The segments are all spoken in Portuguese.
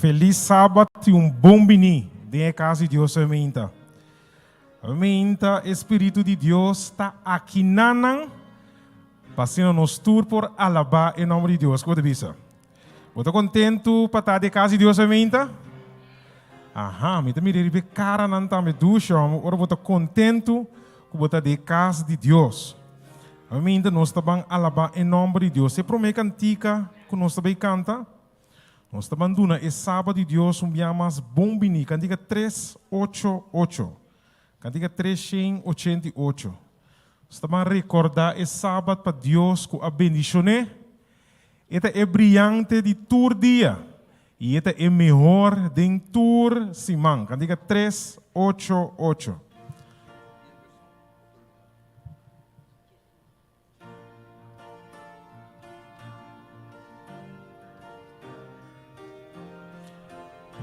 Feliz sábado e bom bini de casa de Deus amenta. Amenta, Espírito de Deus está aqui nanang, passando nos tour por alabar em nome de Deus. Como bisa? Você contento para estar de casa de Deus amenta? Aham, me também deve cara não tá me ducha, ora você contento com você de casa de Deus. Amenta nós também alabar em nome de Deus. Se promete cantica que nós também canta. Nós estamos dando esse sábado de Deus mais bom bini, cantiga 388, cantiga 388. Estamos a recordar esse sábado para Deus que a bendicioné. Esta é brilhante de todo dia e esta é melhor de todo semana. Cantiga 388.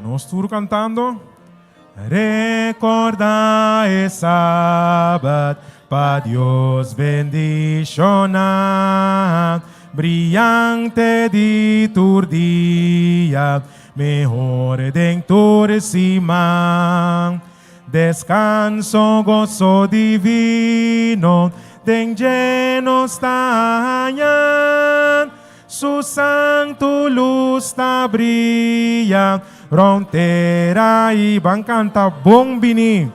Nós estamos cantando. Recordar esse sábado para Deus bendicionar. Brilhante de todo dia, melhor de todo semana. Descanso, gozo divino, de lleno está su santo luz está brilha, fronteira e van canta bom bini,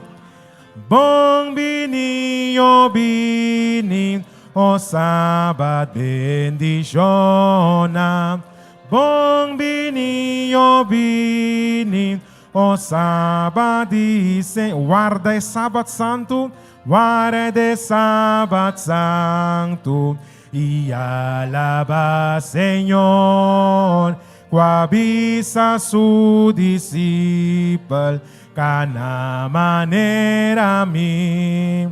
oh bini, o sábado bendiciona, bom bini, oh bini, o sábado dice, guarda sábado santo, guarda sábado santo. E alaba, Senhor, coavisa su discípulo, cana maneira mim.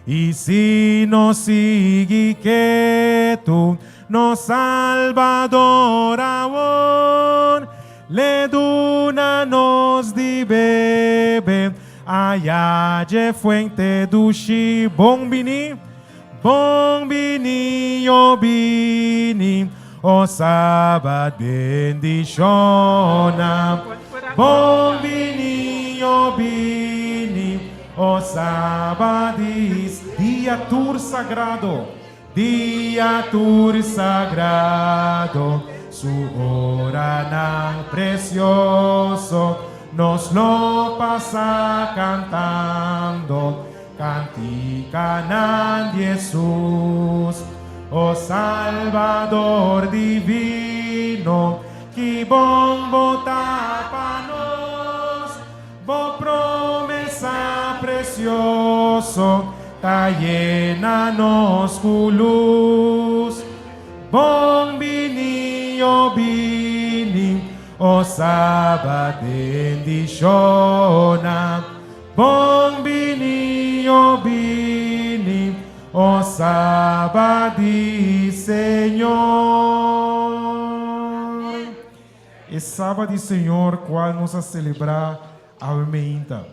E se nos sigue quieto, nos Salvador amor, le duna nos de bebe, allá de fuente do chi, bom bini. Bom bini, o sábado bendiciona. Bom bini, o sábado dia tur sagrado, su hora nan precioso, nos lo pasa cantando. Cantican Jesús, oh Salvador divino, que bom botapanos, bo promesa precioso, ta llena nos con luz. Bom bini, oh sábado bendiciona, bom bini, o sábado, Senhor. E sábado, Senhor, qual nós a celebrar a menta.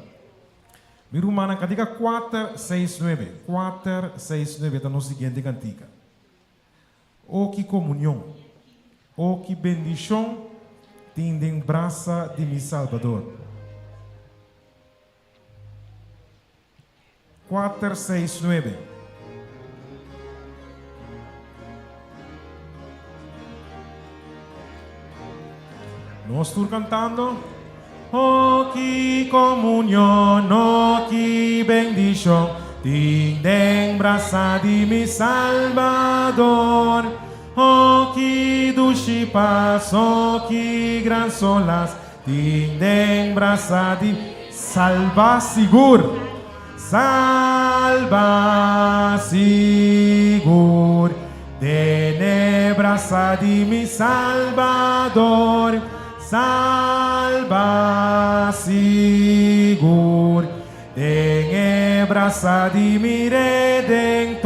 Minha irmã, cantiga 469. 469 está no seguinte cantiga. Oh, que comunhão, oh, que bendição, tem em braça de mi Salvador. 469. Nós estamos cantando. Oh, que comunhão, oh, que bendição, tem em braça de mi Salvador. Oh, que dulce paz, oh, que gran solas, tem em braça de salva seguro. Salva sigur, tenebraza de mi Salvador. Salva sigur, tenebraza de mi Redentor.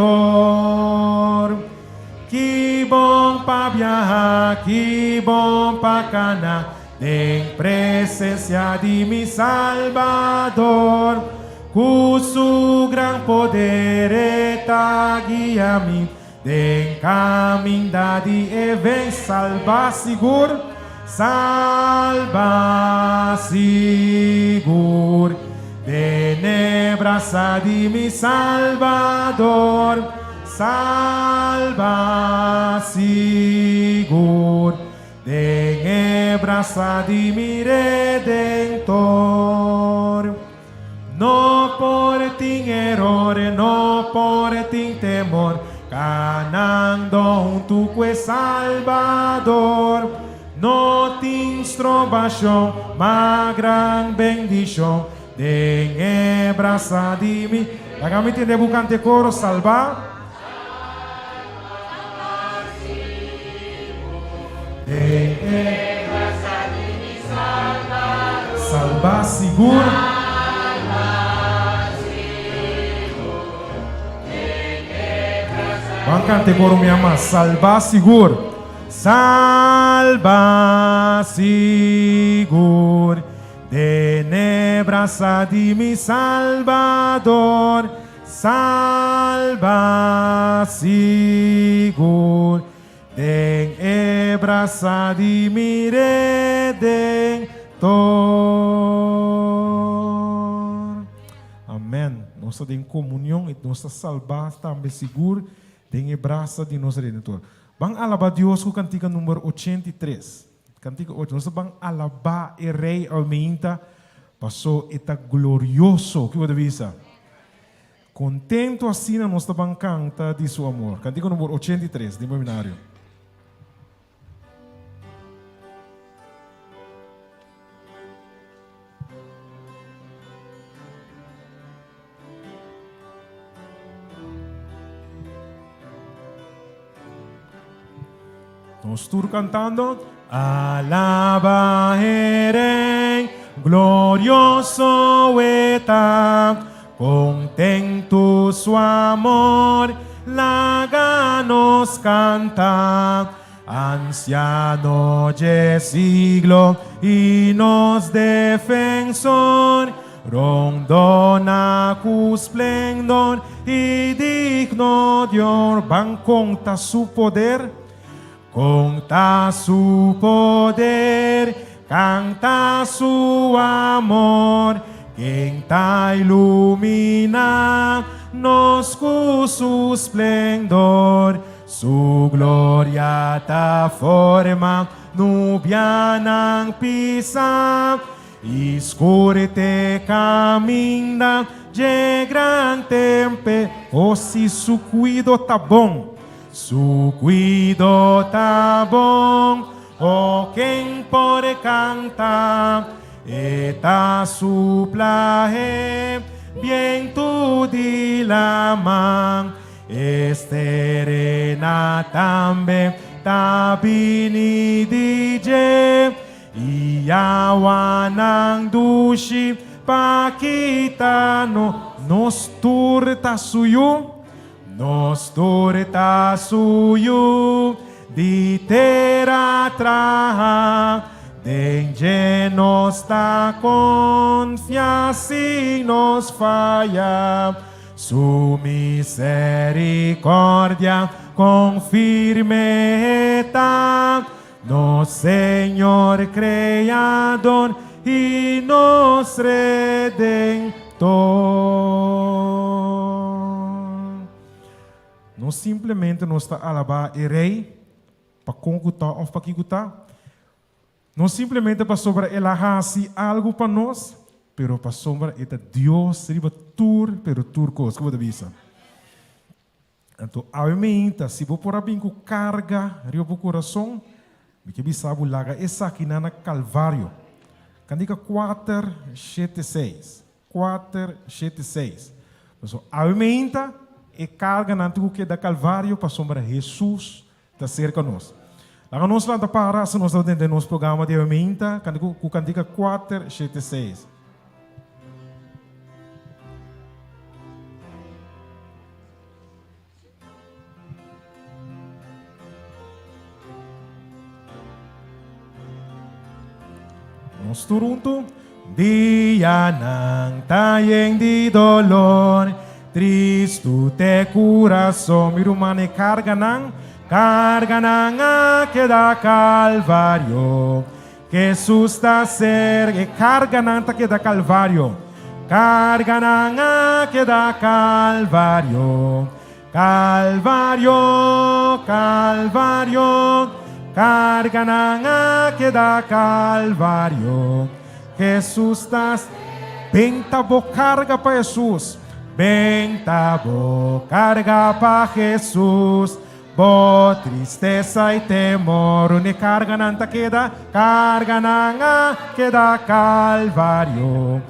Que bom pa viajar, que bom pa canar, em presença de mi Salvador. Com su gran poder eta guia-me, de caminhada e vem salvar seguro, salva sigur, tenebras di mi Salvador, salva sigur, tenebras di mi Redentor. No por ti errore, no por ti temor, ganando un tu Salvador. No te instrobascio, ma gran bendición, de braça di mi. Lagami ti devo cante coro, salva. De braça di mi Salvador. Salva seguro. Vamos cante coro mi ama, salva seguro. Salva sigur, tenebras di mi Salvador, salva sigur, tenebras di mi Redentor. Amém. Nós estamos em comunhão e nós estamos salvados também seguro, tenebras de nosso Redentor. Bang alaba Deus com cantiga número 83. Cantiga 8. Nós bang alaba e Rei Almeinta passou eta glorioso. Que você visa? Contento assim nós bang canta de seu amor. Cantiga número 83 de Mobinário. Nós estamos cantando. Alaba Rei, glorioso está, contento su amor, láganos canta, anciano de siglo y nos defensor, rondona cu esplendor y digno Dios, van conta su poder. Conta su poder, canta su amor, quien ta ilumina nos con su esplendor, su gloria ta forma nubianan pisa, escurte camina de gran tempe, o si su cuido ta bom. Su cuido tá bom, o quem por canta, eta su plaje, bien tu dilaman, esterena tambe, tabini dije, iawanang dushi, pakitano, nos turta suyo. Nos torta suyo di terra traja, denge nos ta confiança e nos falla, su misericordia con firme está, nos Señor Creador y nos Redentor. Não simplesmente nós está alabar o Rei para conquistar ou para quitar. Não simplesmente para sobre ela assim algo para nós, pero para sobre esta Deus riba tur, pero tur coisa que você visa. Então, obviamente, se você por abrir com carga riba para o coração, me que bisa bulaga essa aqui na Calvário. Candica 4:76. 4:76. Então, obviamente e carga nanti que da Calvário para sombra Jesus está cerca nós. Lá nós lá da para se nós dentro do nosso programa de aumenta, com cantiga 4:76. Nós turunto dia nang tayeng di dolor. Tristo te coração, mi rumane carga nang que da Calvário, Jesus está cerca e carga nanta que da Calvário. Carga nanga que da Calvário. Calvário, Calvário. Carga nanga que da Calvário. Jesus está benta bo carga para Jesus. Benta bo carga para Jesus. Bo tristeza e temor, une carga nanta queda, carga nanga queda Calvário.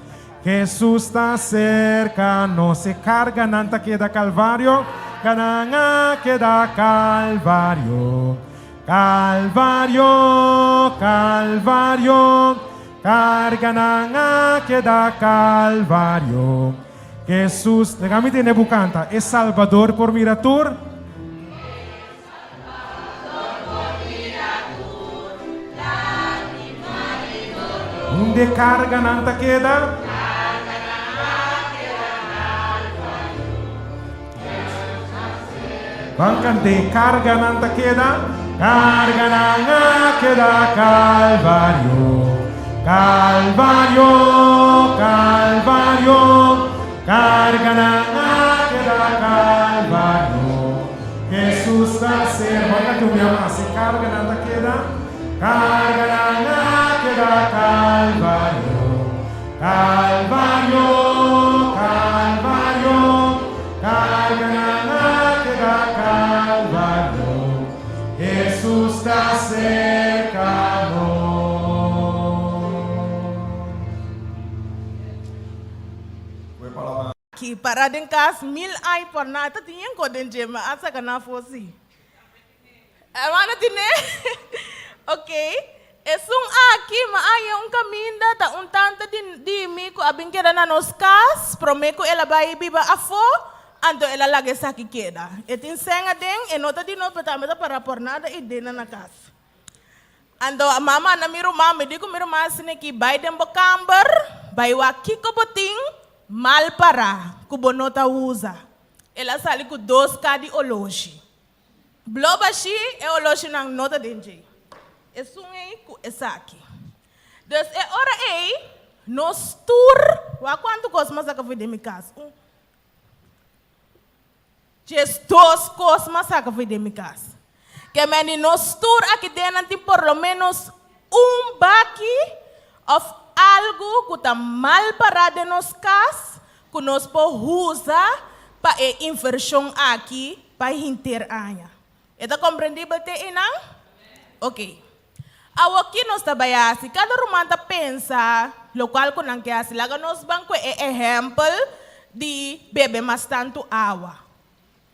Jesus está cerca, não se carga nanta queda Calvário, gananga queda Calvário. Calvário, Calvário, carga nanga queda Calvário. Jesus, legami de Nebucanta, é Salvador por miratur. Unde carga nanta queda? Bancante carga nanta queda? Carga nanga queda Calvário. Calvário, Calvário. Carga nanga queda Calvário. Jesus está cerca. Olha tu me ama, se carga nanta queda? Carga nanga queda Calvário. Calvário, Calvário. Carga nanga queda Calvário. Jesus está cerca. Que parada em casa, 1000 ai por nada, tinha que den jema, asa que não fosse. Mana tine, ok? Aqui, mas aí caminho da tanto de mico a brinquedo na nos cas, prometo ela vai biba a fo, ando ela lage sa que queda. Tin senga den, nota de no petameta para por nada e dena na casa. Ando a mama na miro mama, digo miro mas ne que vai dem bocamber, vai wa kiko boting. Mal para, kubonota usa. Ela sali com 2K de ologi. Blobashi é ologi nang nota denje. É sungai ku esaki. Dus é hora aí, nos tour, wa quanto cosmas a café de mi casa? Gestos cosmas a café de mi casa. Que meni nos tour aqui dentro tem por lo menos baki of algo que está mal parado nos cas, que nós podemos usar para a inversão aqui, para interar. Está compreendível te não? Ok. Aqui nós trabalhamos, cada romanta pensa, local que não quer, lá nós banco é exemplo de beber mais tanto água.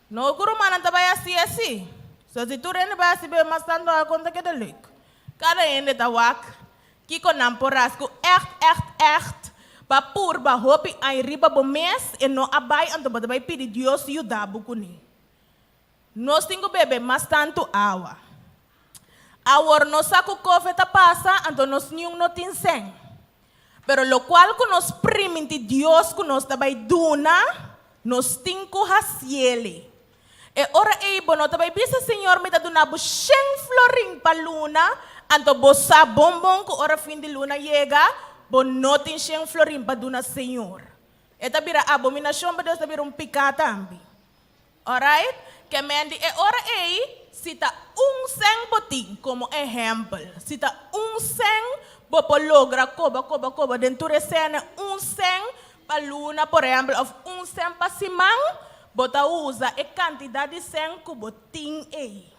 Não que romana trabalha assim. So se tu rende vai beber mais tanto água, conta que é leuk. Cada ende está wak. Kiko namporasco echt ba pur ba hopi ai riba bo mes e no abai anto ba vai pedir Deus ajuda bukuni. Nós tingo bebe mas tanto água. Agora nós saco cofe ta passa anto nós nenhum no tin sen. Pero lo qual que nós primiti Deus que nós tabai duna nós tingo hasiele. E ora ei bono tabai bisa Senhor me ta duna bu 100 florin pa luna. Anto bosa bombom ko ora fin de luna llega, bonotin siyang florin pa duna Senhor. Eta bira abominasyon ba Deus bira picata ambi. Alright? Que mendi e ora ei, cita seng boting como exemplo. Cita seng bopo logra koba dentro cena seng pa luna por exemplo of seng pa simang, bota usa e quantidade de seng ko boting ei.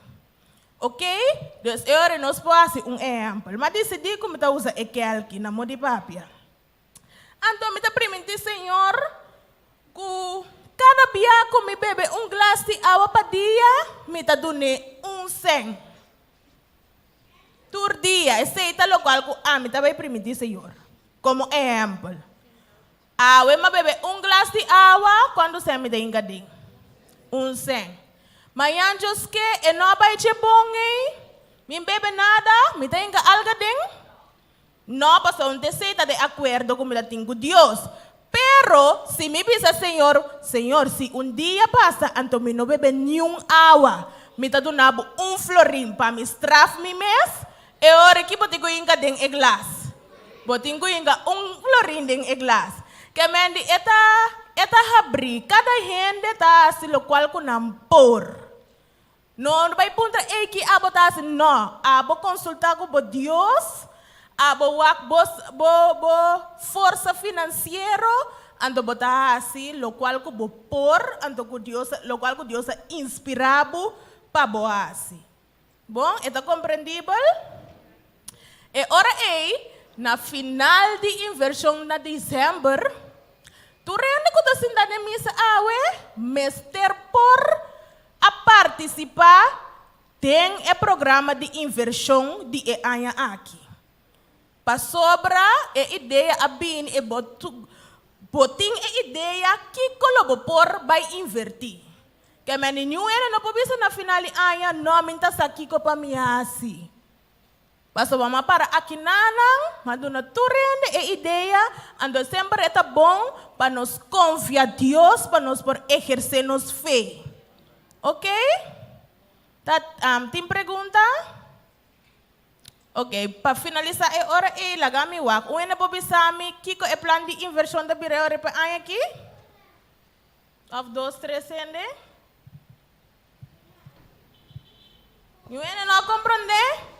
Ok? Dus eu nós podemos exemplo. Mas decidi como está usa aqui na modi papia. Então, me está permitindo, Senhor, que cada dia que me bebe glass de água para dia, me está dando 100. Por dia, esse é o local que me está permitindo, Senhor. Como exemplo. Eu me bebe glass de água quando você me dá engadinho. 100. Mas anjos que não vai te bom, me bebe nada, me tem que algo não passou um terceiro de acordo com o tenho Deus. Pero se me diz Senhor, se dia passa, então me não bebe nenhum água, me tá dando florim para me straf me mês, E ora que botingo inga deng e glass. Botingo inga florin deng e glass. Que mendi eta habri cada gente tá se lo qual ku nampor. No vai punta e que abo tá se no, abo consultar com bo Deus, abo wak bo força financeiro, ando botar assim, lo qual ku bo por, ando ku Deus, lo qual ku Deus inspirado para bo assim. Bom, está compreendível? E ora na final de inversão na dezembro, tu rende que tu sinta de missa mester por a participar tem o programa de inversão de anha aqui. Para sobra a ideia a bem e botin a ideia que colabor vai invertir. Que a menina não pode ser na final de anha não minta aqui para mim assim. Paso vamos para aqui nanang, maduna turende e ideia, ando sempre é bom para nos confiar Deus, para nos por exercer nos fé. Ok? Tem pergunta? Ok, para finalizar é hora e lagami wak. Uena pobisami, kiko é plano de inversão da bireore para aí aqui? Of 2, 3 sende? Uena não compreende?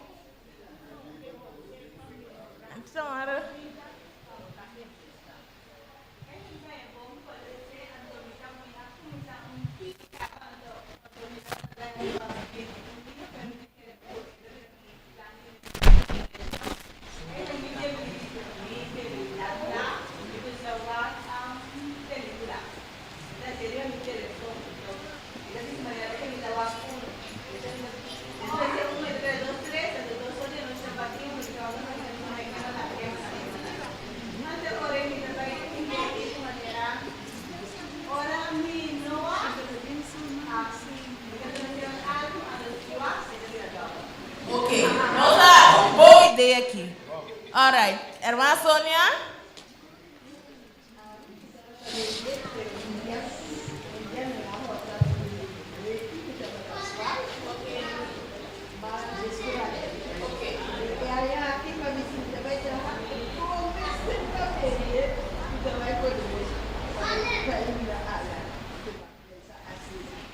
Aqui. Alright, irmã Sônia.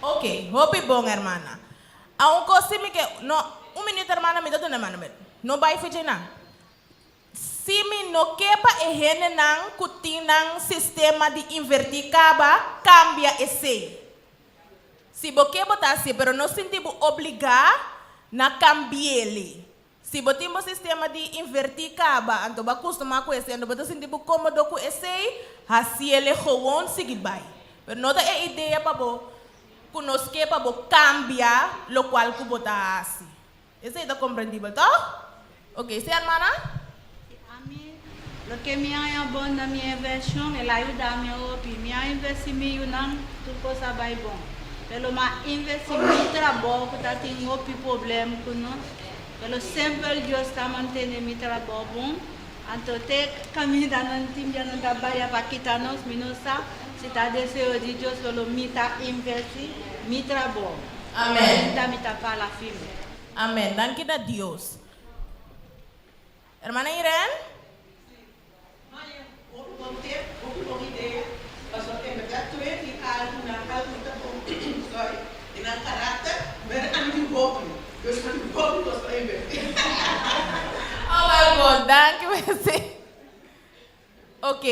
Ok, hope bom, hermana. A coisa que no, minuto, hermana, me dá tu hermana. No vai fazer nada. Se me não quepa e rene não cutin nang sistema de invertir caba cambia esse. Se você botar assim, pero não sentimos obrigar na cambiar ele. Se botamos sistema de invertir caba, então vai acostumar com esse, então você sentimos cômodo com esse, assim ele gewoon sigue vai. Pero não é ideia para bo, conosco para bo cambiar, lo qual que botar assim. Esse é compreendível, tá? Ok, se hermana? Lo que me ha bom na minha inversão, ela ajuda a minha opinião. Minha investimento não tudo coisa vai bom. Pelo ma investimento trabalho que tá tem outro problema com nós. Pelo sempre Deus está mantendo meu trabalho bom. Então te caminho da não tem já não trabalha para quitar nós minusa. Se tá desejo de Deus pelo me tá investir meu trabalho. Amém. Da me tá para firme. Amém. Danke a Deus. Hermana Irene? Oh my God, danke você. Ok,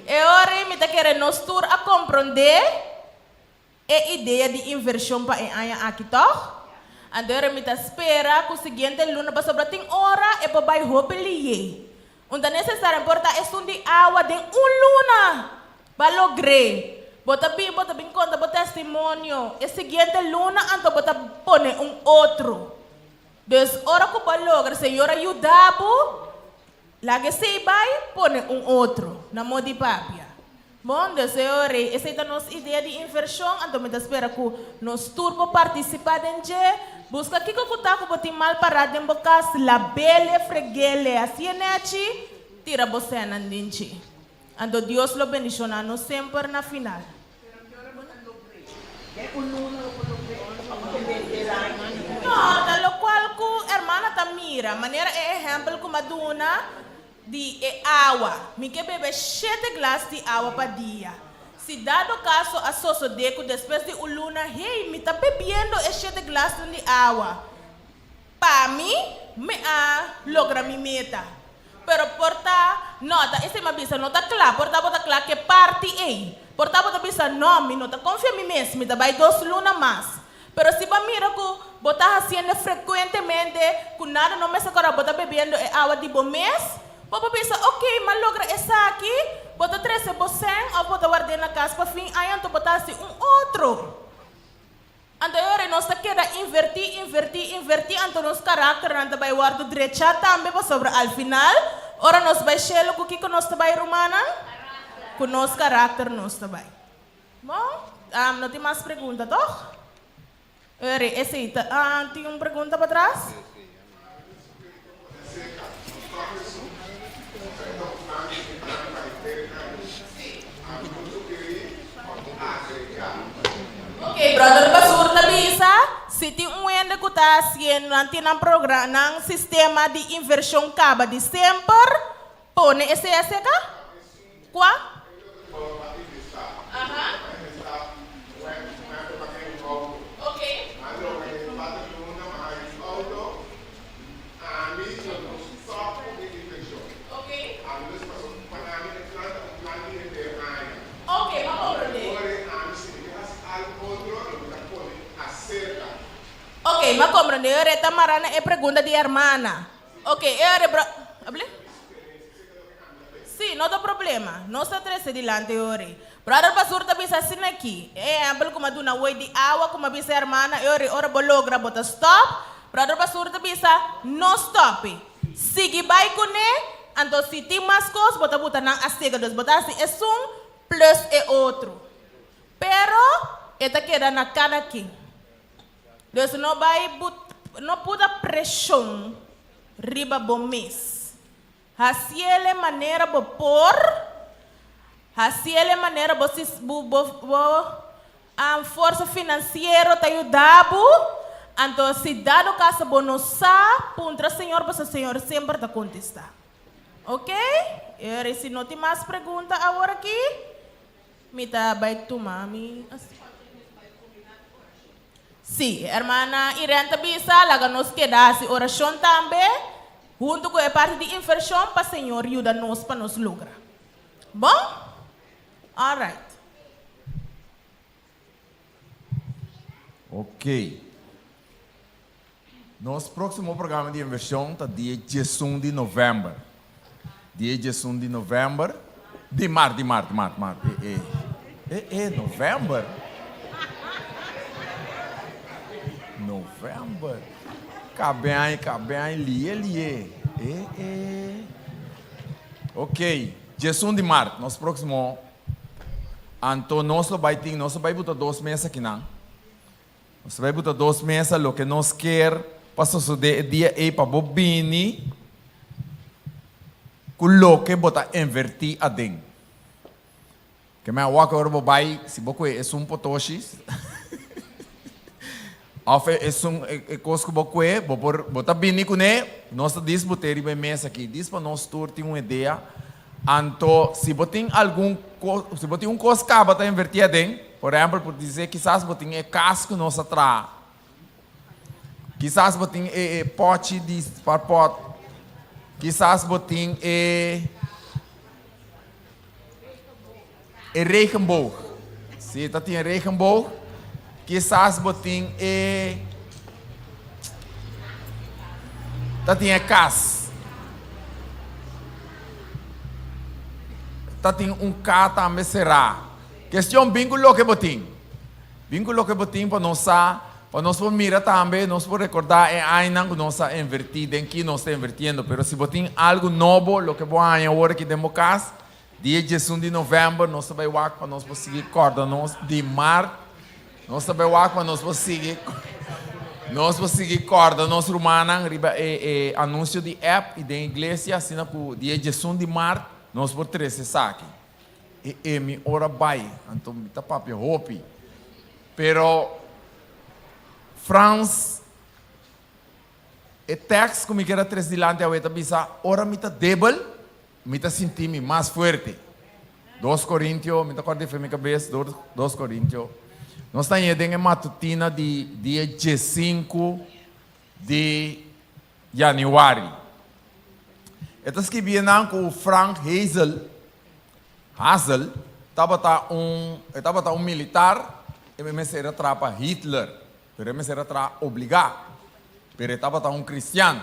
e ora me tá querendo nos tour a compreender a ideia de inversão para a aqui, tá? Agora me tá espera que o seguinte luna para sobrar tem hora e para vai roupa liye. Onde é necessário importar é de água de luna para lograr. Bota bem conta, bota testemunho. E seguinte luna anto bota pone outro. Des ora que para lograr, Senhor ajudabo, lá que se vai pone outro na mão de papia. Bom, Deus ore, essa é a nossa ideia de inversão, então me espera que nós turbo participar dentro. Busca aqui que eu tá com botin mal parado em boca, labele, freguele, assim é tira você na dente. Ando Deus lo beniciona nos sempre na final. No, da lo qual ku hermana tammi mira, maneira é exemplo como a duna de água. Me que bebe 7 glasses de água para dia. Se dado caso a sosso deco depois de luna, hey, me tá bebendo 7 glasses de água. Para mim, me logra mi meta. Pero porta nota, esse me avisa nota claro, porta bota claro que parte aí. Porta bota avisa não, me nota confia em mim mesmo, me dá 2 lunas mais. Pero se ba mira que bota fazendo frequentemente, que nada não me agora bota bebendo água de bom mês, pode pensar, ok, mas logra essa aqui, bota 13%, ou bota guardar na casa para fim, aí então bota assim outro. Então agora nós queremos invertir, então nosso caráter não vai guardar direita também para sobre ao final, ora nós vai chegar o que nós vai romana, com nosso caráter nós vai. Bom, não tem mais perguntas, toch? Agora esse aí, tem uma pergunta para trás? Ok, brother, pastor na bisa, se tem ende que está fazendo um programa, um sistema de inversão caba de sempre, põe esse cá? Qual? Ok. Ok, vamos aprender. Ok, mas compreende, eu tamarana é pergunta de hermana. Ok, hable? Sim, não tem problema. Não está três delante ore. Brother pastor também está assim aqui. É, abel como do na way de água como bisa hermana, ora bologra bota stop. Brother pastor também está no stop. Sigue vai com ele, então se tem mais coisas, bota na astega dos botar assim é um plus é outro. Pero eta queda na cara aqui. Dus não vai não pode pressão riba bom mês. Assim é maneira de pôr, assim é maneira de a força financeira te ajudar, então se dado caso bonosa, puntra senhor, o senhor sempre te contestar, ok? E se não tem mais perguntas agora aqui, me tá vai tomar me. Sim, hermana Irene bisa, laga nos queda se oração também. Junto com a parte de inversão para o Senhor ajuda-nos para nos lograr. Bom? Alright. Ok. Nosso próximo programa de inversão está dia 11 de novembro. Dia 11 de novembro. De março. Novembro? Novembro? Cabe lie. Ok, 11 de março, nosso próximo. Então, nós vai botar 2 meses aqui, não? Nós vai botar 2 meses, o que nós quer, para suceder dia aí para bobini, coloque, botar invertir a dentro. Que me aguaca agora vai, se você é um potoshis. Afe é coisa que você bota bem com ele, nós discutir bem mesa aqui, diz para nós ter uma ideia, então se você tem um coisa que bota invertir dentro, por exemplo, por dizer quizás você tem casco nós atrás, quizás você tem pote de pot, quizás você tem regenboog, se você tem regenboog quizás botin tatinha cas tatin K também será questão vínculo que botin para nós mirar também nós por recordar ainda que nós invertido em que nós está invertindo, pero se botin algo novo lo que vou agora que demo cas dia 11 de novembro nós vai para nós conseguir corda nós de mar. Nós também nós vamos seguir corda, nós romana, anúncio de app e de igreja, assim na dia 11 de março, nós vamos ter esse saque. E me ora vai, então me tá papi hopi. Pero France o texto que me queda tres dilante a ver bisa, ora me tá débil, me tá sentir mais forte. 2 Coríntios, me tá acordando de minha cabeça, 2 Coríntios. Nós estamos em matutina de dia 15 de januário. Ito escrevi com o Frank Hazel, estava um militar, e me será para Hitler, pero me será para obrigar, pero estava um cristiano,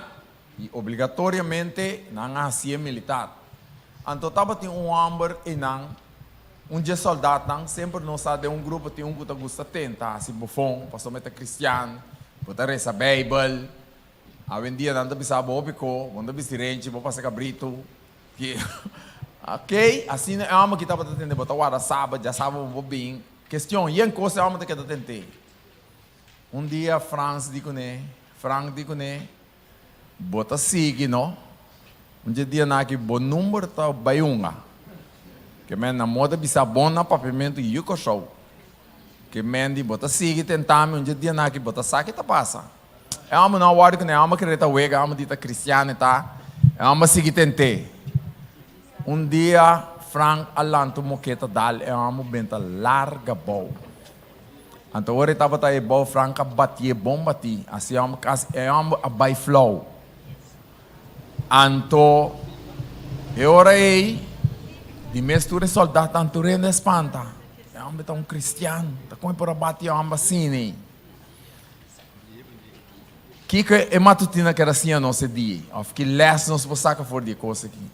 e obrigatoriamente não hacía militar. Então estava um homem e não, dia soldado não, sempre não sabe de grupo, tem que gosta tentar, assim, bufão, passou a cristiano, botar essa Bíblia. Hoje em dia, não bisa bobico, não bisa rente, vou passar cabrito. Ok? Assim é uma que estava tentando botar o sábado, já sabe um bem. Questão, e em coisa é uma que está tentando. Dia, Frank digo né, bota sigue, não? Dia na que bom número tá baiunga. Que men na moda bisa bom na papimento e yuko show. Que men di bota sigue tentame, dia na que bota saque tá passa. É uma não hora que é uma que reta wega, é uma dita cristiana tá. É uma sigue tente. Dia Frank Alanto moqueta dal é uma benta larga bom. Então ora estava tá bom Frank batia bom bati, assim é uma by flow. Então eu ora aí de mistura soldado tanto renda espanta. É um cristiano, tá com por abate é uma cine. Que é matutina que era assim a nossa dia, of que les nos saca for de coisa aqui.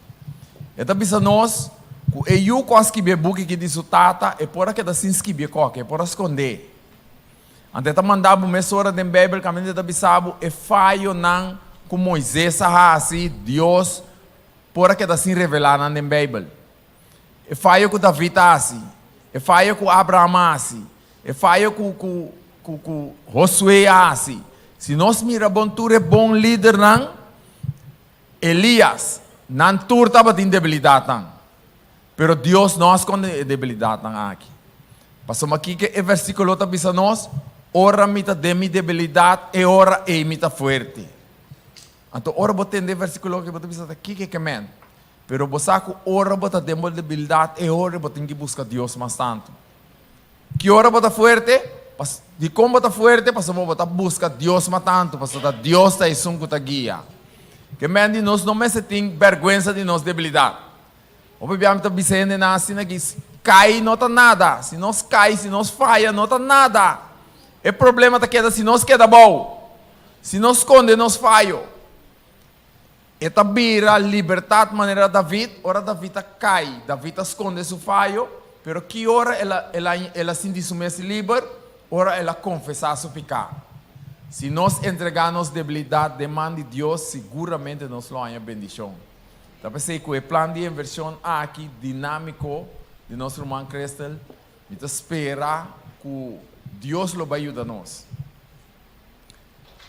Então bisa nós, que eu quase que bebo que diz o tata, é por que da sin que be coque, é por esconder. Ante tá mandava uma hora de Bíblia, caminho da bisabo, é falho não com Moisés assim, Deus, por que da sin revelar na Bíblia. É falho com David assim, é falho com Abraão assim, é falho com Josué assim. Se nós miramos tu é bom líder não, Elias, não tu estava em debilidade não, pero Deus não esconde debilidade não aqui. Passamos aqui que o versículo está dizendo nós, ora mita de minha debilidade e ora e mita forte. Então ora botar entender versículo que botar dizendo aqui que men, pero bosaco ora botar de minha debilidade e ora botar que buscar Deus mais tanto. Que ora botar forte? De como está forte, passamos a botar busca Deus mais tanto, passamos Deus está isso que guia. Que men de nós não me se tem vergonha de nossa debilidade. Obviamente está dizendo assim que cai não está nada, se nós cai, se nós falha não está nada. O problema está que se nós queda bom, se nós esconde nós falho. Eta vira a liberdade maneira David, ora David cai, David esconde seu falho, pero que ora ela se diz mais livre. Ora ela confessar seu pecado. Se nós entregarmos debilidade demanda de Deus, seguramente nós vamos ter bendição. Então pensei que o plano de inversão aqui dinâmico de nosso irmão Cristel, me espera que Deus lo vai ajudar nós.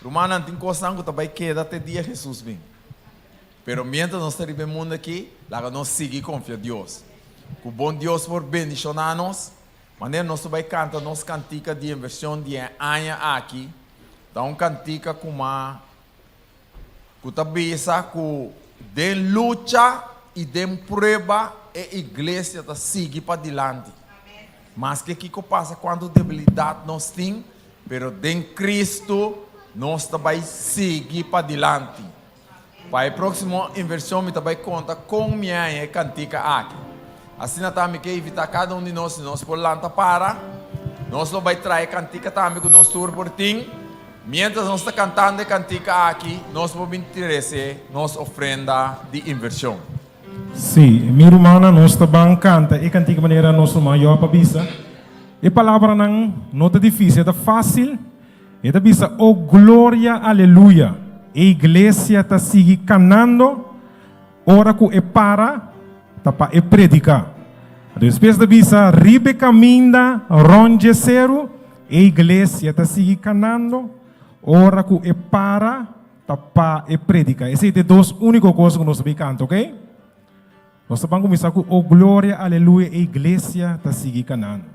Romana tem coisa que vai quedar até dia Jesus vem. Pero mientras nós estamos no mundo aqui, lá nós seguir confiar em Deus. Que o bom Deus por bendicionar-nos. Maneira nós vai cantar nossa cantica de inversão de anha aqui. Dá cantica com uma tabisa com de luta e de prova e a igreja está seguir para diante. Mas que passa quando debilidade nós temos, pero de Cristo nós vai seguir para diante. Para a próxima inversão me vai contar com minha cantica aqui. Assim também que evitar cada de nós por lanta para, nós vai trazer cantica também com nós tour por ti. Mientras nós está cantando cantica aqui, nós vamos interesse nossa ofrenda de inversão. Sim, minha irmã, nós também canta e cantica maneira nosso maior pabisa. E palavra não é difícil, é fácil. É bisa, oh glória, aleluia. A igreja está seguindo canando, ora que é para. Tapa e predica. Depois da bisa ribe caminda ronge zero, a igreja está seguir canando, ora que é para, tapa e predica. Esse é dois únicos coisas que nós sabemos cantar, ok? Nós vamos começar com o glória, aleluia, a igreja está seguir canando.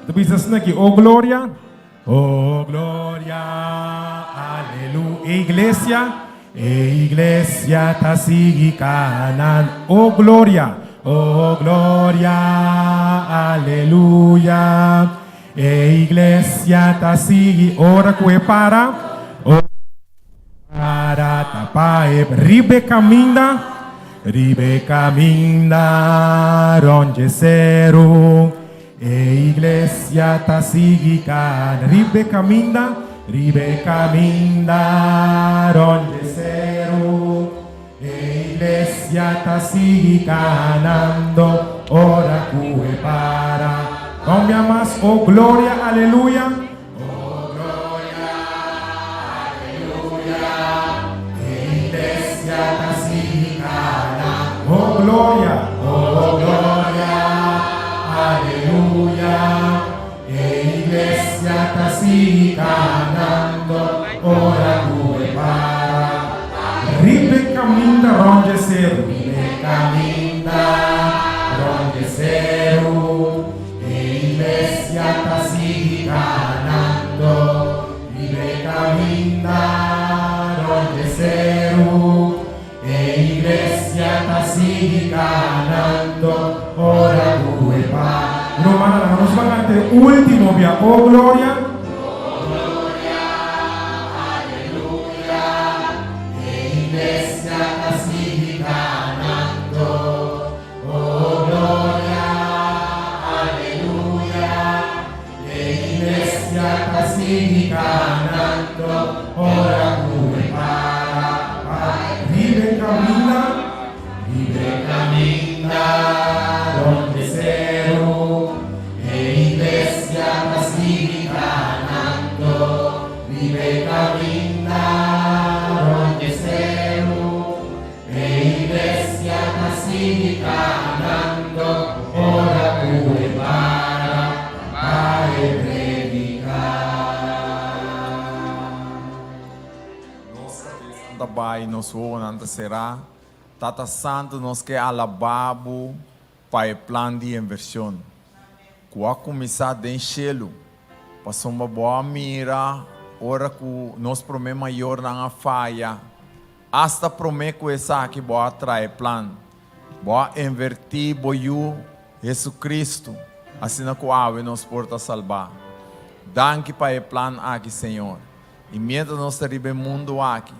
Tu pisas aqui, oh glória, oh glória, aleluia. Iglesia, ta sigi kanan, oh glória, aleluia. Iglesia, ta sigi, ora que para, para tapae, ribe caminda, ronge seru. Iglesia, ta sigi kanan, ribe caminda, ronge seru. Iglesia, ta sigi ganando, ora que para. Cambia más, oh gloria, aleluya. Oh gloria, aleluya. Iglesia, ta sigi ganando, oh gloria, aleluya. Iglesia, ta sigi ganando, ora que para. Ribe caminda, ronge seru. Ribe caminda, ronge seru. Iglesia, ta sigi ganando. Ribe caminda, ronge seru. Iglesia, ta sigi ganando. Ora que para. Romana, vamos pagante último via, oh gloria. Ganando, ora que para. Ribe caminda, donde seru. Iglesia, ta sigi ganando. Ribe caminda, donde seru. Iglesia, ta sigi ganando, ora que para. Bai nos nanta será Tata Santo nos que alababo para o plano de inversão. Qua começar de enchê-lo, passou uma boa mira, ora que nos promete maior na falha, hasta promete que essa aqui boa atrai plano, boa invertir boiu Jesus Cristo, assim que o ave nos porta salvar. Danke para o plano aqui, Senhor. E mientras nós teremos mundo aqui,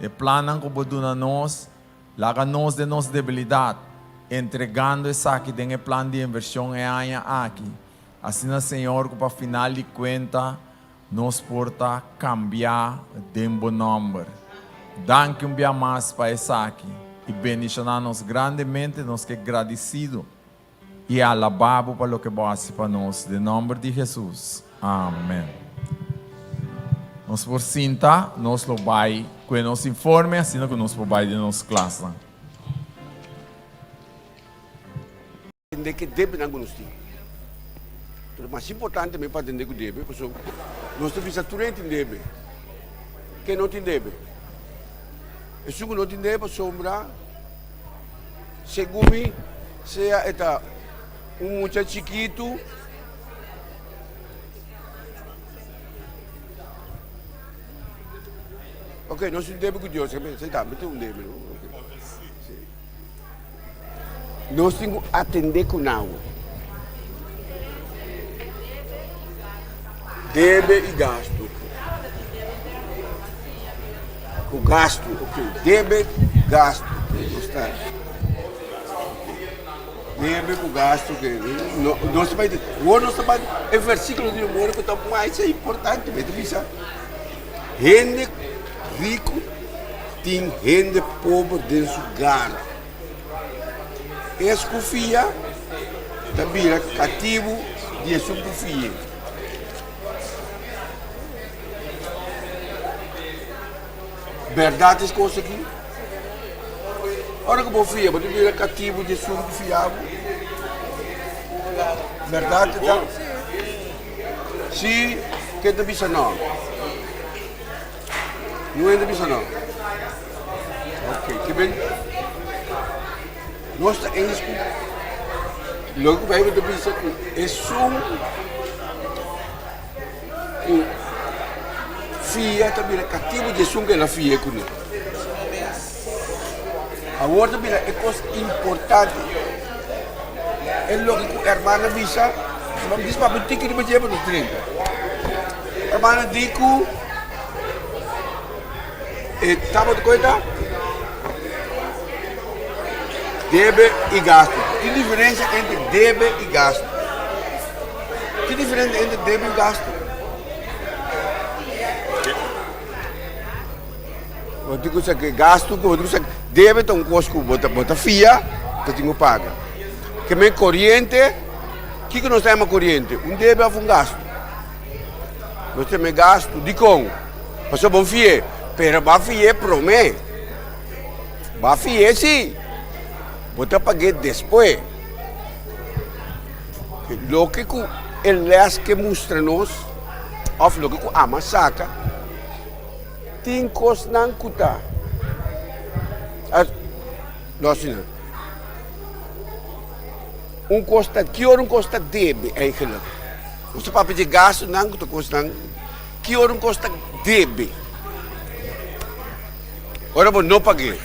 e planan que boduna nós, laga nós de nossa debilidade, entregando essa aqui dentro do plano de inversão e aia aqui. Assim, Senhor, que para final de conta, nos porta cambiar de um bom número. Danke dia mais para essa aqui. E bendicionar-nos grandemente, nos que agradecido. E alabado para o que você para nós. Em nome de Jesus. Amém. Nos por cinta, nos lo vai, que nos informe, assim que nos vai de nossa classe. Entender que deve não conosco. O mais importante é para entender que deve, porque nós temos que entender que não tem deve. E se não tem deve, sombra, segundo seja muchacho chiquito. Ok, non si deve con Dio, sei metti un debito. Nós temos que atender com algo. Deve e gasto. O gasto, ok. Deve, gasto. Deve com gasto. Nós vai ter. O versículo de amor que está mais importante. Gente rico tem gente pobre dentro do lugar. Escofia também é cativo de escofia. Verdade é coisa aqui. Ora que confia, mas também é cativo de escofia. Verdade tá? Sim, que também não. Não é também não. Ok, que bem. Nós estamos em logo vai ver também isso é Fia também é cativo de sunga na fia com ele. Agora também é coisa importante. É logo que a irmã avisa, vamos dizer para que ele vai ter para os 30. A irmã diz que estava de coisa deve e gasto. Que diferença entre deve e gasto? Que diferença entre deve e gasto? Eu digo que gasto, eu digo que deve ter um custo que bota fia, que tenho paga. Que me corrente, o que nós temos corrente? Um deve um gasto. Nós temos gasto de com. Mas bom fie, pero ba fie promete. Ba fie sim. Bota pagar depois. Lo que ele que mostra-nos, ou lo que a massacra, tem coisa não custa. Nossa, costa, que hora costa deve, eigenlijk. Você pode pedir gasto, não custa, que hora costa deve. Ora, não paguei.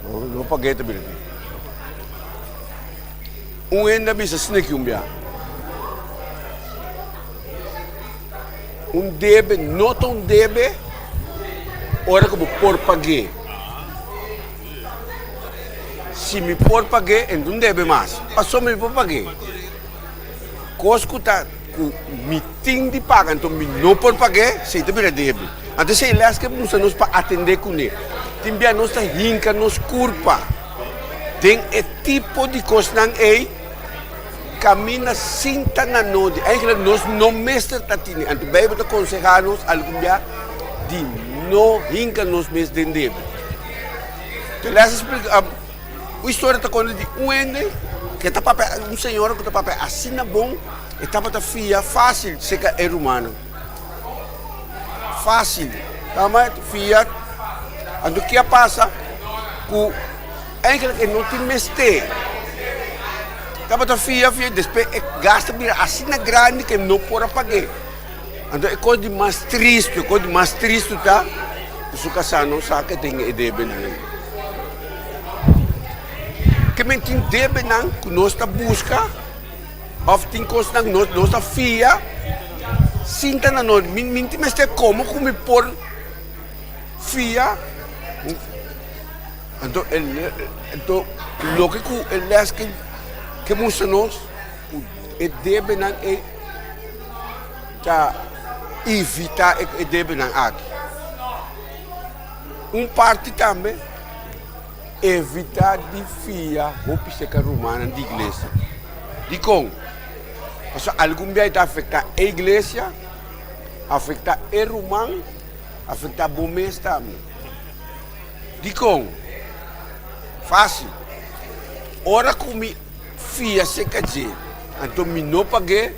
Não paguei também. Ainda bisa snake debe, nota debe, ora que por pagar. Se me por pagar, então debe mais. Passou me por pagar. Cosco tá me tem de pagar, então me não por pagar, se também debe. Então se ele acha que nos para atender com ele, tem bem nossa rinca, nos culpa. Tem tipo de coisa aí. Camina cinta na noite. Eigenlijk nós não mestre tatini. Anto Bijbel te aconselhar-nos algum dia de não hinca nos mes dendebe. Então, les explica a história está quando de ende que tá papel senhor que tá papel assim na bom e tá para fia fácil seca é humano. Fácil. Tá mas fia anto que passa com eigenlijk não tem mestre. Kapag fia, depois gasta assim na grande que não pode pagar. Então é coisa de mais triste, tá? Isso casar não sabe que tem débito. Que men tem débito não, que nós está busca, ou tem coisa não, nós está fia, sinta na nós, men tem mais como por fia. Então lo que ele acha que mostra-nos o deve não é evitar o deve não aqui. Parte também evitar de fia ou psica romana de igreja. De como? Porque algum dia está afetar a igreja, afetar o romano, afetar o mês também. De como? Fácil. Ora comigo. Fia se dizer, então me não paguei,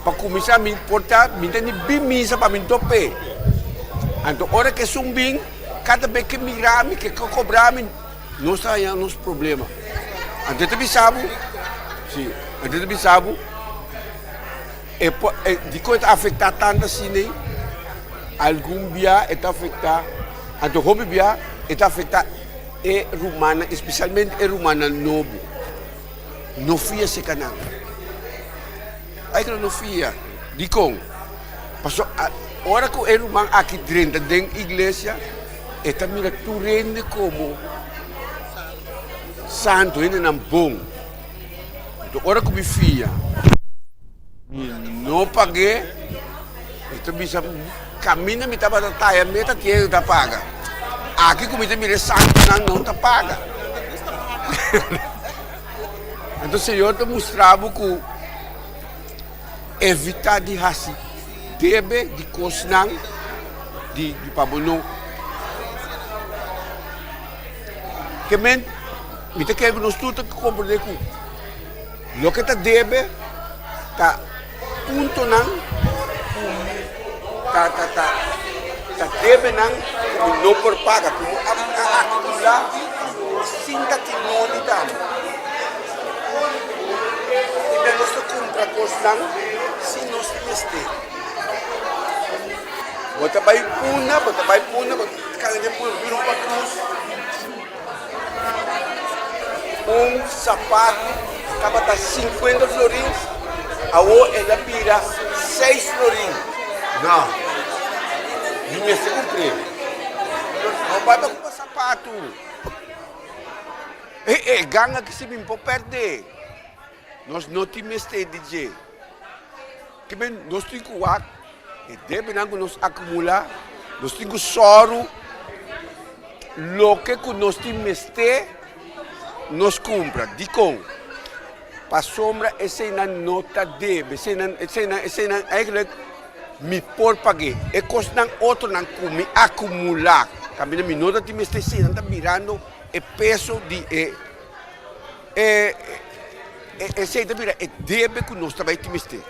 para começar a me importar, me tem bimisa para me topar. Então, hora que sou bem, cada vez que mirar, que cobrar, não sai nos problemas. Então, tu sabe, sim, então tu sabe, de coisa afetar tanto assim, algum dia está afetar, então, hobby dia está afetar é romana, especialmente é romana novo. Não fia se canal. Aí que não fia. De com. Passou a hora que é romano aqui dentro da igreja, está mira tu rende como santo, ainda não bom. Então, hora que me fia, não paguei, então bisa caminha me estava da taia, me está tendo da paga. Aqui como tem mire santo não está paga. Então o Senhor te mostrava que evitar de raci, deve de coisas de pabono. Que men, me te quero nos tudo que compreender que lo que te deve tá ponto não tá deve não por paga como acumular cinta que não lhe dá. Então nós compra coisas se nós temos bota vai puna, cada dia vira para cruz. Sapato acaba de 50 florins, a outra ela vira 6 florins. Não, não me se cumprir. Não vai para comprar sapato. Ganha que se me pode perder. Nós não temos DJ. Que bem, nós temos que e deve nós acumular, nós temos que soro, lo que nós temos nos compra. Dico, para sombra, essa é a nota deve, essa é eigenlijk me por pagar. E custa outro não come acumular. Também a nota temos que ser mirando o peso de esse é deve que nós também temos que ter.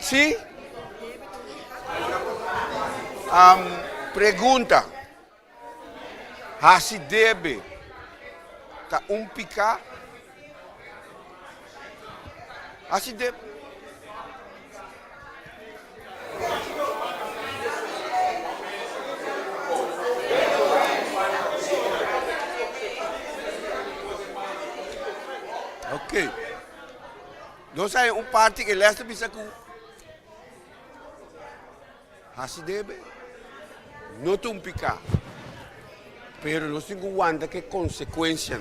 Sim? Pergunta. Se deve tá picar? Se deve. Ok. Nós hay parte que lesta bisa ku. Se deve. Não tem picar. Pero nós temos que aguentar que consequência.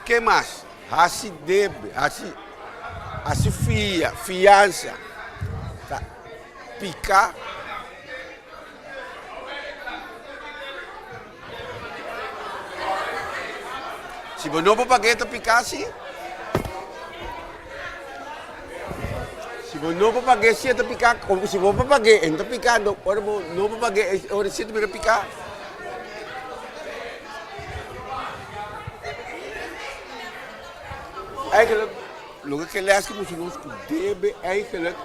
Que mais? Se deve, se fiança, tá? Picar. Se você não pagar, tá picar assim. Se você não pagar, se tá picar, se você pagar, não tá picando, ora não pagar, ora se tá picar. Eigenlijk, lo que les que nós deve eigenlijk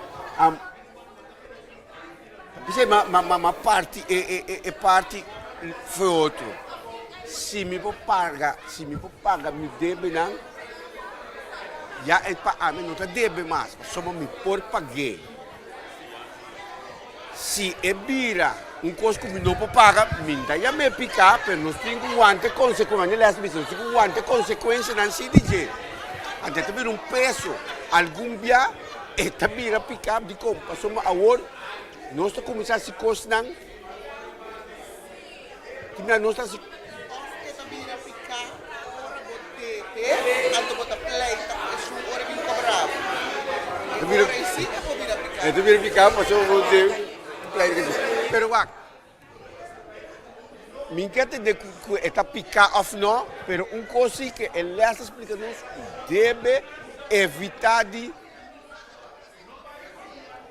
parte parte foi outro. Se me paga, me deve não. Já é para mim não tá deve mais, só me por pagar. Se é vira coisa que me não paga, me dá já me picar, mas nós temos que aguentar consequências, nós temos que aguentar consequências não se dizer. Até também peso, algum dia, e também picar de compra, só agora nós estamos começando a se costar, nós estamos itu biar picar, pasal pero minha de que está picar ou não, pero coisa que ele está explicando deve evitar de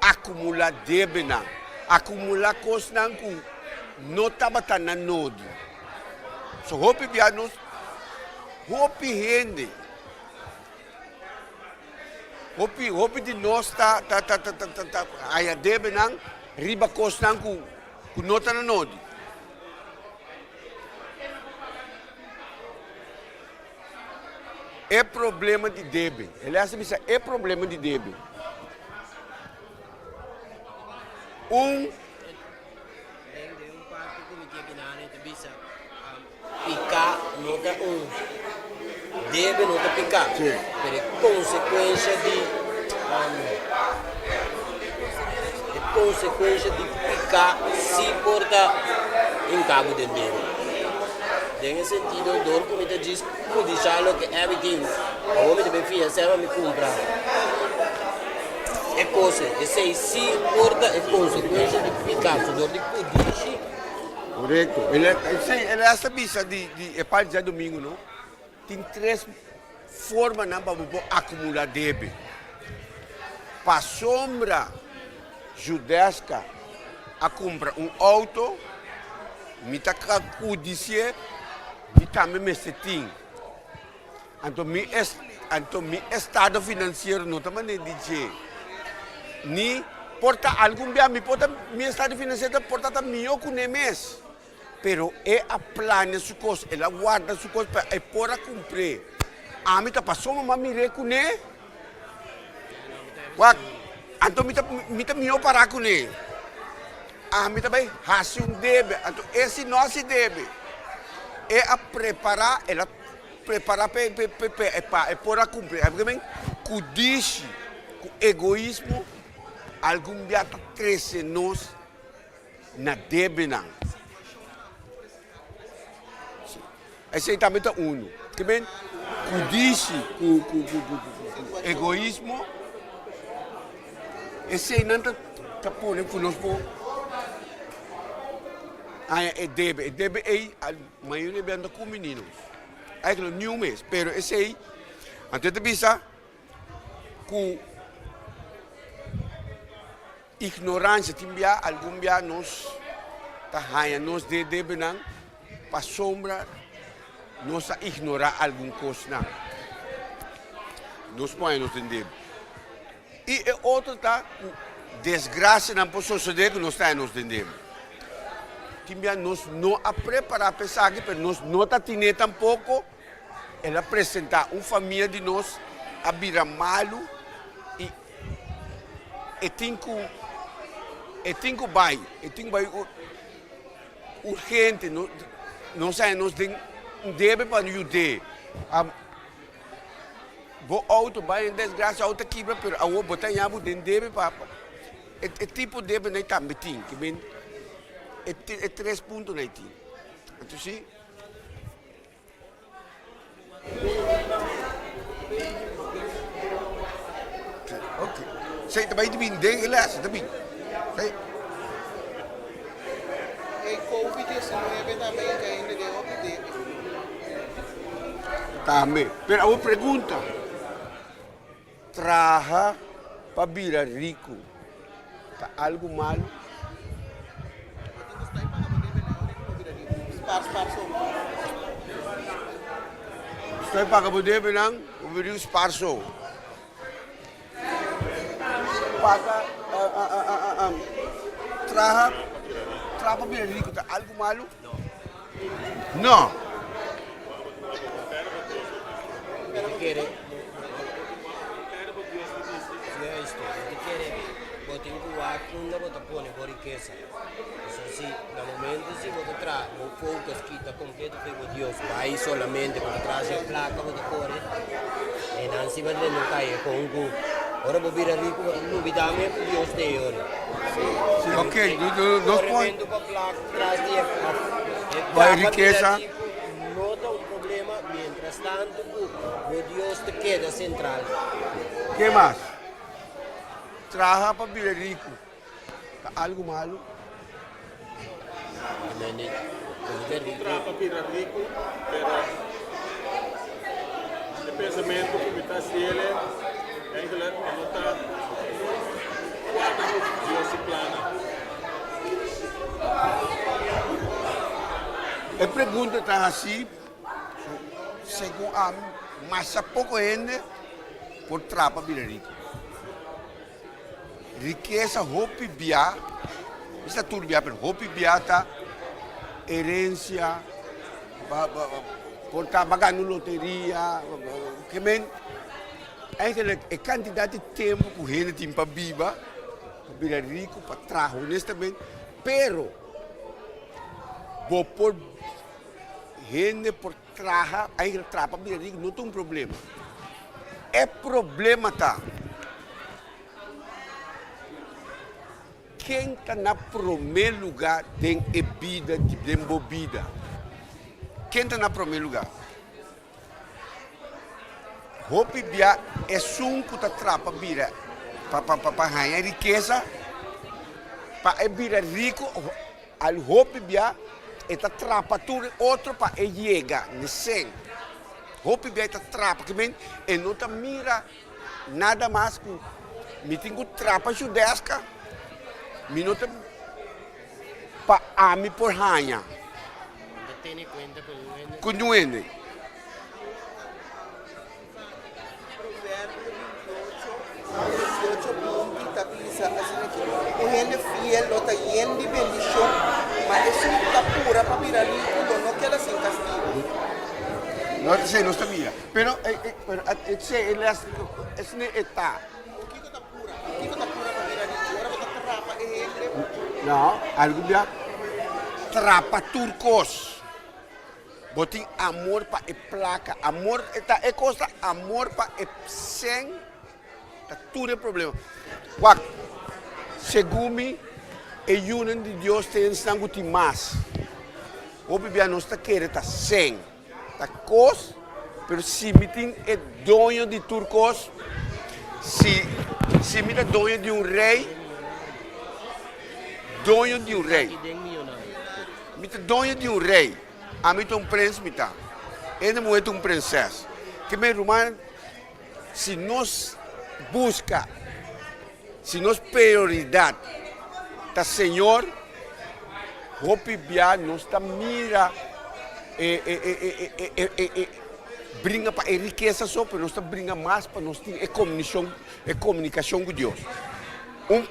acumular deve não, acumular coisas não que não estava tão na node. So hope bianos, hope rende. Hope de nós tá aí deve não riba coisas não que não está na node. É problema de debe. Aliás, é problema de debe. Picar nota debe nota picar. Per consequência de picar se porta em cabo de debe. Nesse sentido, dor como te diz, pode deixá-lo que everything, o homem também fia, serve me comprar. É coisa, e se porta é consequência de picar, se dor de pudiche. Correto. Ele essa bisa de parte de domingo, não? Tem 3 formas para acumular débito. Para sombra judaica, a comprar auto, me tá codiciar. E também me setim. Então, meu estado financeiro não está maneiro de dizer. Nem porta algum dia, meu estado financeiro porta melhor que o mês. pero a plana su cosa, ela guarda su cosa para pôr a cumprir. A mim tá passou uma mire com né? What? Então me tá melhor parar com né? A mim também hace debe, então esse não se debe. É a preparar, ela preparar para pôr a cumprir. Porque com diz, com egoísmo, algum dia tá cresce nós na debe não. Esse aí também tá uno. Que bem? Com diz, com egoísmo, esse aí não tá pondo conosco. É debe a maioria anda com meninos. É que não mês, pero esse aí, antes de pensar, com ignorância, timbia algum dia nós tá raia nós debe não, para sombra nós ignorar alguma coisa não. Nós podemos entender. E outro tá desgraça não pode suceder que nós tá nos entendemos. Nós não a preparar pensar que nós não tá tendo tampouco ela apresentar uma família de nós a virar malo e tem que vai urgente não sai nós deve para ajudar vou auto vai em desgraça auto quebra pero a vou botar nhabo deve para é tipo deve nem também tem que bem é 3 pontos na Haiti. Então, sim. Ok. Sei também de mim, dei elas também. Sei. E COVID-19 também que ainda deu update. Também. Pero a pergunta. Traja para virar rico. Tá algo malo? Stai paga po debe lang, ubiri sparso. Paga, trapa bem rico, tá algo malo? Não. Quiere, botin cuatro no bota pone por riqueza. Eso sí, de momento si bota atrás, vos focus quita completo que Dios vai solamente por atrás de placa bota corre. E non si vede non cae con un gu. Ora vos vira rico, non vi dame Dios te ora. Sì, ok, dos Correndo con placa atrás de vai riqueza. Nota un problema, mientras tanto, Dios te queda central. Que mais? Traja para virar rico. Tá algo malo? Trapa para rico, pero o pensamento que está dele é que ele não está guardando Deus se plana. A pergunta está assim, segundo a mas há pouco gente por trapa virar rico. Riqueza, hopi bia, está tudo bia, mas hopi bia tá herência, por estar pagando loteria, que men, é quantidade de tempo que o gente tem para viver, para virar rico, para trabalhar honestamente, pero, vou por gente por trabalhar, aí trabalhar para virar rico, não tem um problema. É problema tá. Quem está na primeiro lugar tem bebida, tem bebida. Quem está na primeiro lugar? Hopi bia é sunco da trapa bira para ganhar riqueza, para virar rico. Al hopi bia é da trapa tudo outro para chegar nesse. Hopi bia é da trapa que vem e não tá mira nada mais que me tenho trapa judesca. Minuto para a mim por ranha. Com doente. Provérbio 28 pontos está pensando assim aqui. O ele fiel, lo está yendo de bendição, mas isso está pura para virar líquido, não quer assim castigo. No te sé, no está mira. Pero ele es ne eta. O que está pura? O que está pura para virar líquido? Agora você trapa ele. No, algo bia trapa turcos. Botin amor para e placa, amor eta e costa amor para e sen. Tá tudo é problema. Wak, segumi e união de Deus tem sangue mais. O bibia não está querendo tá sem. Tá cos, pero se mitin é dono de turcos, se mira dono de rei, dono de rei. Mita dono de rei. A mim tem príncipe, mita. Ele não é princesa. Que me romano, se nós busca, se nós prioridade, tá Senhor, hope bia nós tá mira brinca para riqueza só, para nós tá brinca mais para nós ter comunicação com Deus.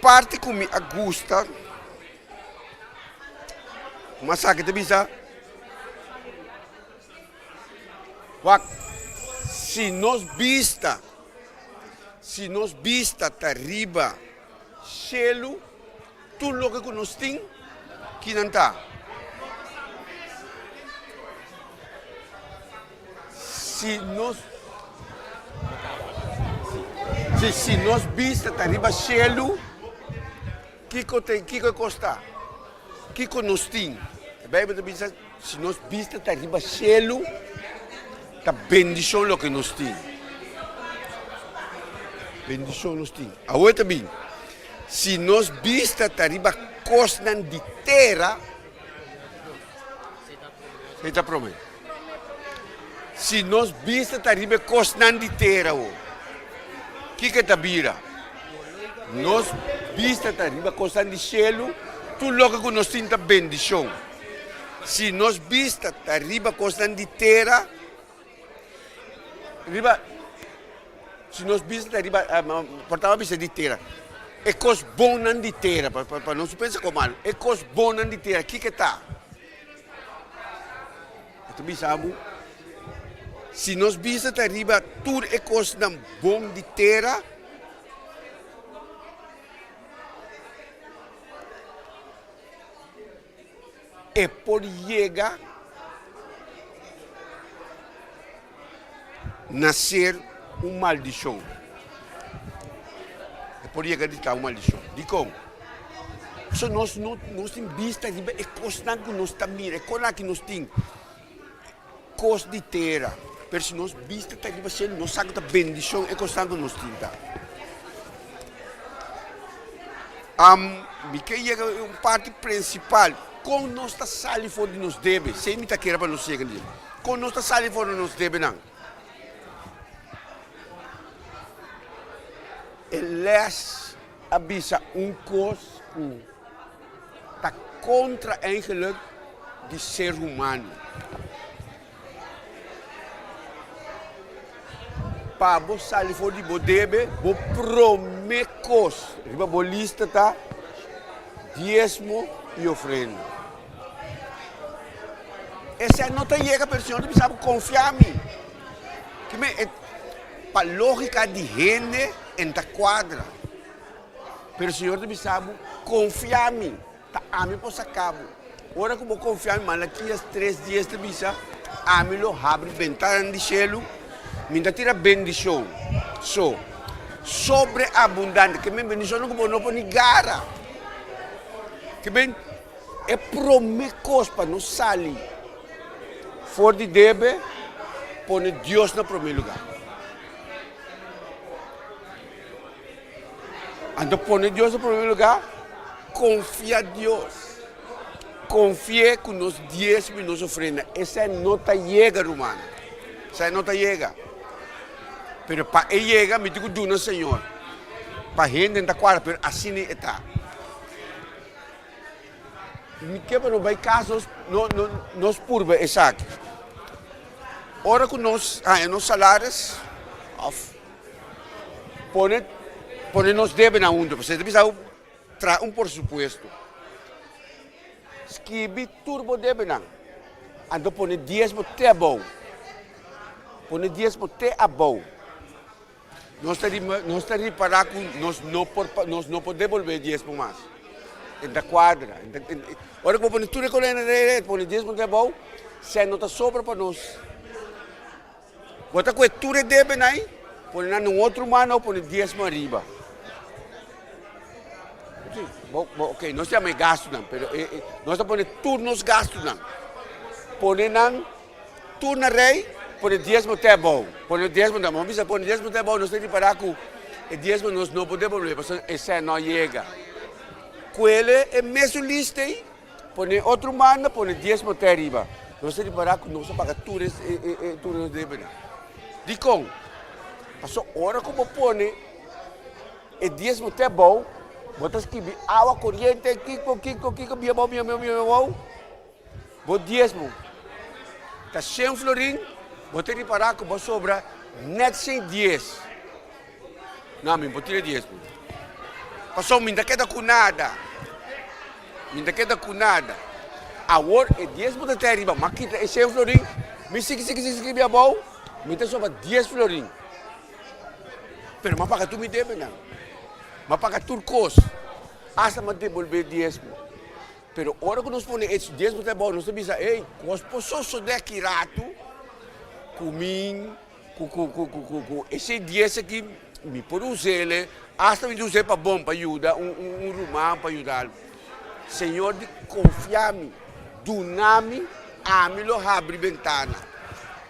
Parte que me gusta, mas sabe que bisa? Se nós vista tá riba, cielo, tudo o que nós tem, que não tá. Se nós vista tá riba, cielo, que custa? Que nós tem? A Bíblia diz, se nós vista tá riba, cielo, tá bendição o que nós tem. Bendição nós tem. Agora também, se nós vista tariba costa de terra, você está prometendo. Se nós vista tariba costa de terra, o que está vira? Nós vista tariba costa de cielo, tudo logo que nós temos bendição. Se nós vista tariba costa de terra, se nós visitamos, portava vista de terra, é coisa boa de terra, para não se pensar como mal, é coisa boa de terra, que está? Então, sabe, se nós visitamos, tudo é coisa boa de terra, é por chegar nascer maldição. É por chegar a estar maldição. De como? So, nós temos vista, é coisa que nós estamos, é coisa que nós temos, coisa de terra. Mas se nós vista, nós sabemos que a bendição é coisa que nós temos. Que chega uma parte principal, como nós estamos saindo fora de nós deve, sem me taqueira para nós chegar ali. Como nós estamos saindo fora de nós deve, não. Eles avisa coisa que está contra eigenlijk de ser humano. Para você sair fora de bodebe, você promete coisas. A lista está diezmo e ofrenda. Essa não tem chega para o Senhor, sabe confiar em mim. Para a lógica de gente, entra quadra. Pero o Senhor me sabe, confia em mim. Tá a mim possa cabo. Ora como confiar em Malaquias 3 dias de bisa, a mim lo abre ventana de cielo, me dá tira bendição. Sobreabundante, que me bendição não como não pode gara. Que bem é promessas para não sair. For de debe, põe Deus no primeiro lugar. Então, põe Deus no primeiro lugar, confia em Deus. Confia que nos 10 minutos ofrenda. Essa nota chega, romana. Essa nota chega. Mas para ele chegar, me digo do Senhor. Para a gente não quadra, mas assim está. Me quebra não vai casos, nós purba, exato. Ora que nós salários, põe Pone nos debe na undo, você deve usar por supuesto. Skibi turbo debe na. Ando pone 10 te abou. Pone 10 te abou. Nós estamos para nós não podemos devolver 10 por mais. Da quadra. Ora que pone tudo com ele, pone 10 te abou, se não está sobra para nós. Bota com tudo debe na, pone na um outro mano, pone 10 mais arriba. Ok, nós temos gasto, não, mas nós estamos pondo turnos gastos. Põe turno rei, põe 10 até bom. Põe 10 até bom, mas põe 10 até bom, nós temos que parar com 10 nós não podemos volver, porque esse não chega. Com ele, é mesmo lista, põe outro mano, põe 10 até arriba. Nós temos que parar com nós pagar turnos de bem. Dico, passou hora como põe 10 até bom. Botas que água corrente, kiko, minha mão. Bot 10 mo. Tá 100 florim, botei de parar com a sobra, net 110. Não, me botei 10 mo. Passou, me queda com nada. Agora é 10 mo até arriba, mas que é 100 florim, me sigue, minha mão, me tem sobra 10 florim. Pero mas paga tu me deve, não. Mas paga turcos, hasta me devolver 10. Pero ora que nós põe esses 10 é bom, nós temos ei, nós posso daqui rato, comim, esse 10 aqui, me por usar ele, hasta me usar para bom, para ajudar, rumão para ajudar. Senhor, confia-me, do-me, ame-lo, abre ventana,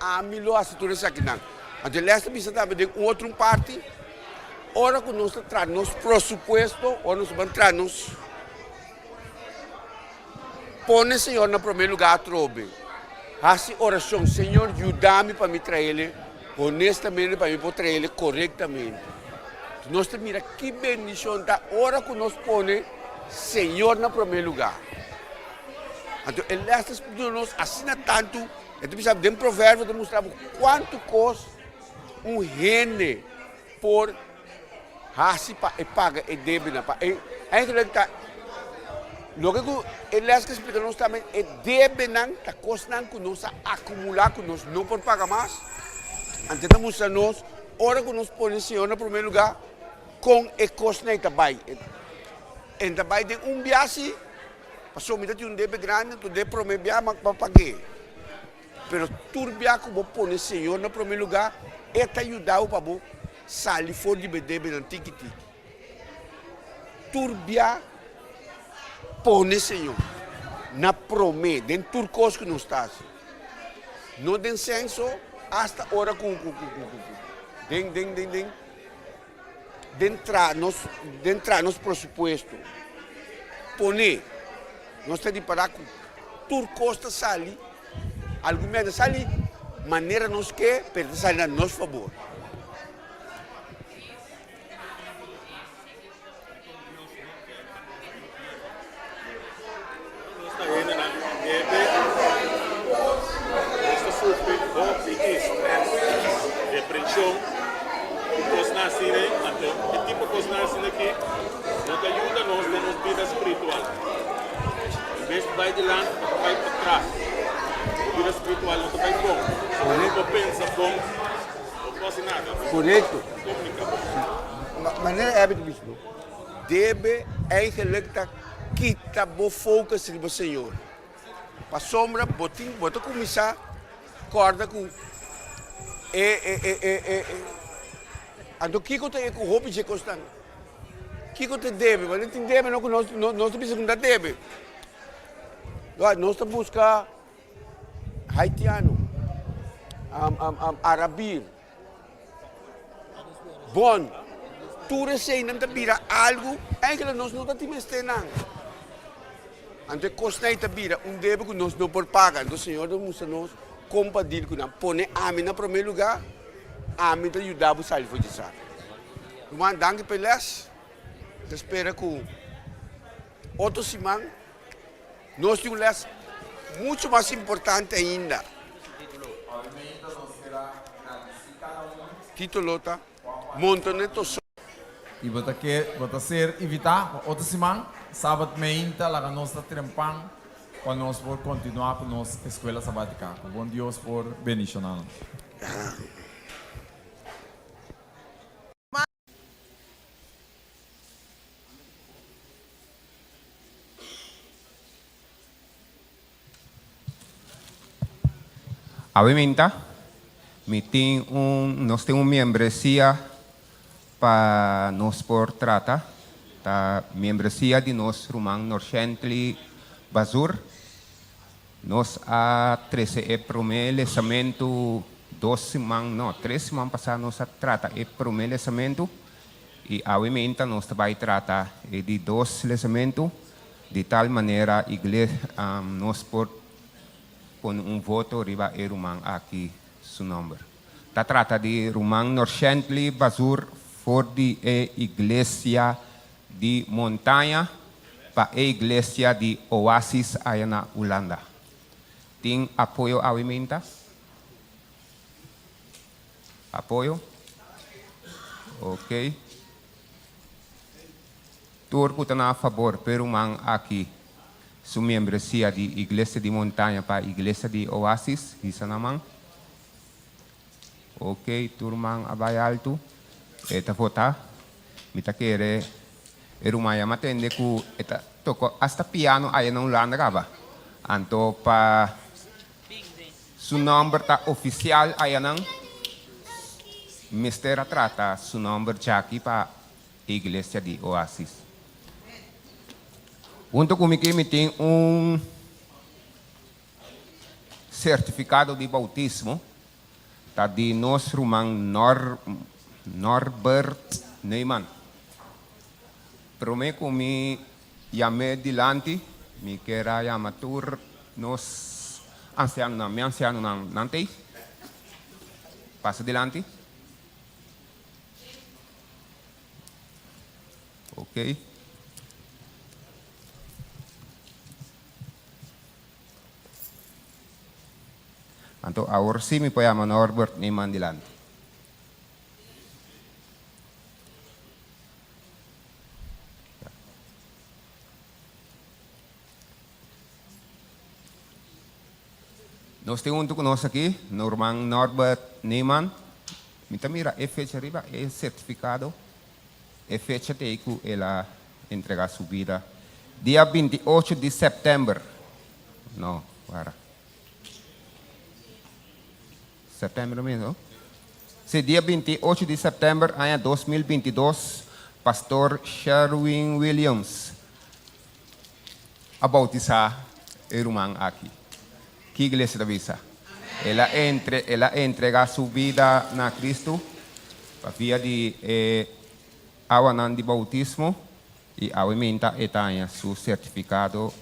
ame-lo, a situação aqui não. Mas de leste, bisa também outra parte. Ora que nós trazemos pressuposto, ou nós vamos trazer, põe o Senhor no primeiro lugar, trobe. Faça oração, Senhor, ajuda-me para me trazer ele, honestamente, para me trazer ele corretamente. Nós temos que bendição da hora que nós põe Senhor no primeiro lugar. Então, ele está explicando assina tanto, então, sabe, tem um provérbio que mostra quanto custa rene por hasi paga e deve na paga. Logo que ele está explicando nós também e deve não tá custando que nós acumular que nós não por pagar mais. Antes de mostrar nós, hora que nós põe o Senhor no primeiro lugar, com e custa e também. E também tem viagem, passou me dá deve grande, tu deve prometer para pagar. Pero tu viagem que põe o Senhor no primeiro lugar, é te ajudar para você. Sali fora de bedebe na tiki-tiki. Turbia põe Senhor na promessa, dentro turcos que não está. Não tem senso, hasta hora com. Dentro nos pressuposto. Põe, nós temos de parar com turcos que sali, alguma sali, maneira nos que, pero sali a nosso favor. Depressão, o tipo de coisa aqui, nos ajuda nós na nossa vida espiritual. Em vez de vai de lá, vai para trás. A vida espiritual não vai bom. Não pensa bom, não faz nada. Correto. Maneira é de bispo. Deve eigenlijk kita bo focus no Senhor. Para sombra, bota começar, corda com ando kiko te com roupa de constante. Kiko te deve, mas não tem deve, não nós precisamos da deve. Nós estamos buscando haitiano, arabir, bom, tudo isso não te vira algo, ainda nós não temos nada. Ante costa te vira deve que nós não podemos pagar, então o Senhor nos compadir com nós, põe a mim no primeiro lugar, a mim te ajudar a sair de casa. Irmão, danke pelas, espero que outro semana nós temos les muito mais importante ainda. Título tá, montoneto E bota ser evitar outra semana, sábado meinta, lá que nós está trempando, para nós por continuar com nossa escola sabática. Bom Deus por bendicionar. Obviamente, nós temos uma membresia para nós por trata, a membresia de nós Rumang Norcentli Basur. Nós a 13 é promelecamento 2 semanas, não, 3 semanas passadas nós a trata é promelecamento e obviamente nós vai tratar de 2 lesamento de tal maneira a igreja nós por pôr voto riba e Rumang aqui seu nome. Ta trata de Rumang Norcentli Basur for de igreja de montanha para a igreja de Oasis aí na Holanda. Tem apoio ao emenda? Apoio? Ok. Turco está a favor, pero man aqui. Sua membresia de igreja de montanha para a igreja de Oasis, isso naman. Ok, turman abay alto. Eta vota. Mita kere erumaya matende ku eta toko hasta piano aí na Holanda gaba. Anto pa su number ta oficial aí nang Mr. Trata su number Jackie pa igreja de Oasis. Junto comigo tem certificado de bautismo tá de nosso irmão Norbert Neyman. Prometo me chamar dilante, me quero chamar nos ancianos nante. Passa dilante. Ok. Então, agora sim me pode chamar Norbert Neyman dilante. Nós temos conosco aqui, o irmão Norbert Neyman. Mira, é fecha arriba, é certificado. É fecha que ela entregar sua vida. Dia 28 de setembro. Não, para. Setembro mesmo? Se dia 28 de setembro, ano 2022, pastor Sherwin Williams a bautizar o irmão aqui. Que igreja da visa? Ela entrega sua vida na Cristo, para via de awanan de bautismo, e aumenta e seu certificado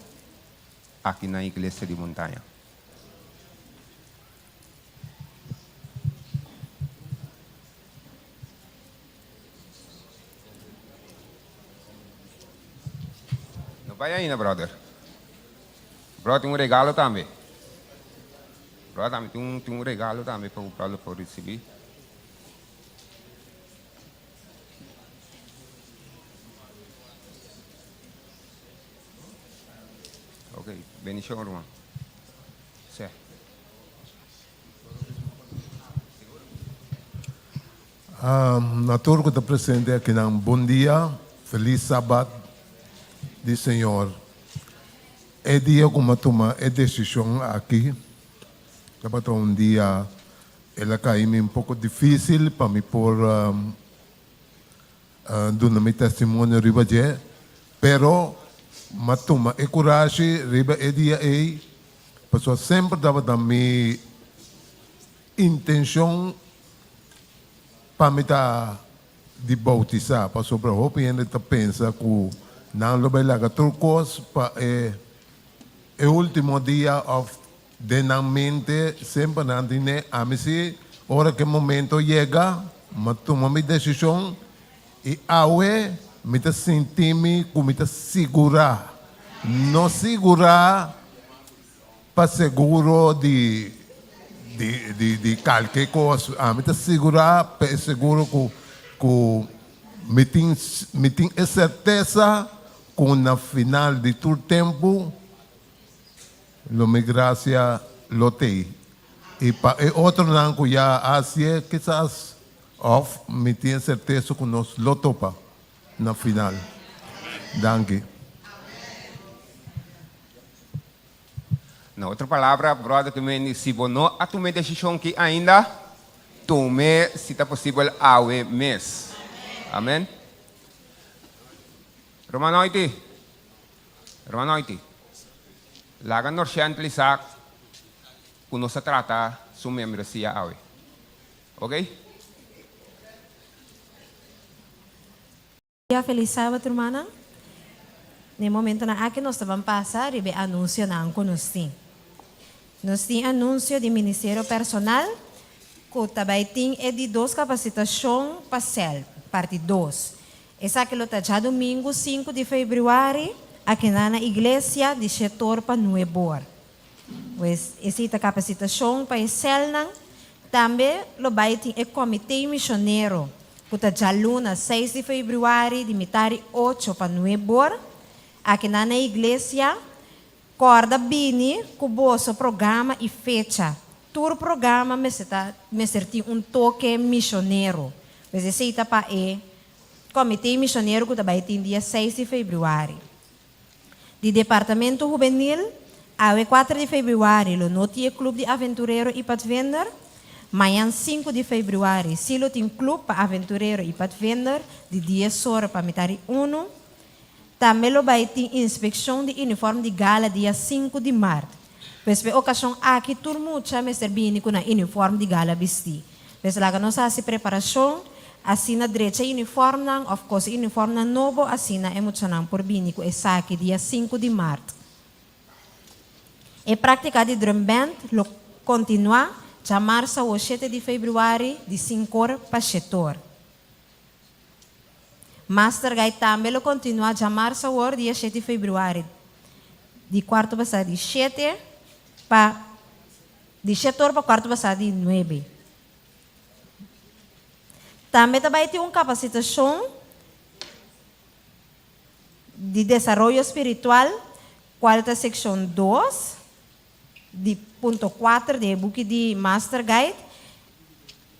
aqui na igreja de montanha. Não vai ainda, brother. Brother, tem regalo também. Brother, tem regalo também para o brother por receber. Ok, bendição, irmão. Sim. Na turco está presente aqui na bom dia, feliz sábado do Senhor. É dia como tomar a decisão aqui. Para um dia, ela caiu um pouco difícil para me pôr dando meu testemunho riba de, pero matuma e coragem riba e dia aí, pessoa sempre dava da minha intenção para me dar de bautizar, para sobre a roupa e ainda pensa que não lo vai lá turcos para o último dia de na mente sempre não tinha a mim se hora que momento chega, mas toma minha decisão e aue me te sentir-me como me te segurar, não segurar para seguro de qualquer coisa, me te segurar para seguro que me tem certeza que na final de todo tempo, lo me gracia lo tem. E outro não que já assim, quizás, off, me tem certeza que nós lo topa na final. Danke. Na outra palavra, brother, também, se você não tomar decisão que ainda, tome, se está possível, awe mês. Amém? Romanoiti. Lagan norciante sa kuno sa trata su membresia awe. Ok? Feliz sábado, hermana. No momento na aqui nós vamos passar e anúncio na conosco. Nós temos anúncio de Ministério Personal, que também tem de 2 capacitação para CEL, parte 2. Essa que está já domingo, 5 de fevereiro, aqui na igreja de setor para Nuebor. Pues, essa capacitação para o CEL, também vai ter o comitê missionário, que está já luna 6 de fevereiro, de metade 8 para Nuebor, aqui na igreja, corda bini, cuboso programa e fecha. Todo programa me serti toque missionário. Mas esse para o comitê missionário que vai ter dia 6 de fevereiro. De departamento juvenil, ao 4 de fevereiro, no tinha clube de aventureiro e patvender. Amanhã 5 de fevereiro, silo tem clube para aventureiro e patvender, de dia sora para metade 1. Também vai ter inspeção de uniforme de gala dia 5 de março. Pois por ocasião aqui turmo já me servindo com uniforme de gala vestir. Pois lá que nós fazemos preparação, assim na direita uniforme não, of course uniforme não novo, assim na emocional por bini com essa aqui dia 5 de março. E prática de drum band lo continua já março ou 7 de fevereiro de 5 horas para 7 horas. Master Guide também lo continua já março ou dia 7 de fevereiro de quarto passado de 7 para de 7 horas para quarto passado de 9. Também vai ter uma capacitação de desenvolvimento espiritual, quarta seção 2, de ponto 4 de book de Master Guide.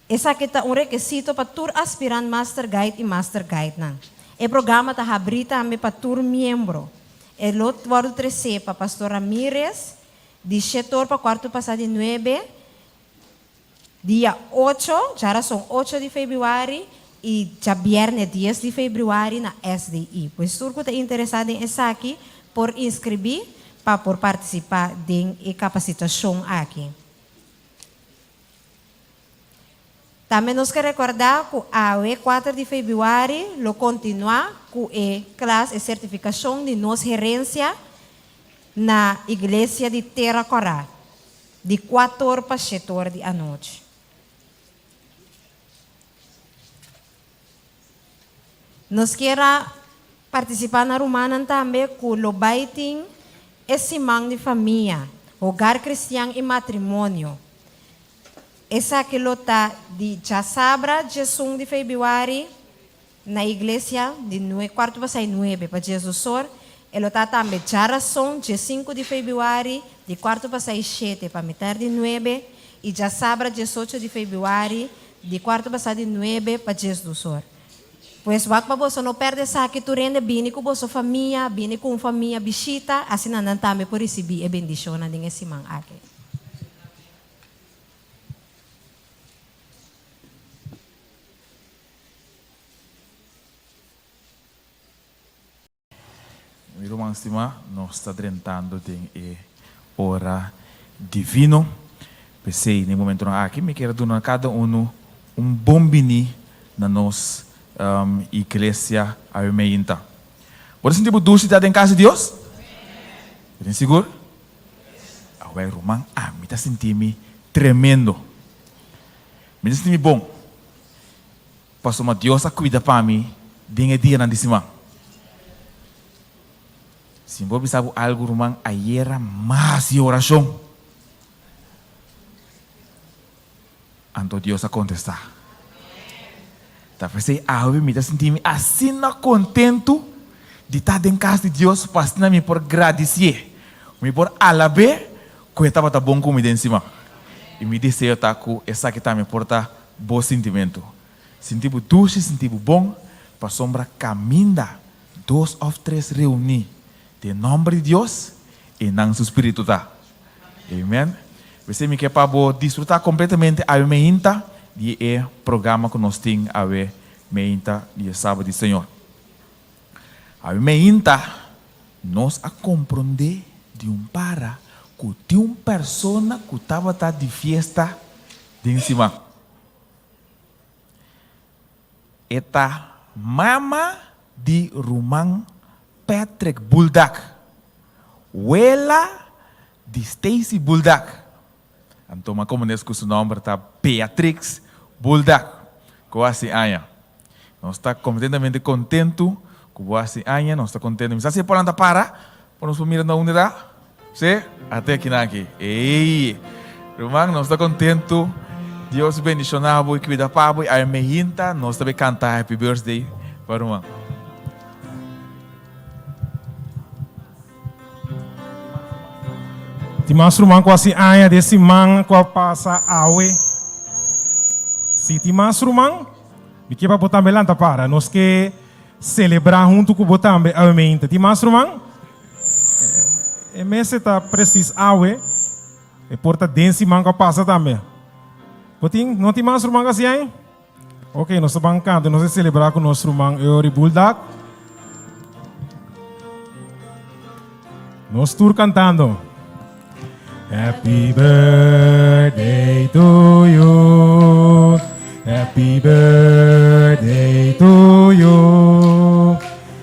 Essa aqui é um requisito para todo aspirante Master Guide e Master Guide. O programa está aberto também para todo membro. O outro vai trazer para Pastor Ramírez, de 7 horas para quarto passado de 9. Dia 8, já são 8 de fevereiro e já viernes 10 de fevereiro na SDI. Pois se você está interessado em essa aqui, por inscrever para por participar da capacitação aqui. Também nós queremos recordar que a 4 de fevereiro lo continua com a classe de certificação de nossa gerência na igreja de Terra Corá, de 4 horas para 7 horas da noite. Nós queremos participar na Romana também com o baiting esse man de família, hogar cristiano e matrimônio. Essa que está de Chasabra, de 1 de fevereiro, na igreja de 4 para 9 para Jesus. Ela está também de Charação, de 5 de fevereiro, de 4 para 7 para metade de 9, e Chasabra, de 8 de fevereiro, de 4 para 9 para Jesus. Pois wag pa você não perde essa aqui tu rende bini com sua família, bini com família bisita, assim não também por receber a bendição na dinhe simang aqui. Meu irmão estima, nós estamos tentando em hora divino. Pensei no momento aqui, me quero dar a cada um bom bini na nossa igreja armeinta. Você sentir dulce em casa de Deus? Tem seguro? Agora, irmão, me está sentindo tremendo. Me está sentindo bom. Pastor, Deus cuida para mim, dia dia na semana. Se você sabe algo, irmão, aí era mais de oração. Então Deus a contestar. Tá pensei, eu me senti assim contento de estar em casa de Deus, para me por agradecer, me por alabar, que eu estava bom comida em cima. E me disse eu tá com essa que tá me porta bom sentimento. Sentimos doce, sentimos bom, para sombra caminha, 2 ou 3 reunir, em nome de Deus e não seu espírito tá. Amém. Você me quer para desfrutar completamente a meinta de programa que nós temos a meinta de sábado do Senhor. A meinta nós a compreender de para que tinha uma pessoa que estava de festa de cima. Eta mama de Roman Patrick Buldak. Wela de Stacy Buldak. Então, como nesse curso o nome está Beatrix Buldak. Quase Anya. Nós estamos completamente contentos com quase Anya. Nós estamos contentos. Mas se por andar para nos mirar na unidade. Sim? Até aqui. Ei! Roman, nós estamos contentos. Deus bendicionado e cuida para a Armeinta. Nós também cantar Happy Birthday para o Roman. Timas rumang quasi aya desse mang qua passa awe. Si timas rumang, me que para botar melanta para nós que celebrar junto com botar a mente. Timas rumang, mês está preciso awe, e porta dense mang qua passa também. Boting, não timas rumang assim aí? Ok, nós estamos cantando, nós celebrar com nosso rumang Euri Buldak. Nós tour cantando. Happy birthday to you. Happy birthday to you.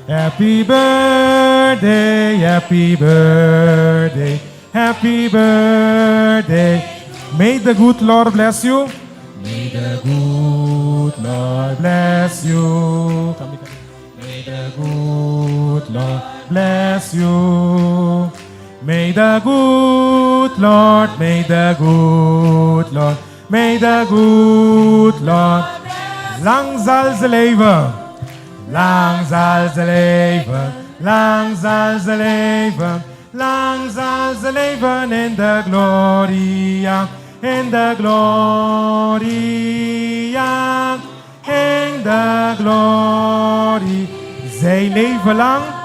Happy birthday, happy birthday, happy birthday. May the good Lord bless you. May the good Lord bless you. May the good Lord bless you. May the good Lord, may the good Lord, may the good Lord. Lang zal ze leven, lang zal ze leven, lang zal ze leven, lang zal ze leven in de gloria, in de gloria, in de gloria. Zij leven lang.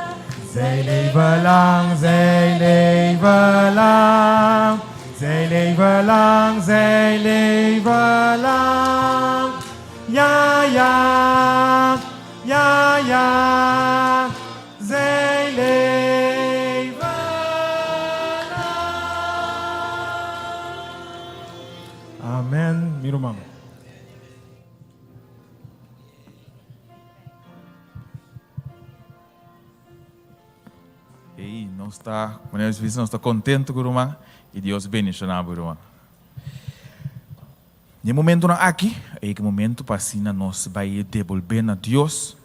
Zij leven lang, zij leven lang. Zij leven lang, zij leven lang. Ja, ja, ja, ja. Zij leven lang. Amen. Mirumam. E nós está, nós está contente com o irmão e Deus bendicionar o irmão. No momento aqui, é que momento para assim nós vai devolver a Deus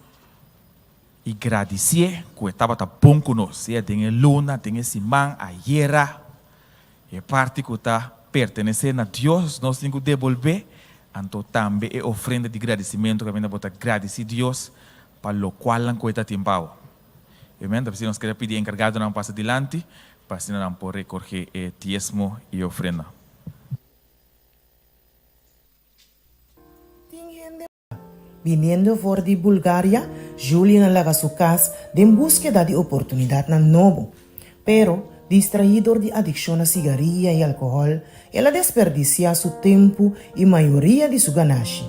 e agradecer que estava tão bom conosco. Tem a luna, tem esse man, a hiera, é parte que está pertencendo a Deus, nós temos que devolver. Então também é oferenda de agradecimento que a gente pode agradecer a Deus para o qual a gente está tempo. Amém? Então, nós queremos pedir encargado não passa adiante, para que não possa recorrer diezmo e oferenda. Viniendo por de Bulgaria, Julian alaga su casa en búsqueda de oportunidad na novo. Pero, distraído de adicción a cigarrillas y alcohol, ela desperdicia su tiempo y mayoría de su ganancia.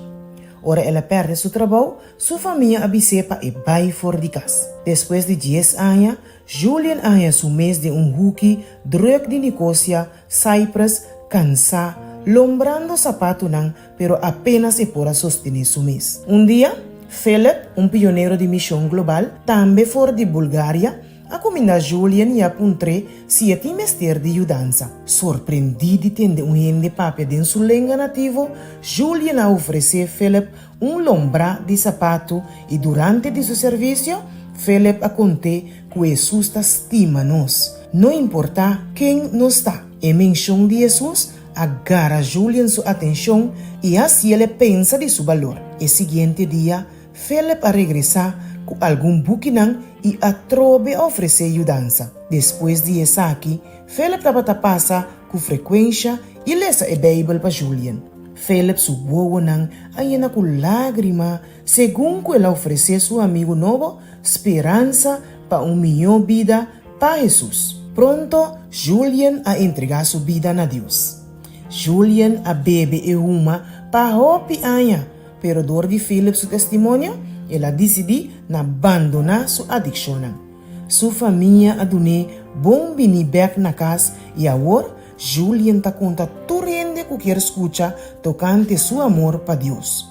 Ora ela perde su trabajo, su familia abisepa e vai for de casa. Después de 10 años, Julian haya su mes de un hooky, drug de Nicosia, Cyprus, cansa, lombrando zapato nan, pero apenas se podrá sostener su mes. Un día, Philip, un pionero de misión global, también for de Bulgaria, a combinar Julian e apuntre 7 meses de mudança. Surpreendido de ter gente papia de su língua nativo, Julian a oferecer Philip lombra de sapato e durante de seu serviço, Philip a conté que Jesus estima nos. Não importa quem nos está. Em menção de Jesus, agarra Julian su atención y así él pensa de su valor. El siguiente día, Philip a regresar con algún buquinan y a trove ofrecer ayudanza. Después de eso aquí, Philip pasa con frecuencia y lesa el Bible para Julian. Philip su bobo nan ayena con lágrima, según que él ofrece su amigo nuevo esperanza para un millón vida para Jesús. Pronto, Julian a entregar su vida a Dios. Julian a bebe e uma para hopi anya, pero door de Philip su testimonio, él a decidido na abandonar su adicción. Su familia a donar bom bini back na casa y ahora Julian ta conta torrente que quiere escuchar tocante su amor para Dios.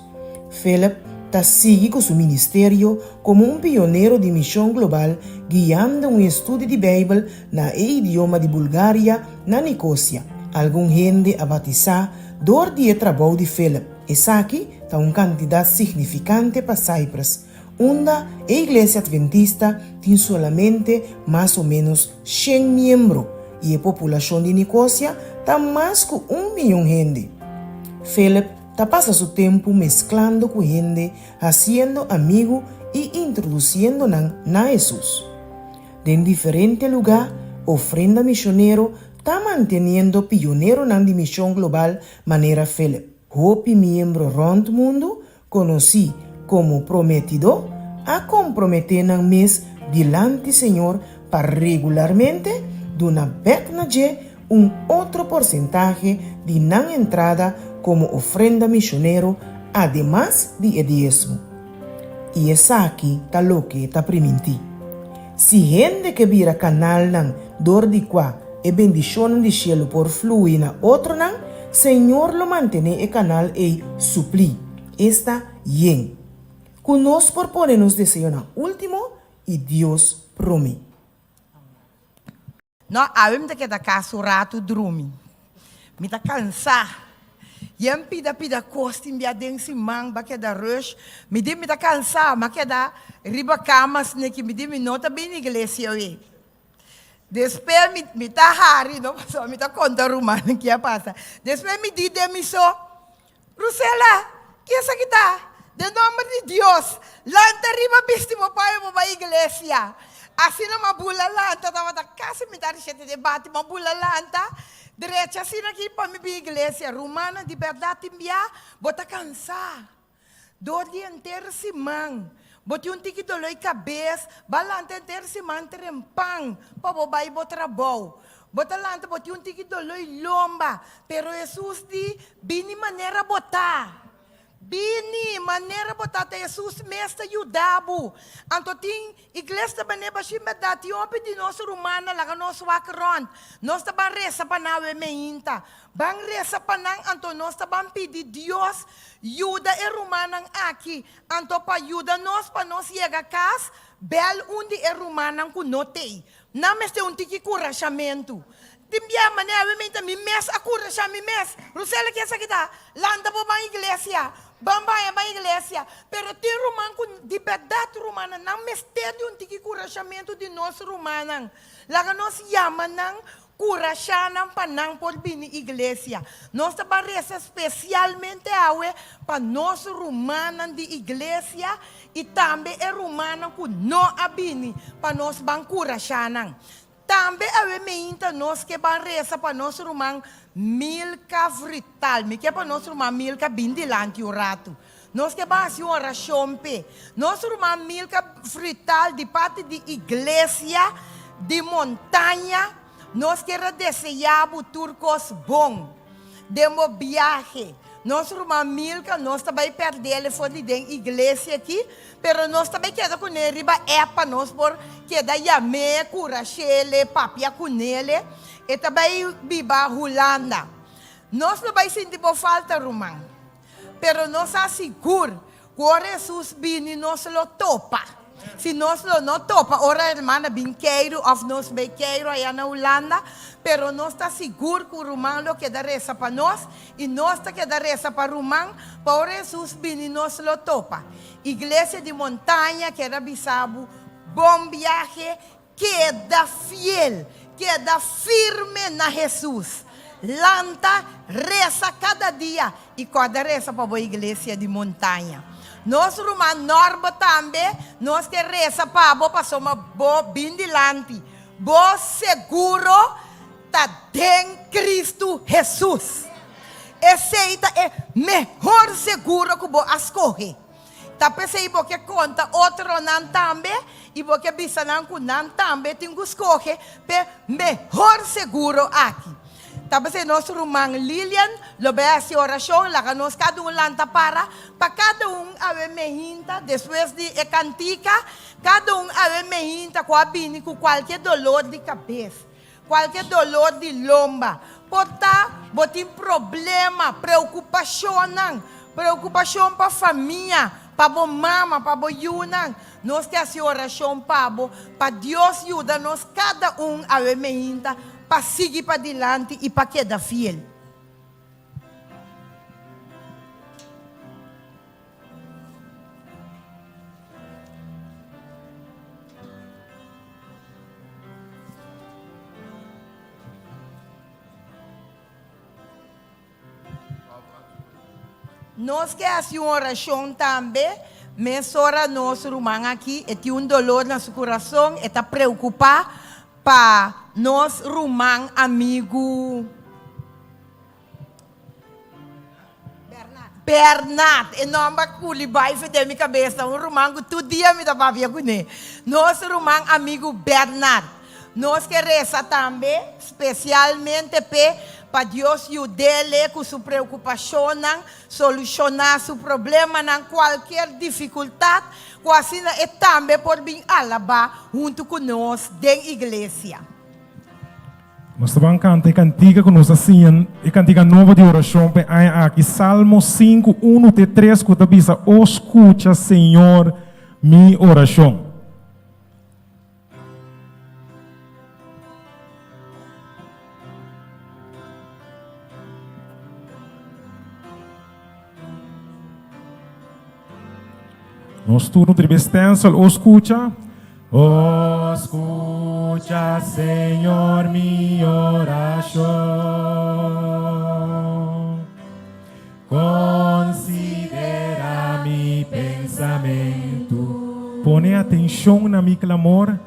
Philip ta sigue con su ministerio como un pionero de misión global, guiando un estudio de Bible na idioma de Bulgaria na Nicosia. Algum gente a batizar door dia trabalho de Philip. Essa aqui está uma quantidade significante para Cyprus, onde a Igreja Adventista tem solamente mais ou menos 100 membros e a população de Nicosia está mais que 1 milhão de gente. Philip está passando seu tempo mesclando com gente, fazendo amigo e introduzindo na Jesus. De diferente lugar, ofrenda missionário está manteniendo pionero na misión global maneira Philip. Hopi miembro rond mundo, conocí como prometido, a comprometer na mes delante Señor para regularmente donar back na un otro porcentaje de na entrada como ofrenda misionero, además de diezmo. Y esa aquí está lo que está primiti. Si gente que vira canal nan dor di qua e bendición de cielo por fluir na otro nan, Señor lo mantene el canal e supli. Está bien. Conos por ponernos deseo na último y Dios promete. No, avem de que da casa rato dormi. Me tá cansar. Yem pida costa em biadem si mang ba que da rush. Me tá cansar, mas que da riba camas ne que me me nota bem igreja aí. Depois me tá hari, não passou, me tá conta rumano que ia passar. Depois me di demissão. Rusela, que essa aqui tá? De nome de Deus, lanta riba bisti mo pai mo ba igreja. Assim na mabula lanta, tava da casa me dar gente debate mabula lanta. Direita assim aqui para me bi igreja romana de verdade mbia, bota cansar. Dor de inteiro se mang. Boti um tiki doloi cabeça, balante inteiro se mang trempang, para bobai botra bom. Bota lanta boti um tiki doloi lomba, pero Jesus di bini maneira botar. Bini maneira botar te Jesus mesta yudabu. Anto ting igreja bane bashi medati ope di nosso romana laga nosso wakron. Nós ta ban resa panawe meinta. Bang resa panang anto nós ta ban pidi Dios yuda e romanang aqui. Anto pa yuda nós pa nós chega cas bel undi e romanang kunotei. Na meste un tiki curachamento. Timbia maneira meinta mi mes a curacham mi mes. Rusela que essa kita landa po bang igreja. Bambaya ba igreja, pero tem romano com de verdade romana, não mistério um tiki curachamento de nós romanos. Lá nós chamamos curachanam para não por bini igreja. Nós trabalhamos especialmente para nós romanos de igreja e também é romano com não abini para nós ban curachanam. Também a meinta nós que ban reza para nós romanos milka frital, me que para nós uma milka bindilante o rato. Nós que base uma oração pe. Nós uma milka frital de parte de igreja, de montanha. Nós que desejamos turcos bom, demo viaje. Nós uma milka, nós também perder fora de igreja aqui, pero nós também queda com ele riba é para nós por queda yame, curachele, papia com ele. E também biba Holanda. Nós não vai sentir por falta romano. Pero nós asseguramos que Jesus vini nós lo topa. Se nós não topa, ora irmã bin queiro, of nós bem queiro aí na Holanda, pero nós está seguro que o romano que dá reza para nós e nós está que dá reza para o romano, para Jesus vini nós lo topa. Igreja de montanha que era bisabo, bom viaje, queda fiel. Queda firme na Jesus. lanta, reza cada dia. E cada reza para a igreja de montanha. Nós, Romano Norte também, nós que reza para a passar uma boa bindilante. Boa seguro, tá em Cristo Jesus. Esse é melhor seguro que você escolhe. Tá pensando que conta outro não também, e porque bisa não que não também tem que escolher, para melhor seguro aqui. Tá pensando nosso irmão Lilian, lo ve a oração, lá que nós cada lanta para cada ave mehinta, depois de cantica, cada ave mehinta com a bini com qualquer dolor de cabeça, qualquer dolor de lomba. Porta, botem problema, preocupação para a família, para a mama, para a yunang. Nós temos oração para Deus ajuda nós cada a mehinta para seguir para diante e para quedar fiel. Nós que fazemos oração também, mas ora nosso irmão aqui tem dolor no seu coração, está preocupado para nosso irmão amigo Bernard. E não vai culibar e minha cabeça, irmão que todo dia me dá para ver com ele. Nosso irmão amigo Bernard. Nós que reza também, especialmente para Deus ajudar com sua preocupação, solucionar seu problema, qualquer dificuldade, quase e também por vir alabar junto com nós da igreja. Nós estamos cantando cantiga que nós assim, e cantiga nova de oração, aqui Salmo 5, 1-3, que está dizendo, escucha, Senhor, minha oração. Nos turno de extenso, escucha. Escucha, Senhor, minha oração. Considera mi pensamento. Pone atenção na mi clamor.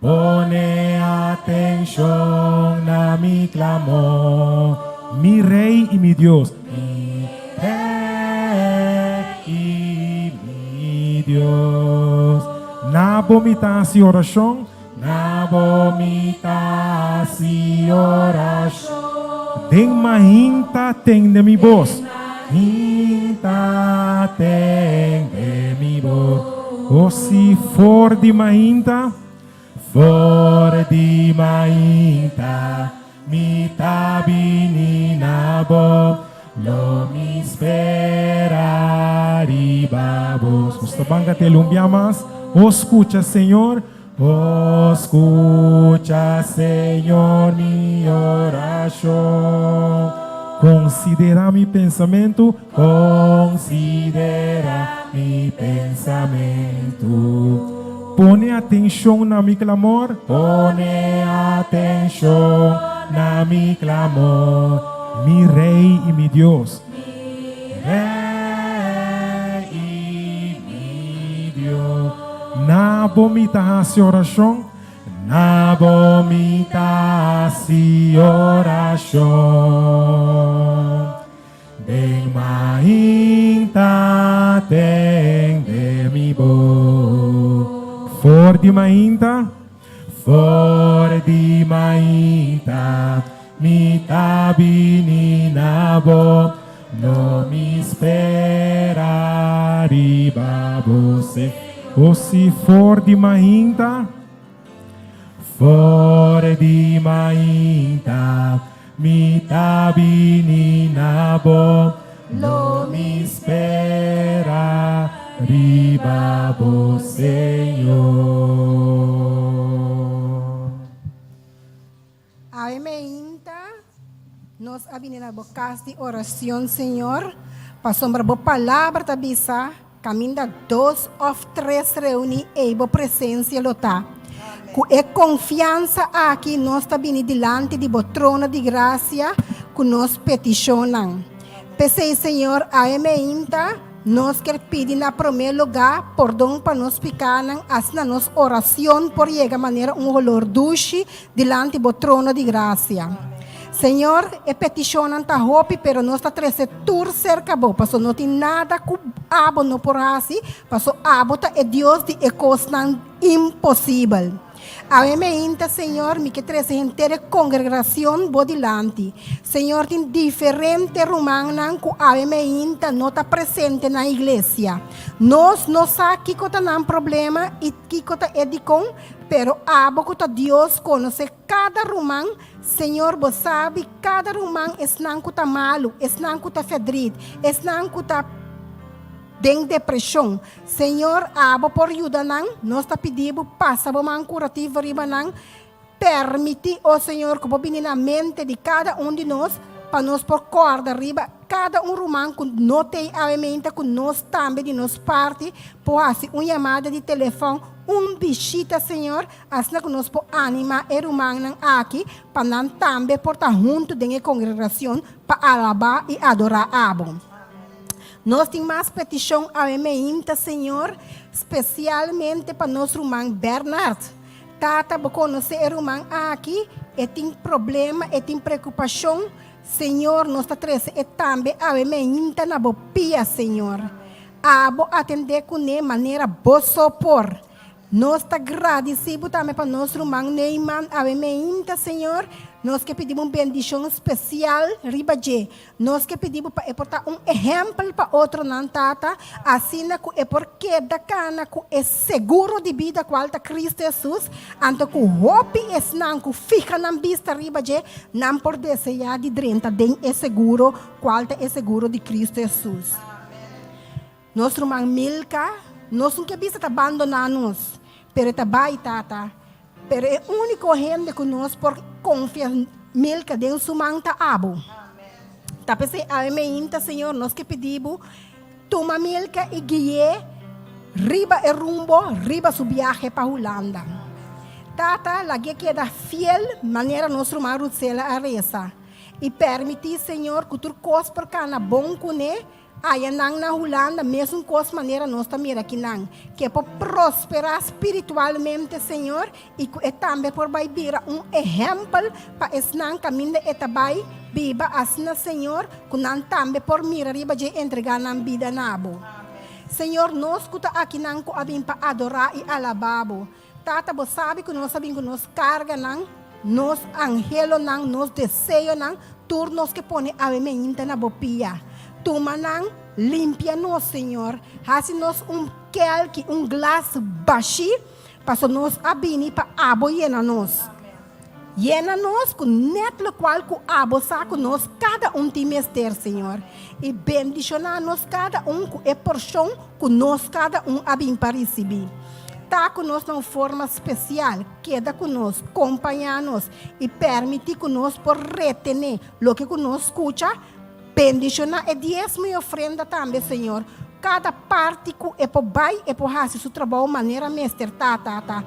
Pone atenção na mi clamor. Mi Rei e mi Deus. Mi Rei e mi Deus. Na vomitação oração, na vomitação oração. Den mahinta tem de mi voz, hinta tem de mi voz. O se for de mahinta, mi tabini na bo, lo mi espera ribabos. Gusto bang ka telumbiamas? Escucha, Senhor, escucha, Senhor, minha oração. Considera mi pensamento, considera mi pensamento. Pone atenção na mi clamor, pone atenção na mi clamor. Mi Rei e mi Deus. Na vomitação oração, na vomitação oração. Den mahinta tem de mi bo. For de mahinta, mi tabini na bo. No mi espera riba você. O se for de mahinta, mi tabini na bo, lo mi espera riba bo Senhor. Amém. Nós abrimos a boca de oração, Senhor, para sombra a palavra da bisa. Caminda 2 ou 3 reúne e a presença lota. Com a confiança aqui, nós estamos diante de o trono de graça, que nós peticionamos. Pensei, Senhor, a emeinta, nós quer pedir na primeiro lugar, perdão para nós picanan, as na nossa oração, por chegar maneira olor dulce, diante do trono de graça. Senhor, e peticionam ta hopi, pero nós está trece tur cerca bo, paso não tem nada que abo não por assim, paso abo ta é Deus de coisas impossível. A emeinta, Senhor, me que trece inteira congregação bo dilante. Senhor, tem diferente rumanan que a emeinta não está presente na igreja. Nós não sabemos que está um problema e que está edicom, pero abo que Deus conhece cada rumang. Senhor, você sabe, cada rumang esnan que está malo, esnan que está fedrido, esnan que está tem depressão. Senhor, abo por ajuda nós está pedindo, passa o man curativo riba permite, Senhor, que vem na mente de cada de nós, para nós por corda riba, cada rumang que não tem a mente, que nós também de nós parte, por assim, uma chamada de telefone, visita, Senhor, assim que nós por animar e rumang aqui, para nós também por estar junto da congregação, para alabar e adorar abo. Nós temos mais petição a emeinta, Senhor, especialmente para nosso irmão Bernard. Tata, vou conhecer o irmão aqui, e tem problema, e tem preocupação. Senhor, nós está treze, e também a emeinta na bopia, Senhor. Abo atender com de maneira boa sopor. Nós está agradecido também para nosso irmão Neyman, a emeinta, Senhor. Nós que pedimos uma bendição especial, ribaje. Nós que pedimos para portar exemplo para outro tata, assim que é porque da cana que é seguro de vida qual está Cristo Jesus, anto que o hope é não que fica na vista ribaje, não por desejar de drenta den é seguro qual é seguro de Cristo Jesus. Nosso irmão Milka, nós não queremos abandonar-nos, pero tabai tata. Pero é o único gente que nós por confiar Milka de sumanta abo. Tapi a emeinta, Senhor, nós que pedimos, toma Milka e guie riba e rumbo, riba su viaje para Holanda. Tata, lagi queda fiel, maneira nosso irmão Rutsela a reza. E permitir, Senhor, que tu cos por cana bom cune, aí na Holanda, mesmo com as maneiras nós também aqui não, que é para prosperar espiritualmente, Senhor, e também por vir exemplo para esse caminho de etabai, biba assim, Senhor, que não também por mirar riba de entregar na vida nabo. Senhor, nós que aqui não que abim para adorar e alababo. Tata, você sabe que nós sabemos que nós carga não, nós angelo não, nós desejo não, turnos que põe a mente na bopia. Tumanang, limpia-nos, Senhor. Hace-nos kelki, glass baixi, para nós abini para abo llena-nos. Llena-nos com netlo qual que abo saco nós, cada tem mester, Senhor. E bendicionar-nos cada com é porção que nós cada abim para receber. Está conosco de uma forma especial, queda conosco, acompanha-nos e permite conosco por retener o que conosco escuta. Bendicionar é diezmo e ofrenda também, Senhor. Cada parte que é por bai e por fazer seu trabalho de maneira mestre, tá.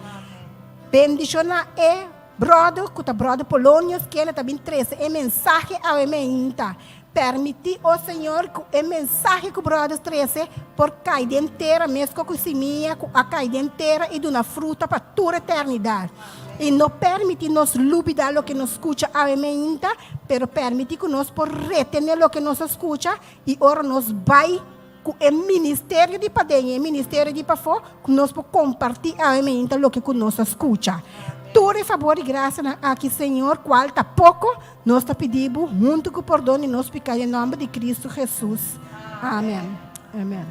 Bendicionar é brother, que tá brother Polônios, que ele também traz é mensagem ao emeinta. Permitir, Senhor, que é mensagem que o brother traz por caída inteira, mesmo com seminha, a caída inteira e de uma fruta para toda a eternidade. E não permite nos lubidar o que nos escuta a emeinta, pero permite que nós por retener o que nos escuta e ora nos vai com o ministério de padenha, o ministério de pafó, que nós por compartilhar a emeinta o que nos escuta. Todo em favor e graça aqui, Senhor, qual está pouco, nós está pedindo, junto com o perdão e nos pecar em nome de Cristo Jesus. Amém. Amém.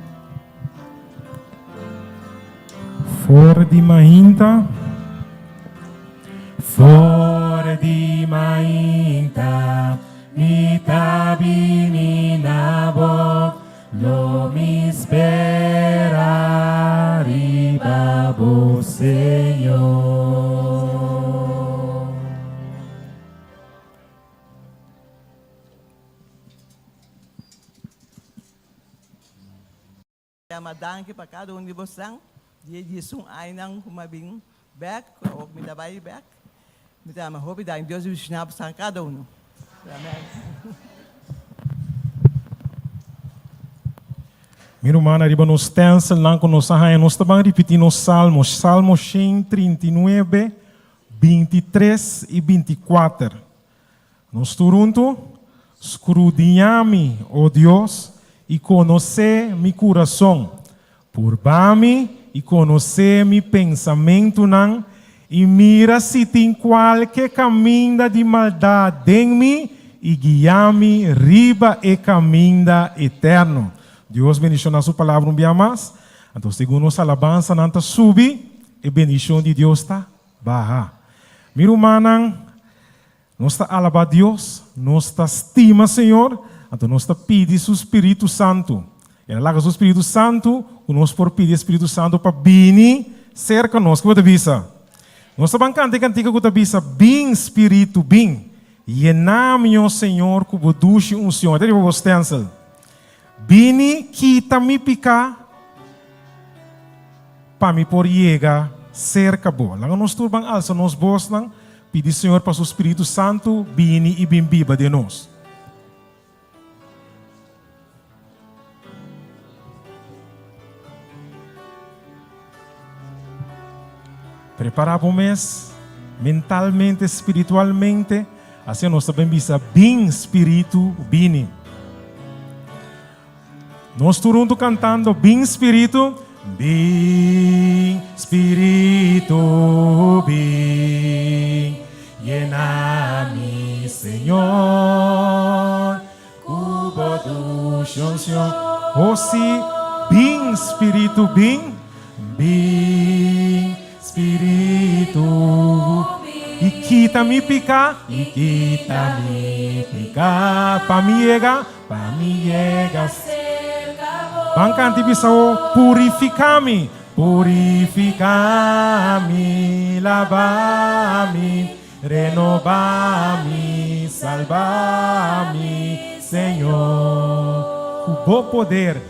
Fora de mainta. Fora de mainta, mi tabini nabo, lo mi espera riba bo Senhor. Danke para cada de vocês. Jesus ai nang kumabing back, o midabay back. Mit einem Hobby, da in Deus o snap cada um. Amém. Meu irmão, arriba nos stencil, lá com nós estamos repetindo os salmos, Salmo 139, 23 e 24. Nós turunto, escudriñame, oh Deus, e conhecer mi coração, purba-me e conhecer mi pensamento, não, e mira se tem qualquer caminho de maldade em mim, e guia-me riba e caminho eterno. Deus bendicionar a sua palavra um dia mais. Então, segundo nossa alabança, não está subir, e bendição de Deus está barra. Meu irmão, nós está alabar Deus, nós está estima Senhor, então nós está pedir o Espírito Santo. E lá o Espírito Santo, nós por pedir o Espírito Santo para vir cerca nós, que você visa. Nós estamos cantando que você visa, bem Espírito, bem. E em nome do Senhor, que você duche Senhor. Até o stencil. Bini kita mi pica para me por llegar cerca bo. Lang nós turbang alça nos bos lang pedi Senhor para o Espírito Santo bini e bimbiba de nós. Preparamos mentalmente, espiritualmente, assim nós também bisa bem Espírito bini. Nós turunto cantando bem Espírito, bem Espírito, bem, llena-me, Senhor, cubo do Senhor. Oh, sim, bem Espírito, bem, bem Espírito, e quita-me picar, para me chegar, Bancante bisao, purificami, purificami, lavami, renovami, salvami, Senhor. Cubo poder,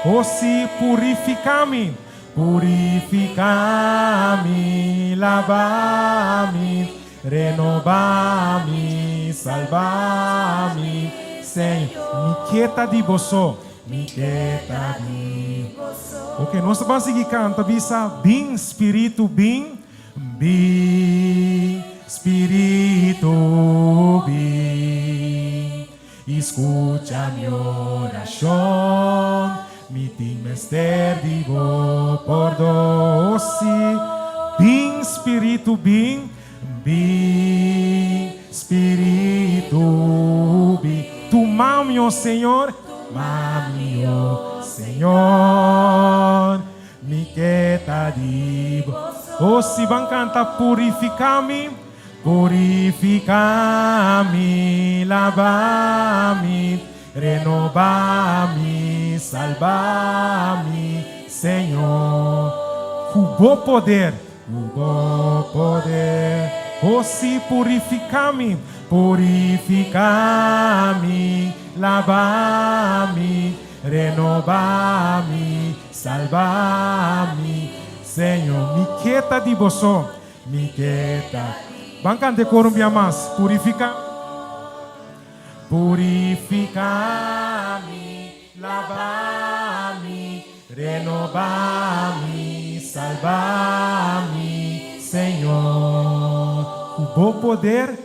oh si purificami, purificami, lavami, renovami, salvami, Senhor. Mi quieta di boso, mi quieta di boso. Ok, nós vamos seguir cantando, bisa, bem Espírito, bem, bem Espírito, bem. Escucha mi oração, mi tem mester digo por doce, bem Espírito, bem, bem Espírito, bem. Tu mami, ó Senhor, mami, ó Senhor, mi quieta digo. Oh, se vão cantar, purifica-me, purifica-me, lava-me, renova-me, salva-me, Senhor. Cubo poder, oh, se purifica-me, purifica-me, lava-me, renova-me, salva-me, Senhor. Mi quieta di boso, mi quieta. Bancan de corumbia mas, purifica, purifica-me, lava-me, renova-me, salva-me, Senhor. Cubo poder,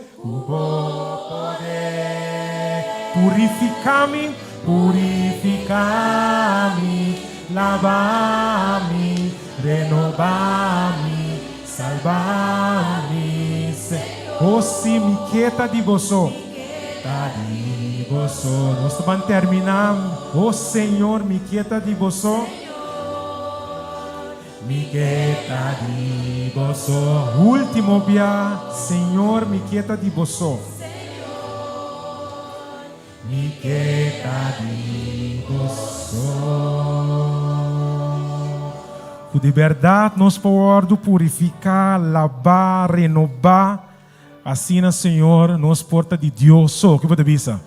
purifica-me, purifica-me, lava-me, renova-me, salva-me, Senhor. Oh, si mi quieta di vosso, nós vamos terminar. Oh, Senhor, mi quieta di vosso, mi quieta di vosso. Último dia, Senhor, mi quieta di vosso. Mi quieta di vosso. De verdade, nós podemos purificar, lavar, renovar. Assim, Senhor, nós porta de Deus só. Que você pensa?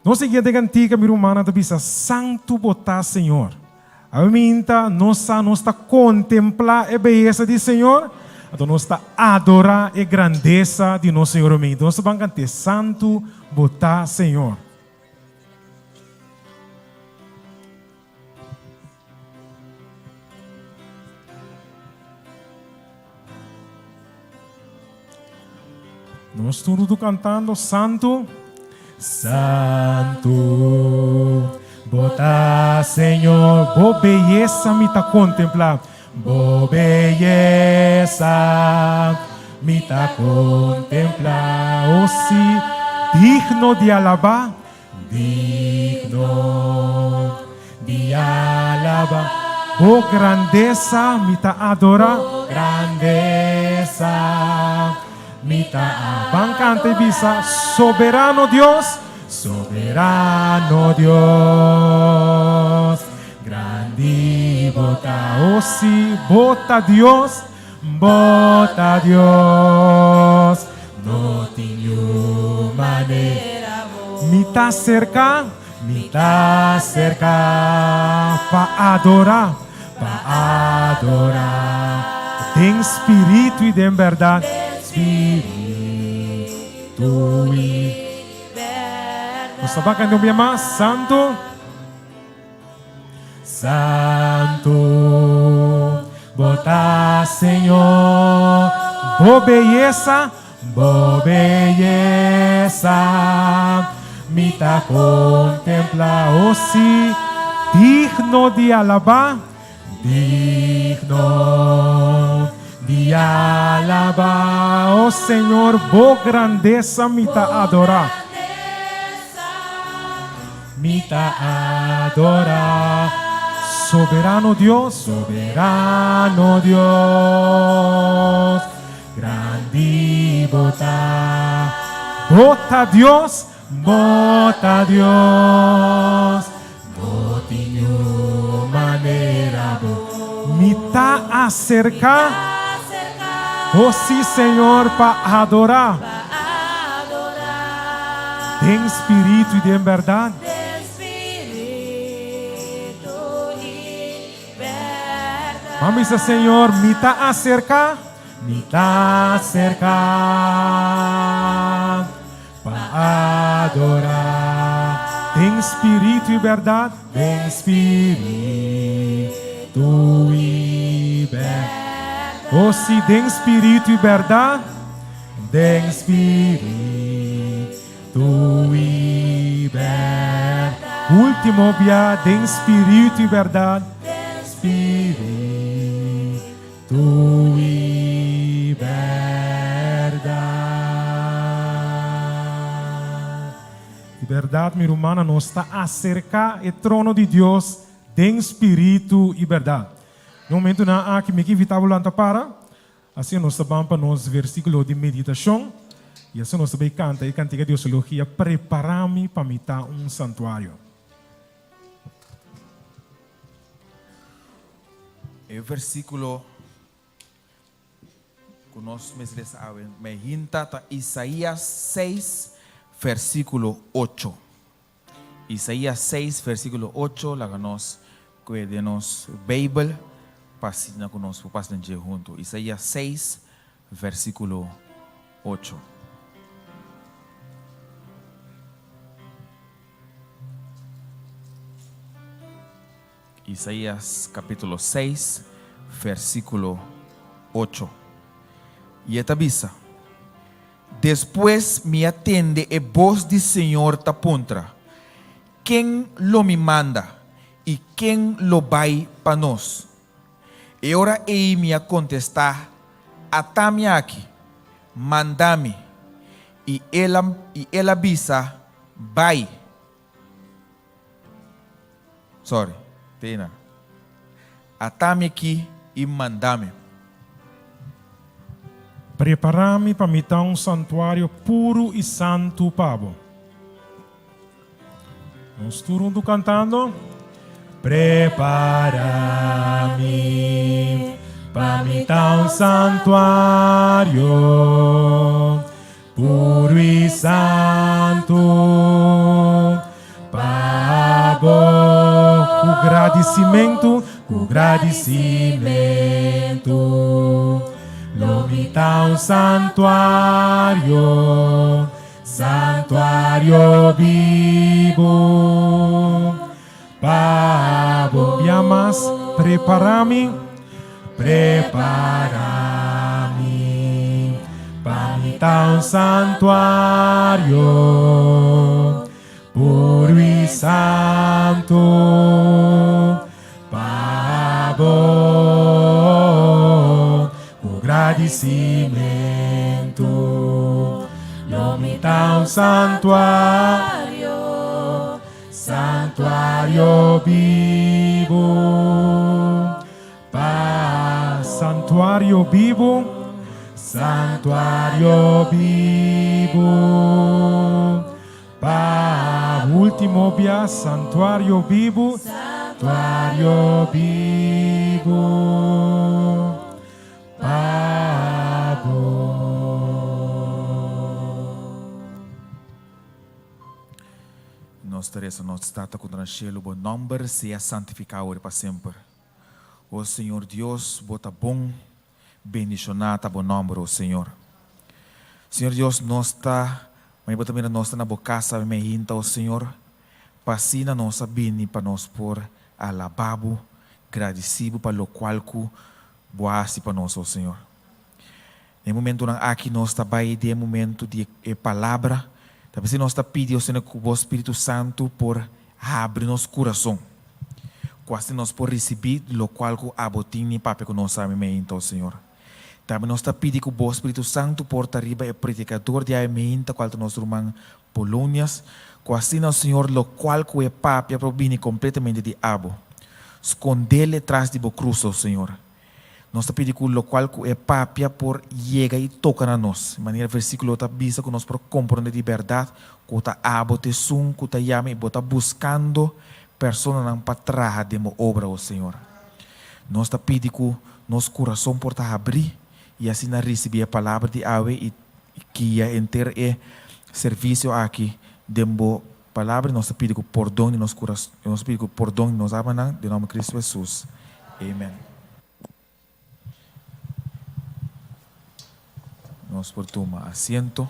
Nós seguimos de antiga, minha irmã, te pensa, santo botar, Senhor. A minha nós está contemplar a beleza do Senhor. Então nós está adorar a grandeza de nosso Senhor amém. Nós vamos cantar santo, botar Senhor. Nós todos cantando santo, santo, bota Senhor, bo beleza me tá contemplar, bo beleza me tá contemplar, oh sim, digno de alabar, digno de alabar, oh grandeza me tá adorar, grandeza. Mita bancante bisa soberano Dios, soberano Dios, grande bota, oh sí, bota Dios, no tiene manera, mita cerca, pa adorar, en espíritu y en verdad. Espírito e verdade. Nós estamos cantando bem mais santo, santo, bota Senhor, bo beleza, me tá contemplar, oh sim, digno de alabar, digno de alabar, oh Senhor, bo grandeza me tá adorar, soberano Dios, grande bota Dios, no tenho maneira, me tá acercar. Oh sí, Señor, para adorar. En espíritu y en verdad. Vamos, Señor, me está acerca para adorar. En espíritu y verdad. En espíritu y verdad. Oh, sim, de espírito e verdade, de espírito e verdade. Último dia, de espírito e verdade, espírito e verdade. De verdade, minha irmã, nós está acerca do trono de Deus, de espírito e verdade. No momento na que me invitava lá para, assim nós vamos para nos versículo de meditação e assim nós também canta e cantiga de Deusologia, prepara-me para me dar santuário. O versículo que nós me hinta está Isaías 6, versículo 8. Isaías 6, versículo 8, la nós que nos Bible. Pasina conosco, pastor junto. Isaías 6, versículo 8. Isaías capítulo 6, versículo 8. Y esta avisa: después me atende a voz del Señor tapuntra. ¿Quién lo me manda? ¿Y quién lo va para nos? E ora ele me contestar, atame aqui, mandame, e ela avisa, vai. Sorry, Tina. Atame aqui e mandame. Prepara-me para me dar santuário puro e santo, Pablo. Nós todos cantando. Prepara-me para me dar santuário puro e santo, Pablo, com agradecimento, Lomita un santuario, santuario vivo. Pavo, llamas, preparami, pamita un santuario, puro y santo. Pavo, con agradecimiento. Lomita un santuario, santuario vivo. Santuario vivo, santuario vivo. Último día, santuario vivo, santuario vivo. Nós teremos nosso estado contra o cielo, o nome seja santificado para sempre. O Senhor Deus, bota bom, bendicionado o nome, o Senhor. Senhor Deus, nós está, mas bota também nós na boca, sabe, me hinta, o Senhor, passina nossa bini para nós por alababo, agradecido para o qual que boasse para nós, o Senhor. No momento aqui nós está vai de momento de palavra. Talvez nós está pedindo, Senhor, que o Espírito Santo por abrir nosso coração. Quase nós por receber o qual que abotim e papel que nós sabemos, então, Senhor. Também nós está pedindo que o Espírito Santo por arriba é predicador de amém, qual nós irmão Polônias. Quase nós, Senhor, o qual que é papel para vir completamente de abo. Esconder-lhe atrás de cruz, Senhor. Nós está pedindo que o qual é papia por chega e toca na nós. De maneira, versículo está visa que nós por compreender de verdade, que está abote sum, que está chama e está buscando pessoas não para trás de uma obra, o Senhor. Nós está pedindo que nosso coração por abrir e assim receber a palavra de ave e que ia enter serviço aqui de uma palavra. Nós está pedindo que perdão nosso coração, nós pedindo que perdão nos abanan de nome de Cristo Jesus. Amém. Nós por tomar assento.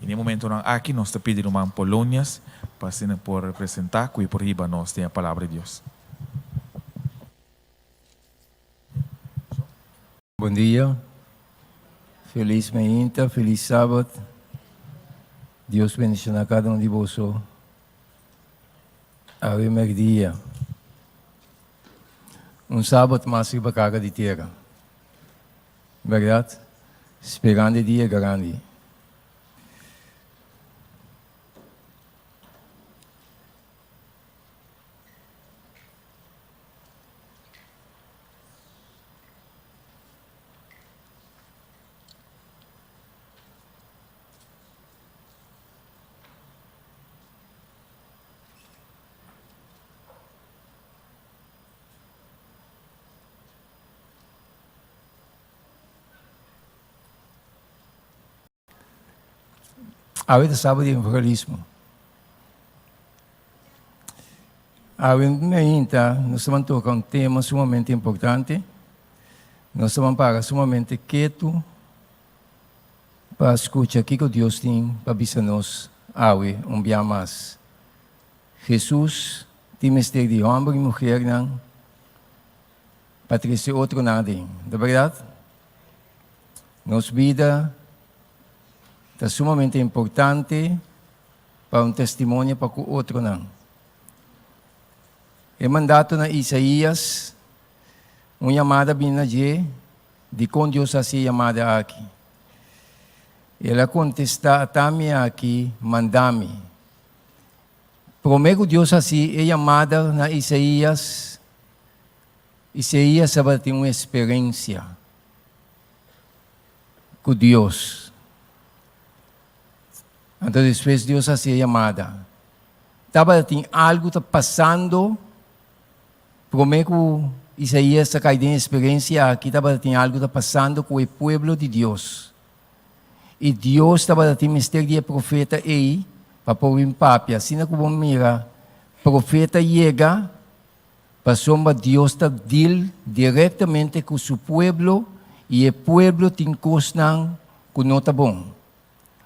E no momento aqui nós te pedimos irmão Polônias para por representar que por riba nós tem a palavra de Deus. Bom dia. Feliz manhã, feliz sábado. Deus bendiga cada um de vocês. Ave Maria. Sábado mais que bacaga de terra. Verdade? Esperando dia grande. Hoje é sábado de evangelismo. Hoje, nós vamos tocar um tema sumamente importante. Nós vamos parar sumamente quieto para escutar o que Deus tem para avisar-nos hoje, dia mais. Jesus tem mistério de homem e mulher, não? Para trazer outro nada. Não é verdade? Nossa vida é sumamente importante para um testemunho para o outro não. É mandato na Isaías, uma chamada vinda de com Deus assim chamada aqui. Ela contesta também aqui, mandame. Promego Deus assim é chamada na Isaías. Isaías vai ter uma experiência com Deus. Então, depois Deus assim chamada. Estava tem algo tá passando. Promego Isaías está caindo em experiência aqui. Estava tem algo tá passando com o povo de Deus. E Deus estava tem mistério de profeta aí para pôr em papel. Assim como mira, profeta chega para sombra Deus está deal diretamente com o seu povo e o pueblo tem coisas que não está bom.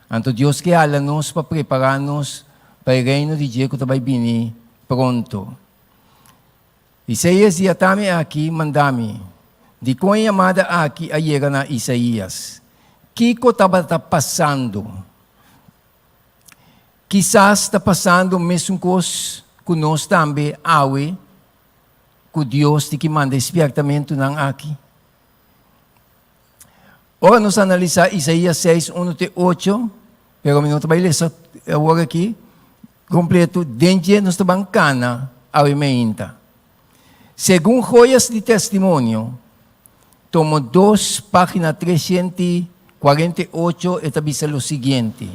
Então Deus quer ala-nos para preparar-nos para o reino de Deus que vai vir pronto. Isaías ia também aqui, mandami. Di ko a amada aqui a chega na Isaías. Kiko estava passando. Quizás está passando mesmo coisa que nós também, awe, que Deus te que manda espertamento ng aqui. Ora, nós analisar Isaías 6, 1-8, pero minuto vai ler agora aqui, completo, dentro nós estamos cana, awe meinta. Segundo joias de testemunho, tomo 2, página 348, e tabisa o seguinte.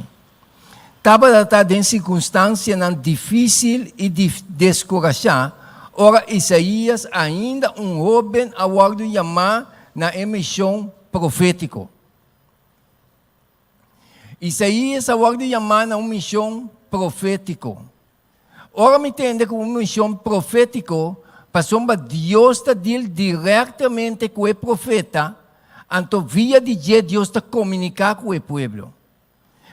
Estava tratado em circunstância difícil e descorajar, ora Isaías ainda jovem aguardo chamar na emissão profético. Isaías aguardo chamar na missão profético. Ora me entende que uma missão profético passou Deus está diretamente com o profeta, então via de Deus está comunicar com o povo.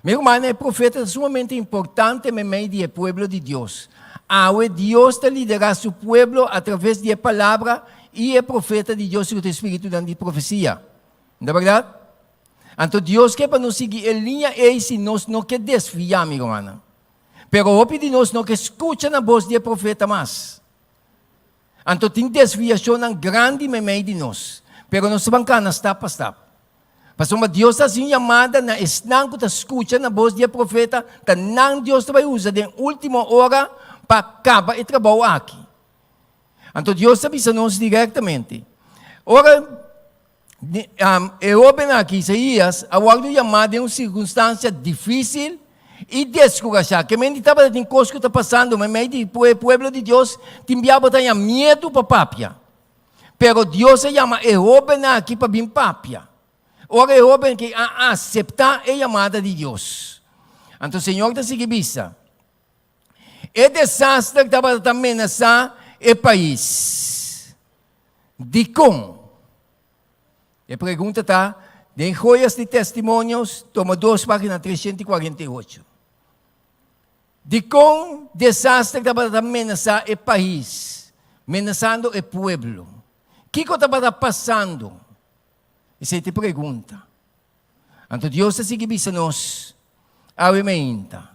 Meu irmão, o profeta é sumamente importante no meio do povo de Deus. Deus está liderando seu povo através da palavra e o profeta de Deus, o Espírito de profecia. Não é verdade? Então Deus quer para nos seguir a linha e se nós não quer desviar, meu irmão. Pero o de nós não quer escutar a voz do profeta mais. Então tem desviação grande no meio de nós. Pero nós vamos step a step. Pastor, Deus está assim chamada na estanco da escuta na voz do profeta, tanang Deus vai usar na última hora para acabar o trabalho aqui. Então Deus avisa nos diretamente. Ora, eu bem aqui, Isaías, aguardo chamada em uma circunstância difícil e descorajar. Que me estava em coisa que está passando, mas meio do povo de Deus, timbiaba tinha medo para papia. Pero Deus se chama bem aqui para vir papia. Ora é bem que aceitar a chamada de Deus. Então o Senhor está seguindo. É desastre que estava também ameaçar o país. De como? A pergunta está, em joias de testemunhos, toma 2 páginas 348. De como desastre que estava ameaçar o país, ameaçando o povo. O que estava passando? Essa é a pergunta. Então Deus está seguindo nós, aumenta.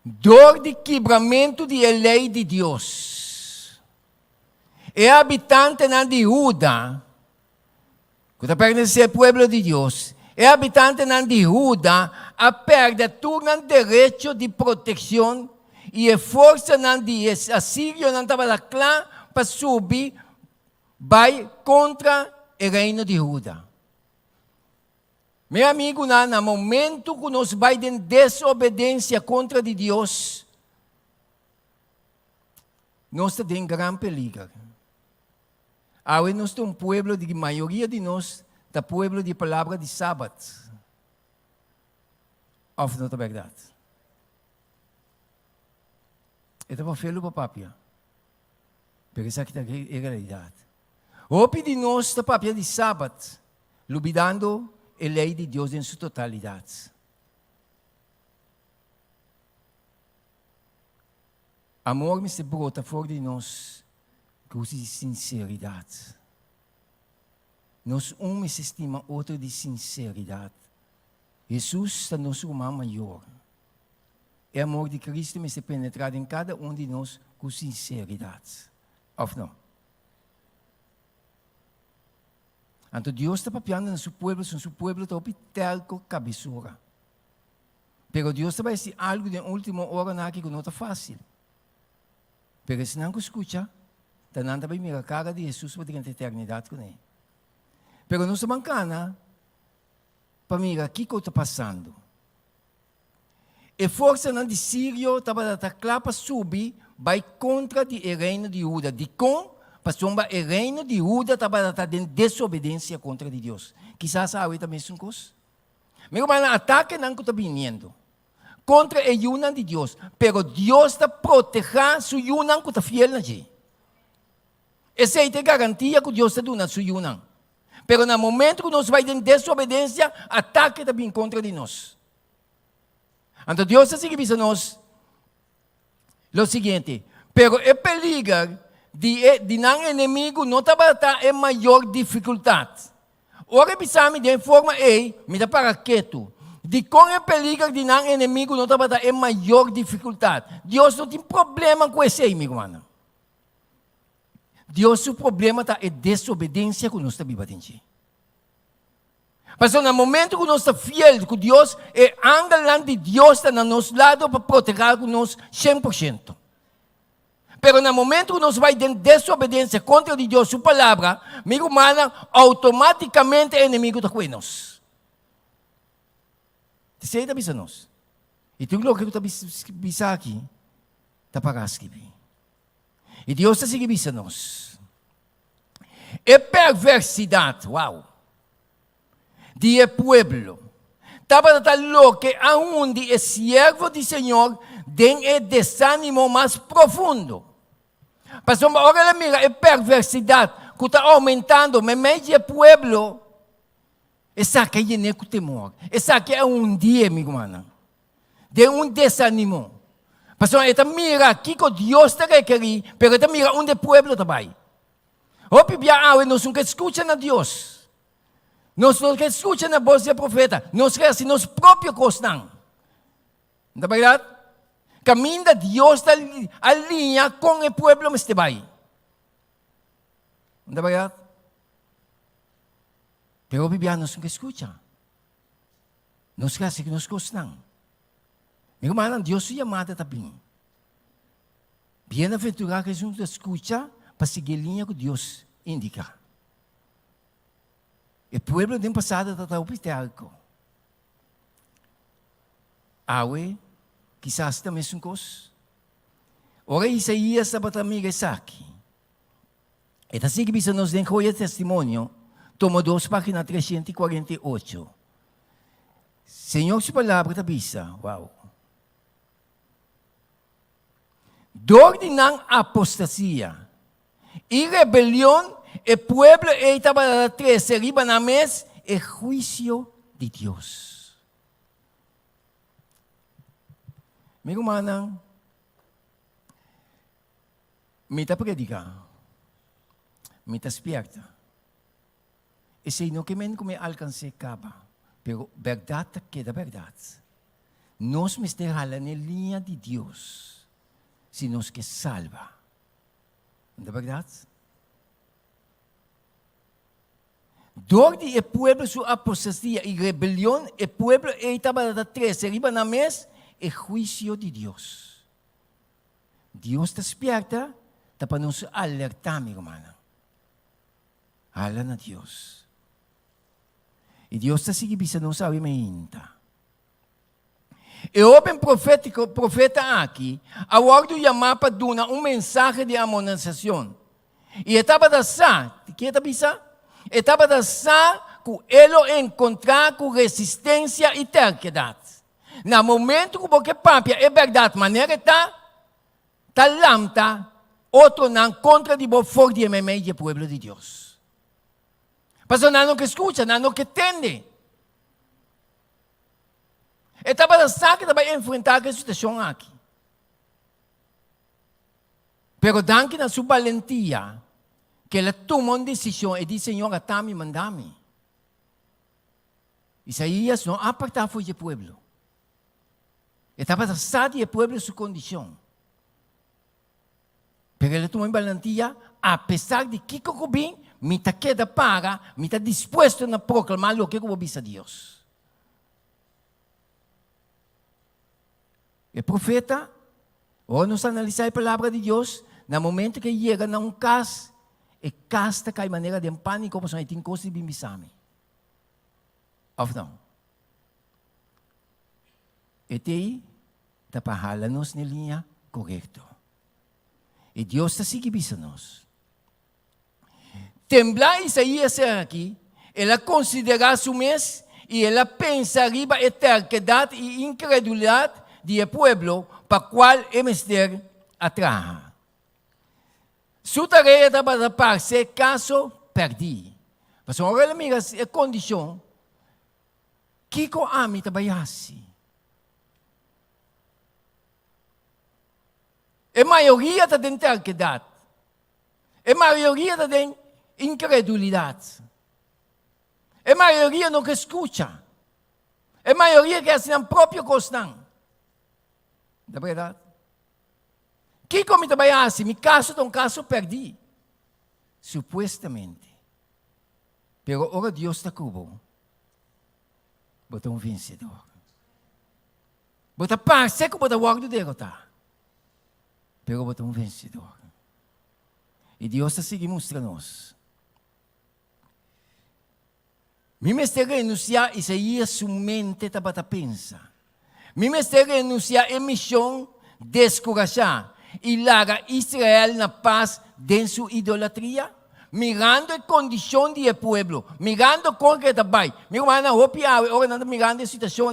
Dor de quebramento de lei de Deus. É habitante de Judá, que pertence ao povo de Deus, é habitante de Judá, a perda torna direito de proteção e a força de Assírio não estava lá para subir, vai contra o reino de Judá. Meu amigo, no momento que nós vai em desobediência contra de Deus, nós estamos em grande perigo. Agora nós temos povo de maioria de nós, da povo de palavra de sábado. Ou não é verdade? Eu estava feio para papia. Porque essa aqui é a realidade. O de nós da papia de sábado, olvidando a lei de Deus em sua totalidade. Amor me se brota fora de nós com sinceridade. Nós me se estima, outro de sinceridade. Jesus é nosso irmão maior. O amor de Cristo me se penetrar em cada de nós com sinceridade. Ou não? Então Deus está papiando no seu povo está telco cabeçura. Pero Deus vai dizer algo de última hora que não está fácil. Pero se não escuta, não vai mirar a cara de Jesus para ter eternidade com ele. Pero não se mancana para mirar o que está passando. E força de Sírio estava claro para subir, vai contra o reino de Judá. De com Pastor, o reino de Judá estava em desobediência contra Deus. Quizás a também são coisas. Meu irmão, ataque não está vindo contra o Yunan de Deus. Pero Deus está protegendo o Yunan que está fiel na gente. Essa é a garantia que Deus está dando su yunang. Pero no momento que nós vai em desobediência, ataque também contra de nós. Então Deus está seguindo nós o seguinte, pero o perigo de não inimigo não está em maior dificuldade. Ora pensamos de forma me dá para quieto. De com o perigo de não inimigo não está em maior dificuldade. Deus não tem problema com esse, meu irmão. Deus, o problema está em desobediência que nós estamos vivendo. Mas no momento que nós estamos fiel com Deus, anda lá de Deus está no nosso lado para proteger nós 100%. Pero no momento que nós vamos em desobediência contra Deus, sua palavra, meu irmão, automaticamente o inimigo está com nós. Você está pensando nós? E tudo o que está pensando aqui, está para escrever. E Deus está seguindo nós. É perversidade, de pueblo. Estava tal que aonde é servo do Senhor, tem é desânimo mais profundo. Pastor, agora mira, é perversidade que está aumentando, mas meio pueblo, essa que é com temor. Essa que é dia, meu irmão. De desânimo. Pastor, esta mira aqui que Deus está requerindo, mas esta mira onde o pueblo também. O pibia nós não escutamos a Deus. Nós não escutamos a voz do profeta. Nós queremos nos próprios costas. Não é verdade? Caminho de Deus está alinha com o pueblo mas também. Não é verdade? Pero o pibia nós não escutamos. Nós queremos que nos costas. Meu irmão, Deus se chamada também. Bem-aventurado que a gente escuta para seguir a linha que Deus indica. O povo do passado está obstáculo. Awe, quizás também são coisas. Ora, Isaías estava também aqui. E assim que bisa nos den o testemunho, toma 2 páginas 348. Senhor, sua palavra está bisa. Dor de não apostasia e rebelião, o pueblo estava atrás, arriba na mesa, é juízo de Deus. Meu irmão, me está predicando, me está esperta. E sei não que me alcance caba, pero verdade queda verdade. Nós me estamos na linha de Deus. Se nos que salva. Não é verdade? Dor de o pueblo sua apostasia e rebelião, o pueblo estava atrás, arriba na mesa, é juízo de Deus. Deus está esperta, está para nos alertar, meu irmão. Ala na Deus. E Deus está seguindo, não sabe ainda. E o homem profeta aqui, agora chamar para dar mensagem de amonestação. E estava dançando, que estava pensando? Estava dançando que ele encontrar com resistência e terquedade. No momento que você papia, é verdade, maneira está lamta, outro não contra de for de meio do povo de Deus. Pastor, não que escuta, não que entende. Estava dançando que vai enfrentar a situação aqui. Pero danke na sua valentia, que ela tomou uma decisão e disse, Senhor, atame, mandame. Isaías não apartava foi o povo. Estava dançando o povo sua condição. Pero ela tomou valentia, apesar de que eu bem, me está queda para, me está disposto a proclamar o que eu vou a Deus. O profeta, ou nos analisar a palavra de Deus, no momento que chega a casa, e casta cai maneira de pânico, porque não tem coisa de bimbisame. Ou não? E daí, está para nos na linha correta. E Deus está seguindo nós. Temblar Isaías aqui, ela considera o mês, e ela pensa arriba a terquedade e incredulidade de pueblo para qual é mister atrás. Sua tarefa é para parecer caso perdi. Mas agora amiga, a condição que com a mim trabalhasse. A maioria está dentro da terquedade. A maioria está dentro da incredulidade. A maioria não escuta. A maioria quer ser a própria costa. Da verdade. Que como trabalhasse, me caso de um caso perdi. Supostamente. Pero ora Deus está cubo. Bota um vencedor. Bota parceiro que bota o de derrotar. Pero bota um vencedor. E Deus está seguindo mostrando-nos. Me mestre renunciar Isaías somente para pensar. Me mestre renunciar a missão descorajar e largar Israel na paz de sua idolatria. Mirando a condição do povo, mirando como que está bem. Meu irmão, ora não mirando a situação,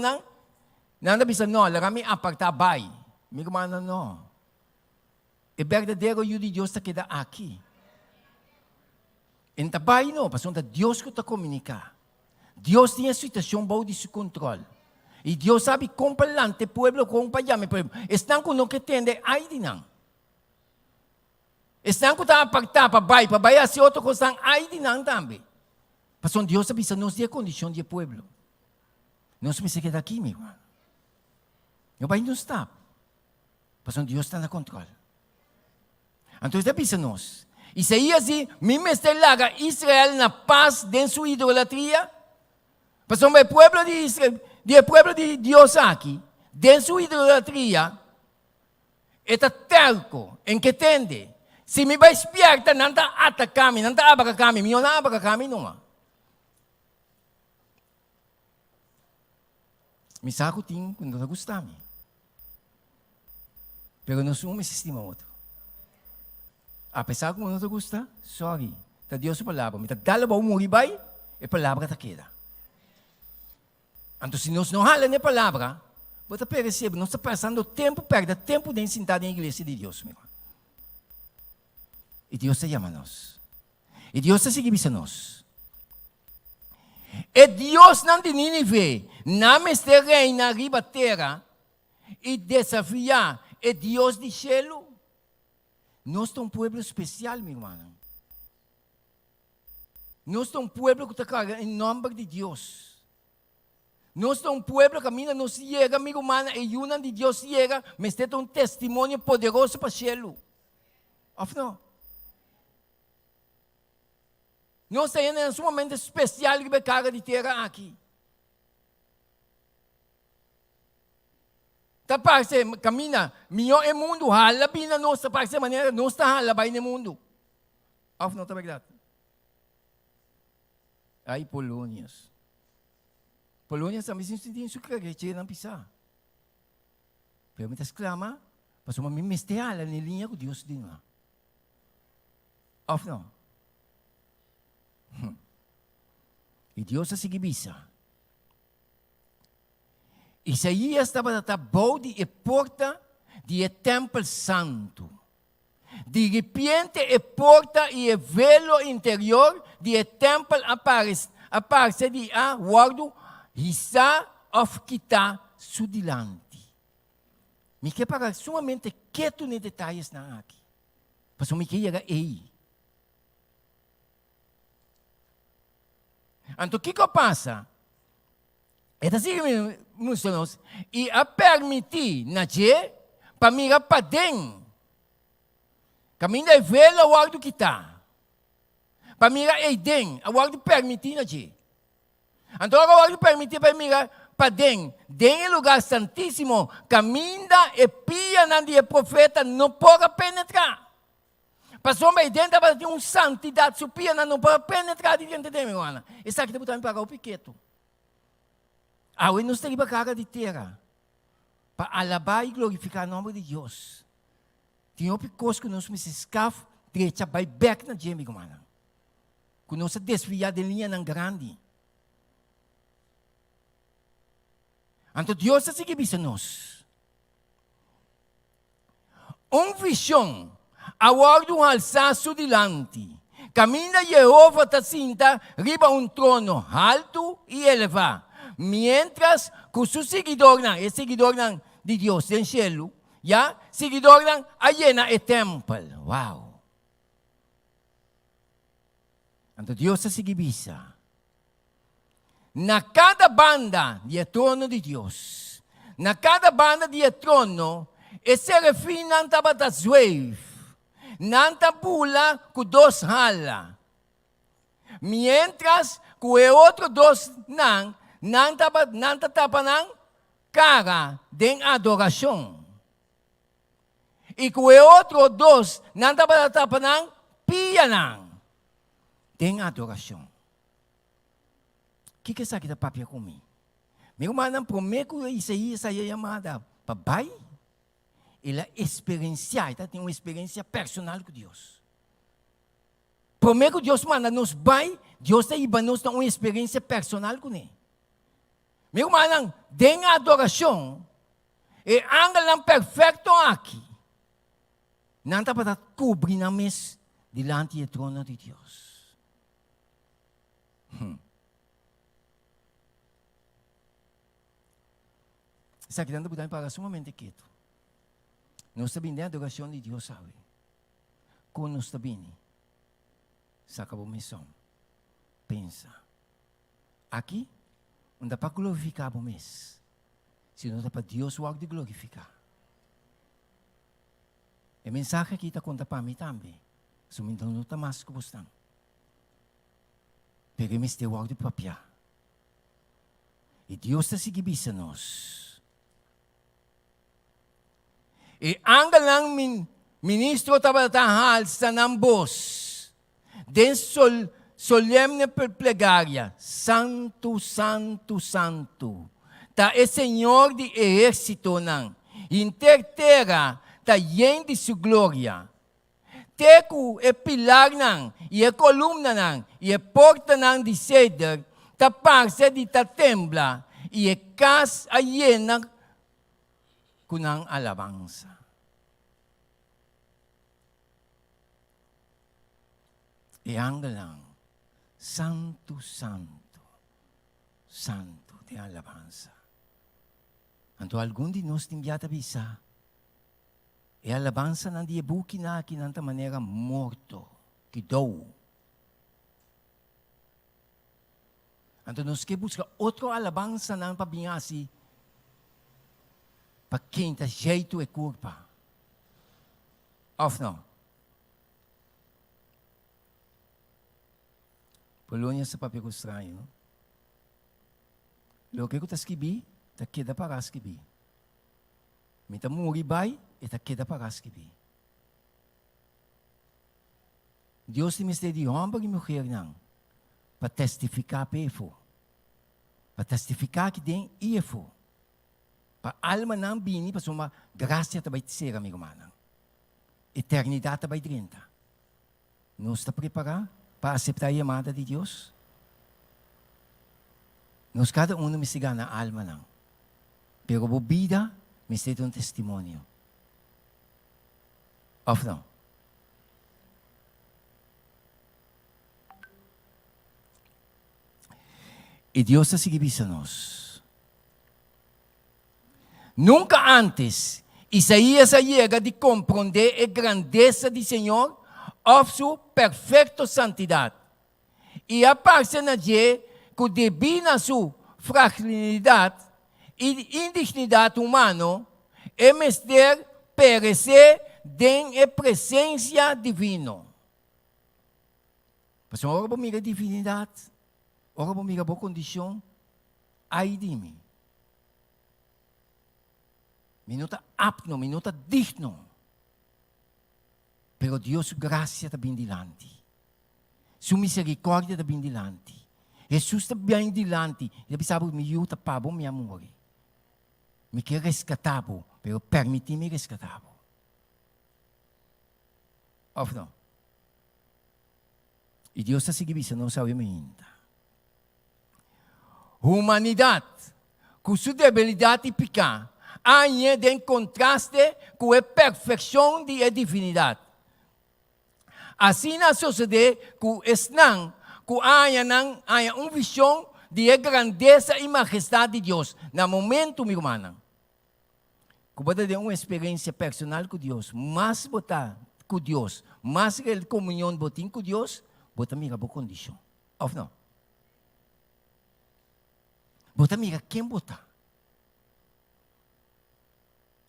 não bisa não, larami apartar bem. Meu irmão, não. O verdadeiro de Deus está queda aqui. Então, bem não, porque Deus que está comunicar. Deus tem a situação boa de seu controle. E Deus sabe como plante o povo, como pajame o povo. Estão com o que tende aí de não. Estão com a apartar para baixo, assim outro coisa aí de não também. Porque Deus sabe que nós temos a condição do povo. Nós me queda aqui, meu irmão. Não vai não estar. Porque Deus está no controle. Então, está pensando nós. Isaías diz, me mestre larga Israel na paz de sua idolatria. Porque o povo de Israel, o povo de Deus aqui, de sua idolatria, está terco em que tende. Se me vai espiar, não está atacar-me, não está abacar-me, não está abacar-me, não. Me saco tem quando não gostar-me. Pero não sou um sistema outro. Apesar que não te gusta, sorry. Está Deus a palavra. Me está dala ba umuri bay, a palavra está queda. Então, se nós não halamos a palavra, você percebe, nós estamos passando tempo, perde tempo de ensinar na igreja de Deus, meu irmão. E Deus te chama a nós. E Deus te segue a nós. E Deus não de Nínive, não está reina riba terra e desafiar é Deus de céu. Nós somos um povo especial, meu irmão. Nós somos um povo que está em nome de Deus. Nós somos um povo que caminha, nos chega, meu irmão, e uma de Deus chega, mas tem um testemunho poderoso para o céu. Ou não? Nós temos um momento especial que carga de terra aqui. Tá parece caminha, melhor é mundo, hala bina nossa parece maneira, nós está hala bem no mundo. Of não tá verdade. Aí Polônias. Polônias também se tem sucra que não pisar. Pero me exclama, mas uma me mestea na linha com Deus din lá. Of não. E Deus a seguir bisa. Isaías estava na bode e porta de templo santo. De repente, a porta e o velo interior de templo aparece de guardo Hisa of Kita sudilante. Me quer para sumamente quieto nos detalhes na aqui. Mas me quer chegar aí. Então, o que passa? É assim que nós e a permitir na je para mirar para dentro. Caminho é velo o alto que está. Para mirar aí dentro, o alto permitir na je. Então o alto permitir para mirar para dentro. Dentro é lugar santíssimo. Caminha e pia na dia profeta não pode penetrar. Passou aí dentro para ter uma santidade supia não pode penetrar dentro de meu irmão. Isso aqui também para o piqueto. Agora nós temos a carga de terra para alabar e glorificar o nome de Deus. Tem uma coisa que nós nos escaf direita vai back na gente, irmão. Que nós desviar de linha não grande. Então Deus está seguindo nós. Uma visão aguardo alzaço dilante. Camina Jehová tacinta riba un trono alto y elevado. Mientras que su seguidor, el seguidor de Dios en cielo, ya, seguidor allena el templo. Wow. Então Deus se sigibisa. Na cada banda de trono de Deus, na cada banda de trono, esse refim não estava da zuev, não está pula com dois hala. Mientras que o outro dois não estava não cara de adoração. E que o outro dois não estava não pia não. Tem adoração. O que sabe da papia comigo? Meu irmão, prometo isso aí é chamada papai. Ele experienciar, tem uma experiência personal com Deus. Prometo que Deus manda nos vai, Deus tem nos uma experiência personal com ele. Meu irmão, tem adoração, e angelam perfeito aqui. Não está para cobrir na mesa diante do trono de Deus. Está querendo mudar para sumamente quieto. Nós está vindo a adoração de Deus, sabe? Quando nós está vindo, saca a missão. Pensa. Aqui, não dá para glorificar o mês. Se não dá para Deus o de glorificar. A mensagem que está contando para mim também. Se não está mais que você. Pegamos este algo de papel. E Deus está seguindo nós. E angalang ministro tabatahal sa nambos. Den solemne plegaria. Santo, Santo, Santo. Ta é Senhor de exército nang. Interterra ta yen de sua glória. Teku é pilar nang, e é coluna nang, e é porta nang de cedro, ta parce de ta tembla, e é cas a yena kunang alabanza. E angelang, Santo, Santo, Santo de alabanza. Anto algum de nós tem viata bisa, e alabanza não de buki na aqui nanta maneira morto, que dou. Então nós que busca outro alabanza não para bem assim, para quem tá jeito e culpa. Of não? Polônia sa papel estranho. Lo que eu tá escrevi, tá queda para escrever. Me tá muri bai, e tá queda para escrever. Deus te mistério de homem e mulher não, para testificar pefo, para testificar que tem efo, para alma não bini, para uma graça também ser amigo mano, eternidade também dentro. Nós está preparado para aceitar a chamada de Deus? Nós cada um me siga na alma não, pero a vida me tem um testemunho. Of não? E Deus está seguindo nós. Nunca antes Isaías chega de compreender a grandeza do Senhor ou sua perfeita santidade. E a parte na que devido a sua fragilidade e indignidade humana, é mestre perecer em presença divina. Mas ora para mim a divindade, ora para mim a boa condição, aí de mim. Minuta apno, minuta digno. Pero Deus graça está bem dilante. Sua misericórdia está bem dilante. Jesus está bem dilante. Ele pensava que me ajuda para me amor. Me quer resgatar, pero permite-me resgatar. Of não? E Deus está seguindo, não sabe ainda. Humanidade, com sua debilidade e pecado, ainda em contraste com a perfeição de divindade. Assim na sociedade, que esnang, que há uma visão de grandeza e majestade de Deus. No momento, meu irmão, que você tem uma experiência personal com Deus, mais botar com Deus, mais comunhão botin com Deus, você mira a condição. Ou não? Você mira quem botar.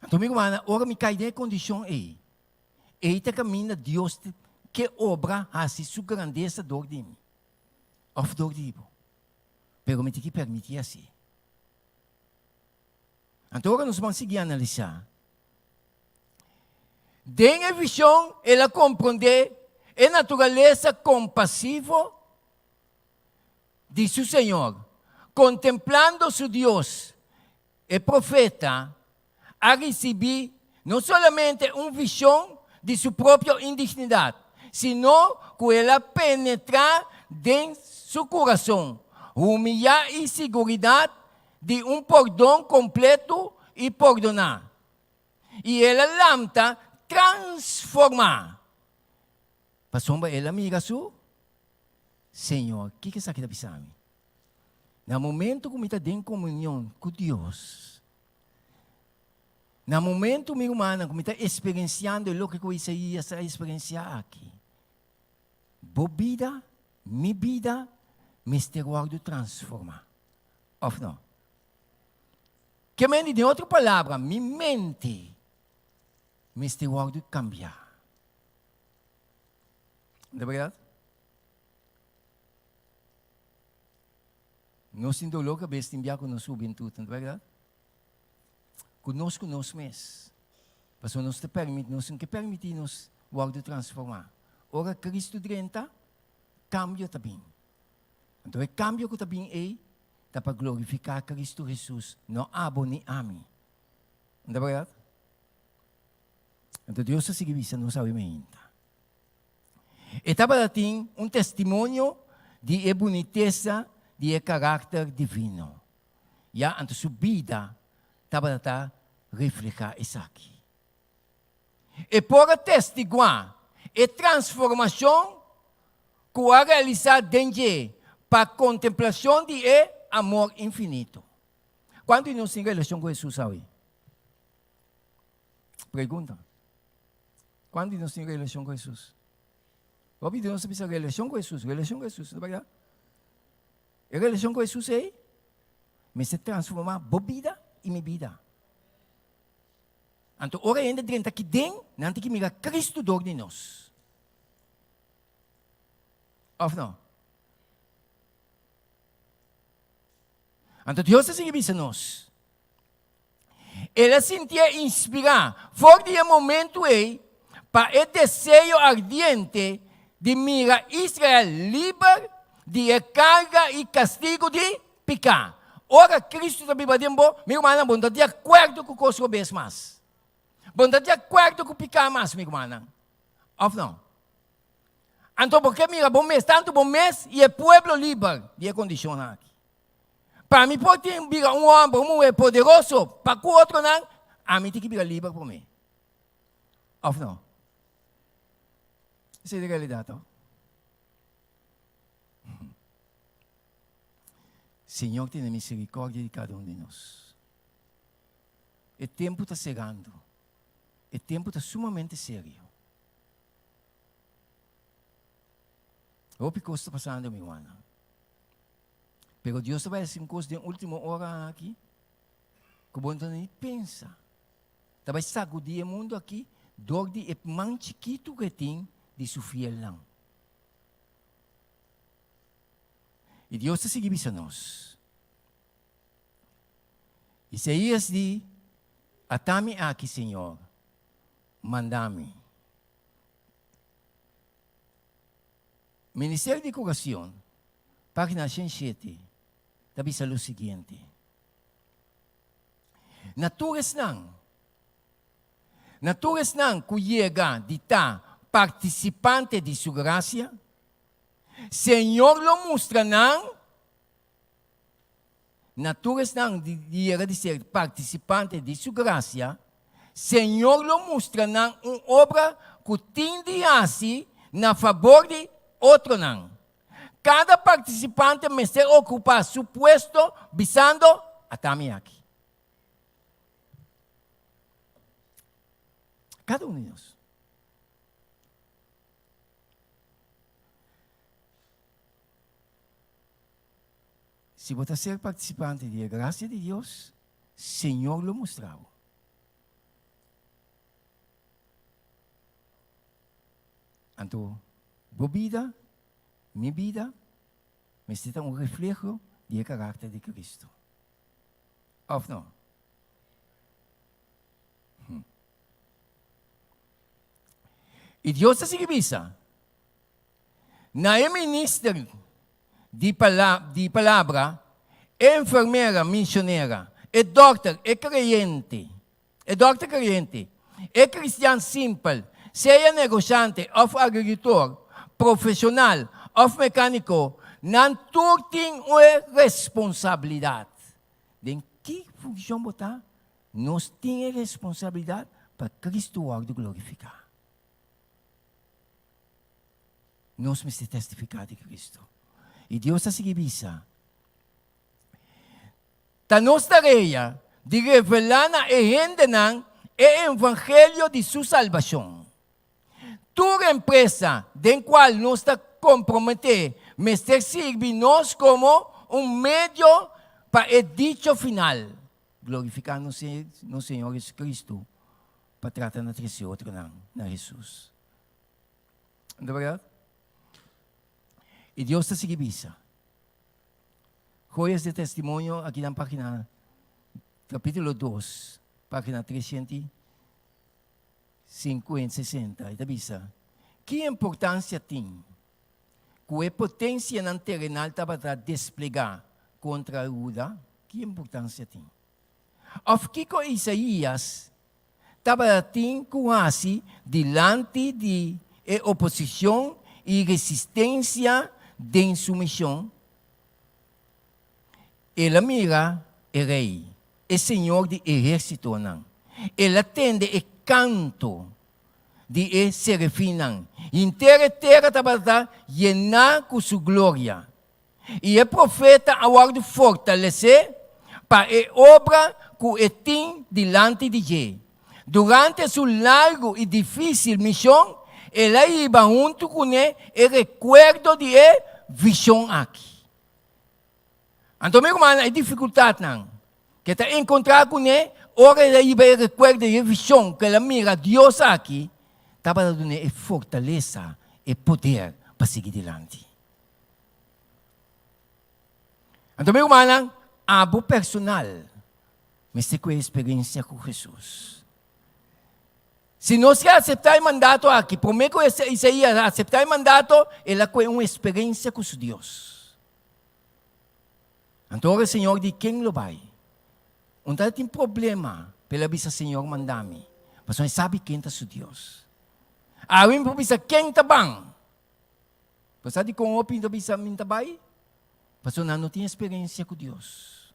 Então, meu irmão, agora me cai de condição aí. Eita caminha Deus que obra assim sua grandeza dor de mim. Ou dor de mim. Pero me tem que permitir assim. Então, agora nós vamos seguir a analisar. Tem a visão, ela compreende a natureza compassiva de seu Senhor, contemplando seu Deus, e profeta, a receber não somente uma visão de sua própria indignidade, sino que ela penetrar dentro do seu coração, humilhar e segurança de um perdão completo e perdonar. E ela lamenta transformar. Pasomba, ela mira su, Senhor, o que está aqui na pisame? No momento que está em comunhão com Deus, no momento, meu irmão, que está experienciando o que Isaías está experienciando aqui, boa vida, minha vida, me guardo transformar. Ou não? Que mente, de outra palavra, minha mente, me guardo cambiar. Não é verdade? Nós temos dolor que basta enviar com nossa juventude, não é verdade? Conosco nós mesmos. Mas nós te permitimos guardar transformar. Ora, Cristo drenta, cambio também. Então, o cambio que também é para glorificar Cristo Jesus, não abo nem ami. Não é verdade? Então, Deus se seguir isso, não sabe ainda. Estava tem um testemunho de boniteza de caráter divino. E a sua vida estava a refletir isso aqui. E por testemunhar a transformação que a realizar dentro para a contemplação de amor infinito. Quando nós temos relação com Jesus, sabe? Pergunta. Quando nós temos relação com Jesus? Sabe, nós temos relação com Jesus, não é verdade? A relação com Jesus é me se transformar a vida e minha vida. Então, ora ainda dentro aqui dentro, não tem que mirar Cristo dor de nós. Ou não? Então, Deus se seguir nós. Ela sentia inspirar, fora de momento aí, para o desejo ardiente de mirar Israel livre de carga e castigo de pecar. Ora, Cristo também vai dizer, meu irmão, bom, de acordo com o que vez mais. Bom, de acordo com o pecar mais, meu irmão. Ou não? Então, porque mira, bom mês, tanto bom mês, e o povo livre de condicionar. Para mim, pode ter um homem, um mulher poderoso, para o outro não, a mim tem que virar livre para mim. Ou não? Isso é a realidade, não? Senhor, tenha misericórdia de cada um de nós. O tempo está chegando. O tempo está sumamente sério. O que está passando, meu irmão? Pero Deus vai fazer coisas de última hora aqui. Que bom nem pensa. Vai sacudir o mundo aqui. Dor de man chiquito que tem de sofrer lá. E Deus se seguir a nós. Isaías diz, atame aqui, Senhor, manda-me. Ministério de Educação, página 107, tabi sa o seguinte. Naturas nang kuyega dita participante de sua graça, Senhor lo mostra nang naturas nang diera de ser participante de sua graça, Senhor lo mostra nang obra que tende assim na favor de outro não. Cada participante merece ocupar seu puesto visando a aqui. Cada um de nós. Se você ser participante da graça de Deus, Senhor lo mostrou. Então, boa vida, minha vida, necessita reflexo do caráter de Cristo. Ou não? E Deus se significa, na ministério de palavra, enfermeira, missionária, doutor, crente, cristiano simples, seja negociante ou agricultor, profissional ou mecânico, não tem uma responsabilidade. De que função botar? Nós temos responsabilidade para Cristo o glorificar. Nós precisamos testificar de Cristo. E Deus está seguindo. A nossa tarefa de revelar na gente o evangelho de sua salvação. Toda empresa de qual nós está comprometido, mas serve nós como meio para o dicho final. Glorificar no Senhor Jesus Cristo para tratar na triste outro na Jesus. Não é verdade? E Deus está seguindo. Joias de testemunho aqui na página, capítulo 2, página 350, e avisa, que importância tem que a potência não terrenal para desplegar contra a Uda? Que importância tem? Of que com Isaías estava tem quase diante de oposição e resistência de insumissão. Ela mira o rei, o senhor de exército, não. Ela atende o canto de serafim, não. Inteira terra estava llena com sua glória. E o profeta agora fortalecer para a obra que tem diante de ele. Durante sua larga e difícil missão, ela ia junto com ele e recuerdo de visão aqui. Então, meu irmão, a dificuldade não. Que está encontrar com ele, ora ela ia recuerdo de visão que ela mira Deus aqui, estava dando fortaleza e poder para seguir adiante. Então, meu irmão, abo personal, mas tem uma experiência com Jesus. Se nós aceitar o mandato aqui, prometo que Isaías aceitar o mandato, ela tem uma experiência com Deus. Então, o Senhor diz, quem lo vai? Onde tem problema, pela visa Senhor mandame. Mas não sabe quem está seu Deus. Awin po bisa quem está bem. Mas sabe kung opin do bisa mintabay? Mas não tem experiência com Deus.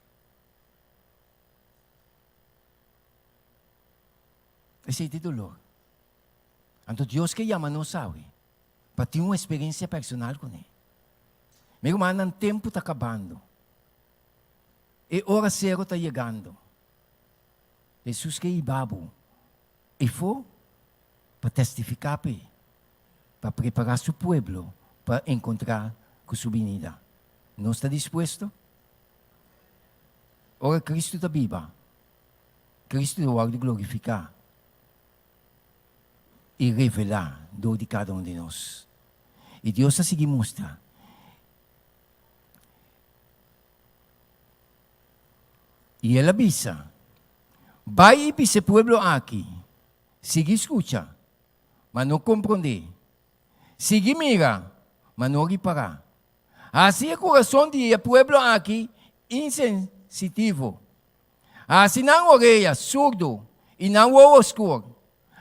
Esse é o dolor. Então, Deus que chama não sabe. Para ter uma experiência personal com Ele. Meu irmão, o tempo está acabando. E hora zero está chegando. Jesus que ibabo. E foi para testificar, para preparar seu povo para encontrar com sua vinda. Não está disposto? Ora, Cristo está viva. Cristo vai glorificar e revelar do de cada um de nós. E Deus assim mostra. E ela avisa, vai para esse povo aqui, siga escuta, mas não compreende. Siga mira, mas não repara. Assim é o coração do povo aqui, insensitivo. Assim não orelha, surdo, e não o escuro.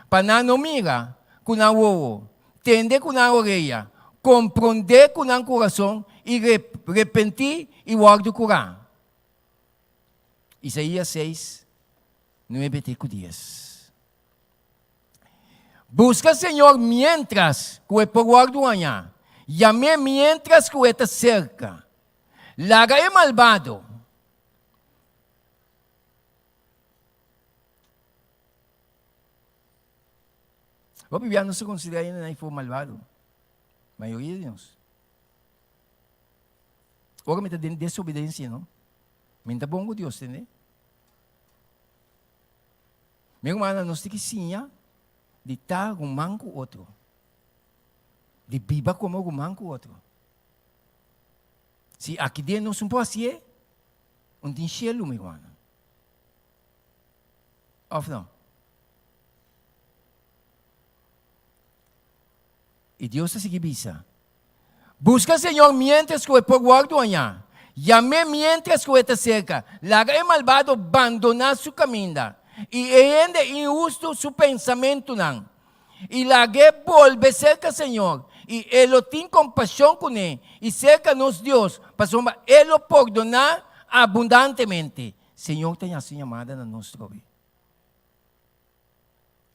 Para não mira, com não o, tende com não orelha, compreender com não coração, e repentir e guarda curar. Isaías 6, 9 10. Busca, Senhor, mientras que por guarduanha. Llame mientras que está cerca. Laga é malvado. O Bíblia não se considera ainda for malvado. A maioria de nós. Ora, me está dando desobediência, não? Me está bom com Deus, entende? Meu irmão, nós temos que sim, de estar um manco outro. De viver como um manco outro. Se aqui dentro nós não podemos ser, não tem cielo, meu irmão. Ou não? E Deus está seguindo isso. Busca, Senhor, mientras que por guarduanha. Llame mientras que está cerca. Laga é malvado abandonar su caminho. E ainda injusto su pensamento não. E laga volve cerca, Senhor. E Ele tem compaixão com ele. E cerca nos Deus. Para Ele perdonar abundantemente. Senhor, tem assim amada na nossa vida.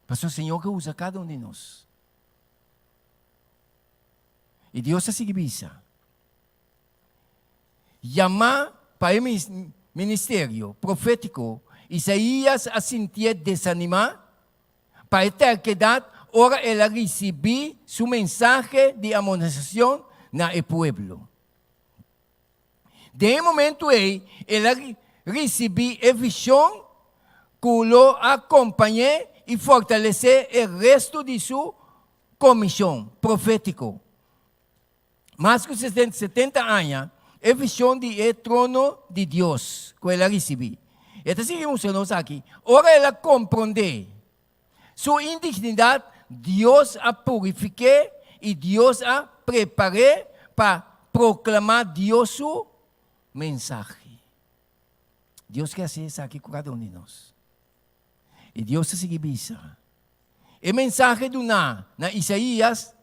Para o Senhor que usa cada um de nós. E Deus está seguindo isso. Chamar para o ministério profético, Isaías a sentir desanimar, para ter que dar, ora ela receber seu mensagem de amonestação no povo. De momento aí, ela recebe a visão que o acompanha e fortalecer o resto de sua comissão profética. Mais que 70 anos, é visão de trono de Deus que ela recebeu. Então, seguimos nós aqui. Ora, ela compreende sua indignidade, Deus a purificar e Deus a preparar para proclamar Deus sua mensagem. Deus quer ser isso aqui com cada um de nós. E Deus está seguindo isso. A mensagem do na Isaías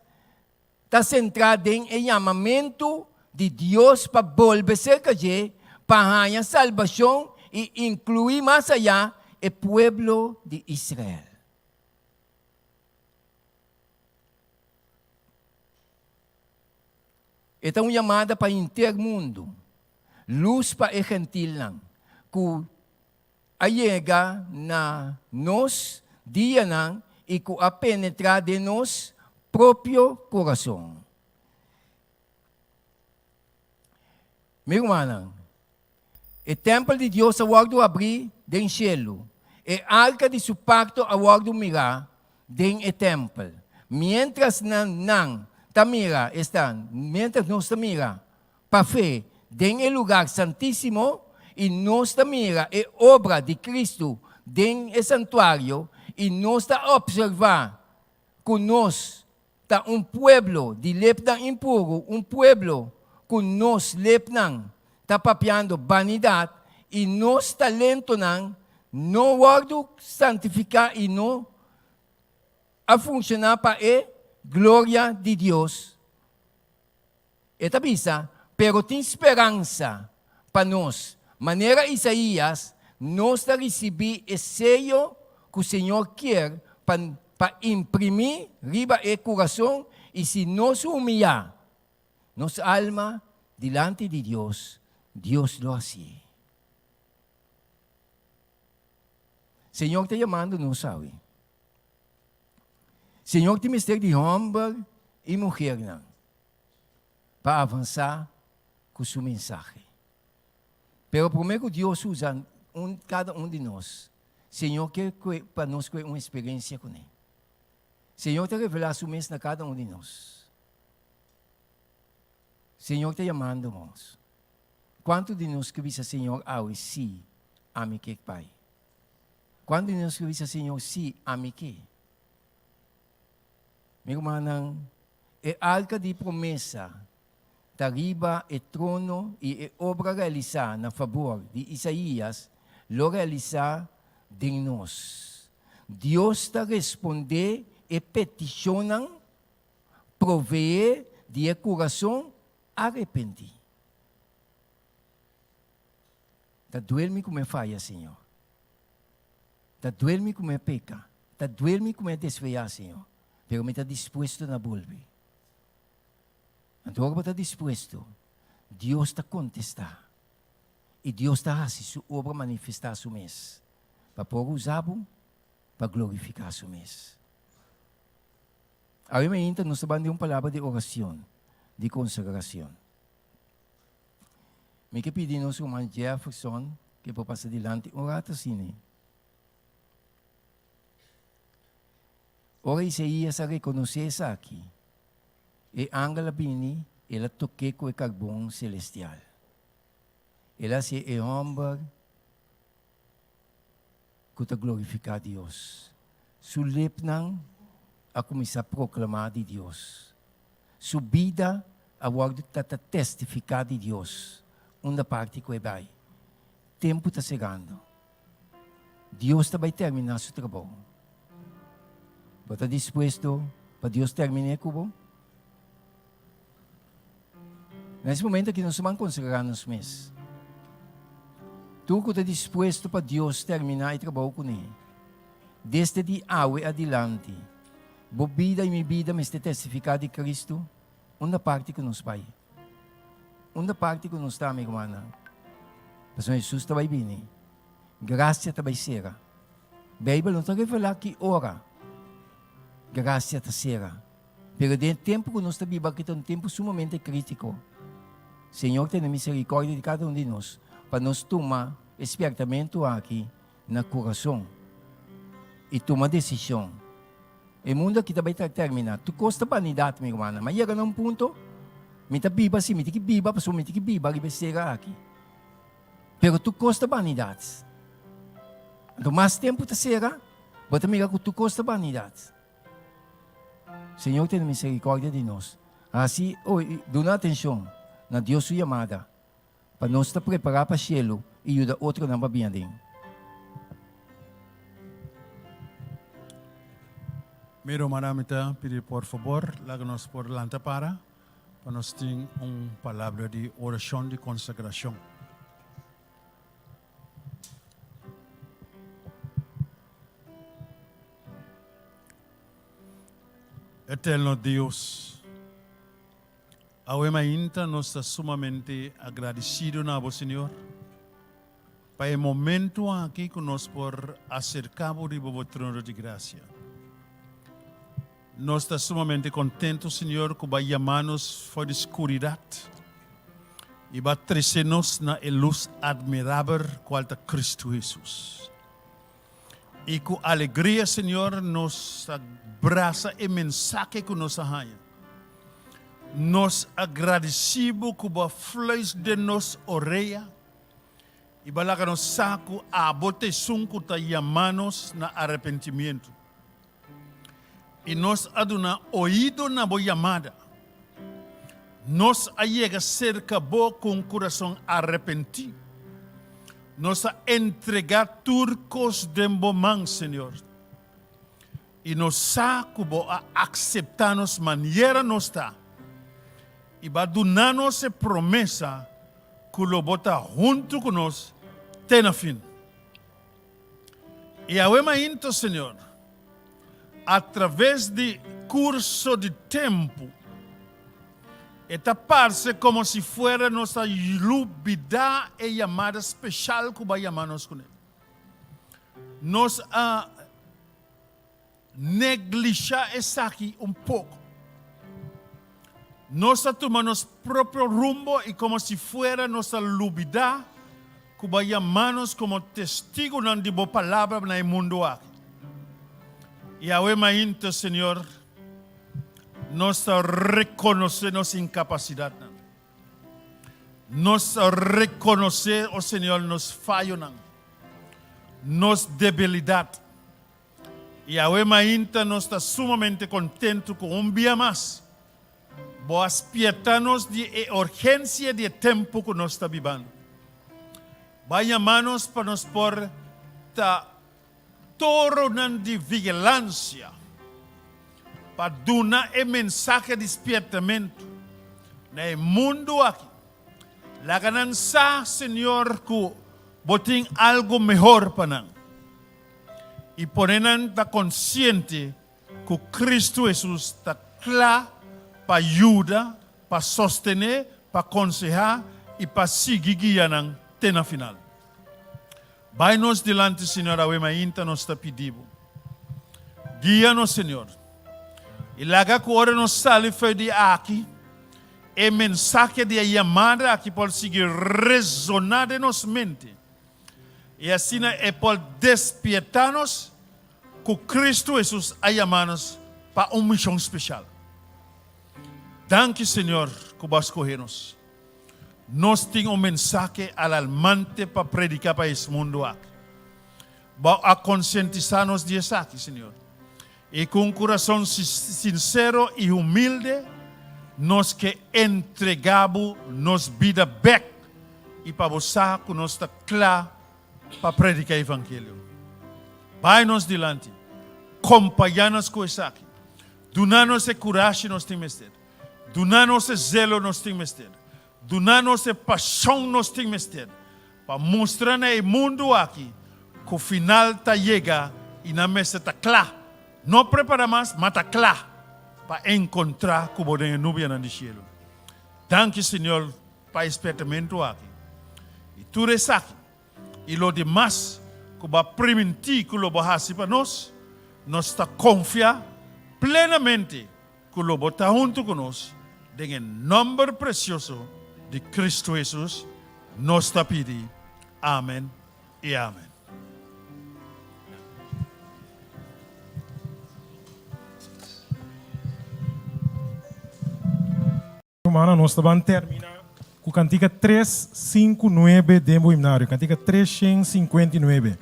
está centrada em chamamento de Deus para volver cerca de, para ganhar salvação e incluir mais allá o povo de Israel. Esta é uma chamada para o intermundo, luz para o gentil, que chega na nós dia e que a penetrar de nós próprio coração. Meu irmão, o templo de Deus aguardo abrir do cielo. A arca de seu pacto aguardo mirar do templo. Mientras não tamira estão, mientras nós tamira para fé do lugar santíssimo e nós tamira a obra de Cristo do santuário e nós está observar que nós está pueblo de lepna impuro, pueblo que nós lepnang está papiando vanidade e nós talento não guardo santificar e não a funcionar para a glória de Deus. Esta bisa, pero tem esperança para nós. Maneira Isaías, nós está receber o sello que o Senhor quer para imprimir riba o coração e se nós humilhar nossa alma diante de Deus, Deus lo hace. Senhor está chamando nos, sabe? Senhor tem mistério de homem e mulher para avançar com sua mensagem. Pero primeiro Deus usa cada um de nós. Senhor quer para nós ter uma experiência com Ele. Senhor te revelar sua mensagem a cada um de nós. Senhor te chamando-nos. Quanto de nós que diz Senhor, sim, ame que Pai? Quanto de nós que diz Senhor, sim, ame que? Meu irmão, é arca de promessa, tariba e trono e é obra realizada na favor de Isaías, lo realizar de nós. Deus está responder e peticionam, proveer de coração arrependido. Está doendo-me como é falha, Senhor. Está doendo-me como é peca. Está doendo-me como é desviar, Senhor. pero me está dispuesto na volver. Então, está dispuesto, Deus está contestar. E Deus está assim, sua obra manifestar su mês. Para pôr usado, para glorificar su mês. Aí, então, nós estamos de uma palavra de oração, de consagração. Me que pedimos ao irmão Jefferson, que para passar adiante, orar assim. Ora, Isaías a reconhecer isso aqui. E Angela Bini, ela toque com o carbão celestial. Ela se é homem que está glorificar a Deus. Su lepnang a começar a proclamar de Deus. Su vida a guarda está testificar de Deus. Uma parte que vai. Tempo está chegando. Deus está vai terminar seu trabalho. Está disposto para Deus terminar com você? Nesse momento que nós vamos consagrar nos meses. Tu que está disposto para Deus terminar o trabalho com ele. Desde de awe adiante, a vida e minha vida me está testificada de Cristo, uma parte que nos vai. Uma parte que nos está, minha irmã. Mas Jesus está vai vir. Graça está vai ser. A Bíblia não está falar que ora. Graça está ser. Pero dentro do tempo que nós está vivendo, que é um tempo sumamente crítico. Senhor, tenha misericórdia de cada de nós, para nós tomar espertamento aqui na coração e tomar decisão. O mundo aqui vai terminar. Tu custa vanidade, minha irmã, mas chega num ponto, me está viva assim, me tem que viva, pessoa me tem que viva, que vai ser aqui. Pero tu custa vanidade. Então, mais tempo está será, bota amiga que tu custa vanidade. Senhor, tenha misericórdia de nós. Assim, dona atenção na Deus sua chamada, para nós estar preparar para o cielo e ajudar outro na babinha. Miro maramita, pedir por favor, láganos por lanta para nós ter uma palavra de oração de consagração. Eterno Deus, ainda nós estamos sumamente agradecidos a você, Senhor, para o momento aqui que nós por acercarmos de o trono de graça. Nós estamos sumamente contentos, Senhor, que vai chamar-nos fora da escuridade e vai trazer-nos na luz admirável qual é Cristo Jesus. E com alegria, Senhor, nos abraça e mensagem que nos arranha. Nos agradecemos com a flores de nos orelha e balaga nos saco a bote sunco ta chamanos na arrependimento. E nos aduna ouído na boa chamada. Nos allega cerca bo com coração arrependido. Nos a entregar turcos de bomang, Senhor. E nos saco bo a aceitar-nos maneira nos está. E vai dar-nos a promessa que o bota junto com nós tem a fim. E a então, Senhor, através de curso de tempo, esta parece como se fosse nossa lubida e chamada especial que vai chamar-nos com ele. Nós negligenciamos isso aqui pouco. Nós tomamos nosso próprio rumbo e como se fosse nossa lubida que vai chamar-nos como testigo de boa palavra no mundo aqui. E a então, Senhor, nós reconhecemos nossa incapacidade. Nós reconhecemos, oh Senhor, nos falhos, nos debilidade. E a então, nós estamos sumamente contentes com um dia mais. Boas pietanos de urgência de tempo que nós estamos vivendo. Vai chamar-nos para nos pôr torno de vigilância para dar a mensagem de despertamento no mundo aqui. La ganança, Senhor, que botem algo melhor para nós. E por nós estar consciente que Cristo Jesús está claro para ayudar, para sostener, para aconsejar y para seguir guiando na final. Vai-nos delante, Senhor, a ainda nos está pedindo. Guia-nos, Senhor. E laga que ora nos sale foi de aqui, e mensagem de chamada aqui pode seguir resonar de nos mente. E assim é pode despertar-nos que Cristo Jesus a chamar-nos para uma missão especial. Danke, Senhor, que vas escolher-nos. Nós temos mensagem alarmante para predicar para esse mundo aqui. Para conscientizar-nos disso aqui, Senhor. E com um coração sincero e humilde, nós que entregamos nossa vida back e para você que nós está claro para predicar o Evangelho. Vai-nos delante, acompanha-nos com isso aqui. Dá-nos a coragem que nós temos que ter. Dá-nos o zelo que nós temos que ter. Dá-nos a paixão que nós temos que ter. Para mostrar no mundo aqui que o final está chegando e na mesa está claro. Não prepara mais, mas está claro para encontrar com o nuvem no céu. Danke, Senhor, para o experimento aqui. E tudo isso aqui. E o demais, que vai permitir que o faça para nós está confiar plenamente que o está junto conosco. Em nome precioso de Cristo Jesus, nós está pedindo. Amém e amém. Humana, nós vamos terminar com a cantiga 359 de himnário, cantiga 359.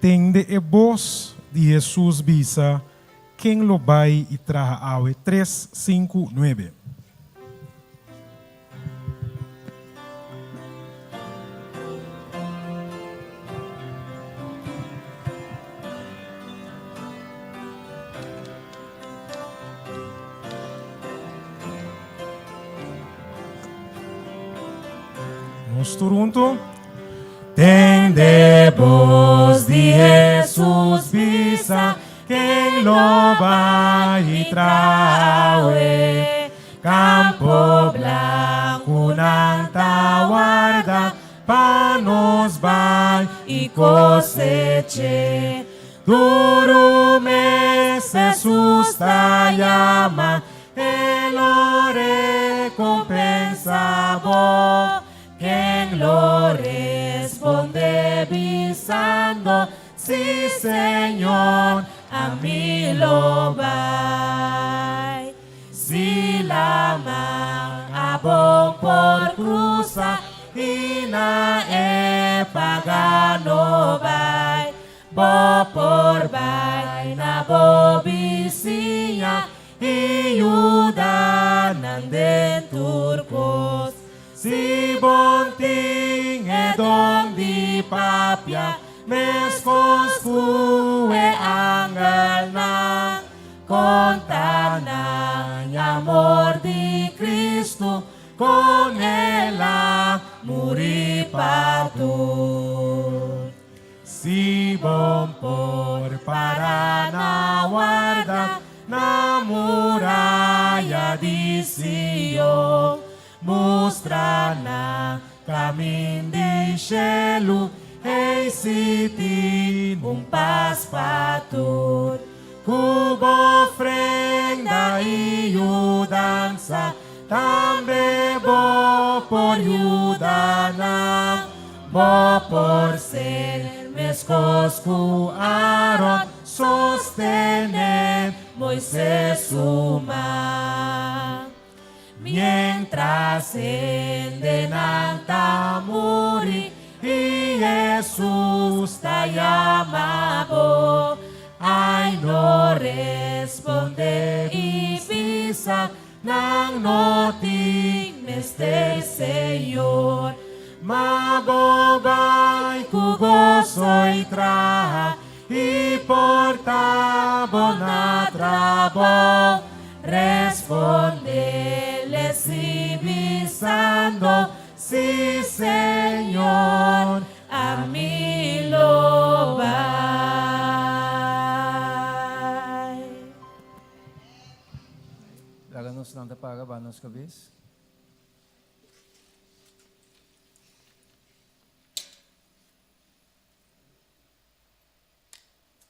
Tende a voz de Jesus bisa, quem lo vai e traga awe, 359. Nós juntos. Tende voz de Jesus bisa, quem lo vai e trae, campo blanco nang tawarda, panos vai e coseche. Duro mes Jesus ta llama, e lo recompensa bo. Quien lo responde bisando, sí Señor, a mí lo va. Si la man abon por cruza, y na e pagano va. Bo por vai na bo bisinya, y yuda nanden turcos. Si bonting e don di papia, meskos fue angel na, contana amor di Cristo, con ella muri parto. Si bon por para na guarda, na muralla di Sion, mostra na caminho de cielo, e siti um paspator, cubo ofrenda e o dança, também bo por yudana, bo por ser mescosco Aaron, sostener Moisés suma. Mientras de nanta muri y Jesús te llamado, ay no responde y pisa, nang no tignes del Señor. Ma bobay kugo soy traja y porta bona trabo, responde. Visando, sí Señor, a mí lo va. Laga-nos lang para ba nos cabeça.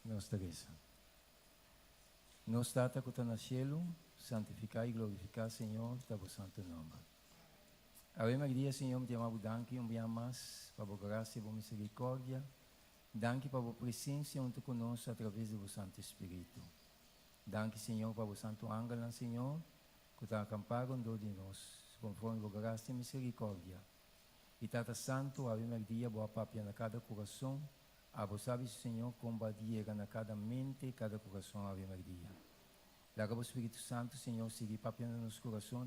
Nos cabeça. Nos data que está no cielo, santificar e glorificar, Senhor, está o santo nome. Ave Maria, Senhor, te amamos, danke, dia mais, para a graça e a misericórdia. Danke para a presença junto conosco através do Santo Espírito. Danke, Senhor, para o Santo Ángel, Senhor, que está acampado de nós, conforme a graça e misericórdia. E Tata Santo, Ave Maria, boa papia na cada coração, a você sabe, Senhor, combatir na cada mente, cada coração, Ave Maria. Laga o Espírito Santo, Senhor, seguir papia no nosso coração,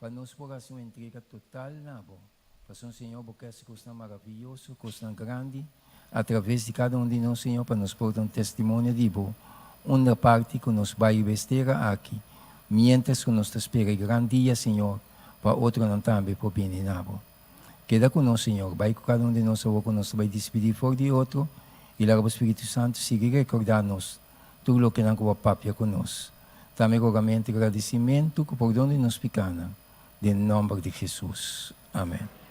para nos coração entrega total na bo. Para o Senhor, porque essa coisa maravilhosa, coisa grande, através de cada de nós, Senhor, para nos portar testemunho de bo. Uma parte que nos vai vestir aqui, mientras que nos espera grande dia, Senhor, para outro não também por bem nabo. Queda conosco, Senhor, vai com cada de nós, que nos vai despedir fora de outro, e lá o Espírito Santo siga recordar-nos tudo o que não vai papia conosco. Também rogamento e agradecimento que por onde nos picana, em nome de Jesus. Amém.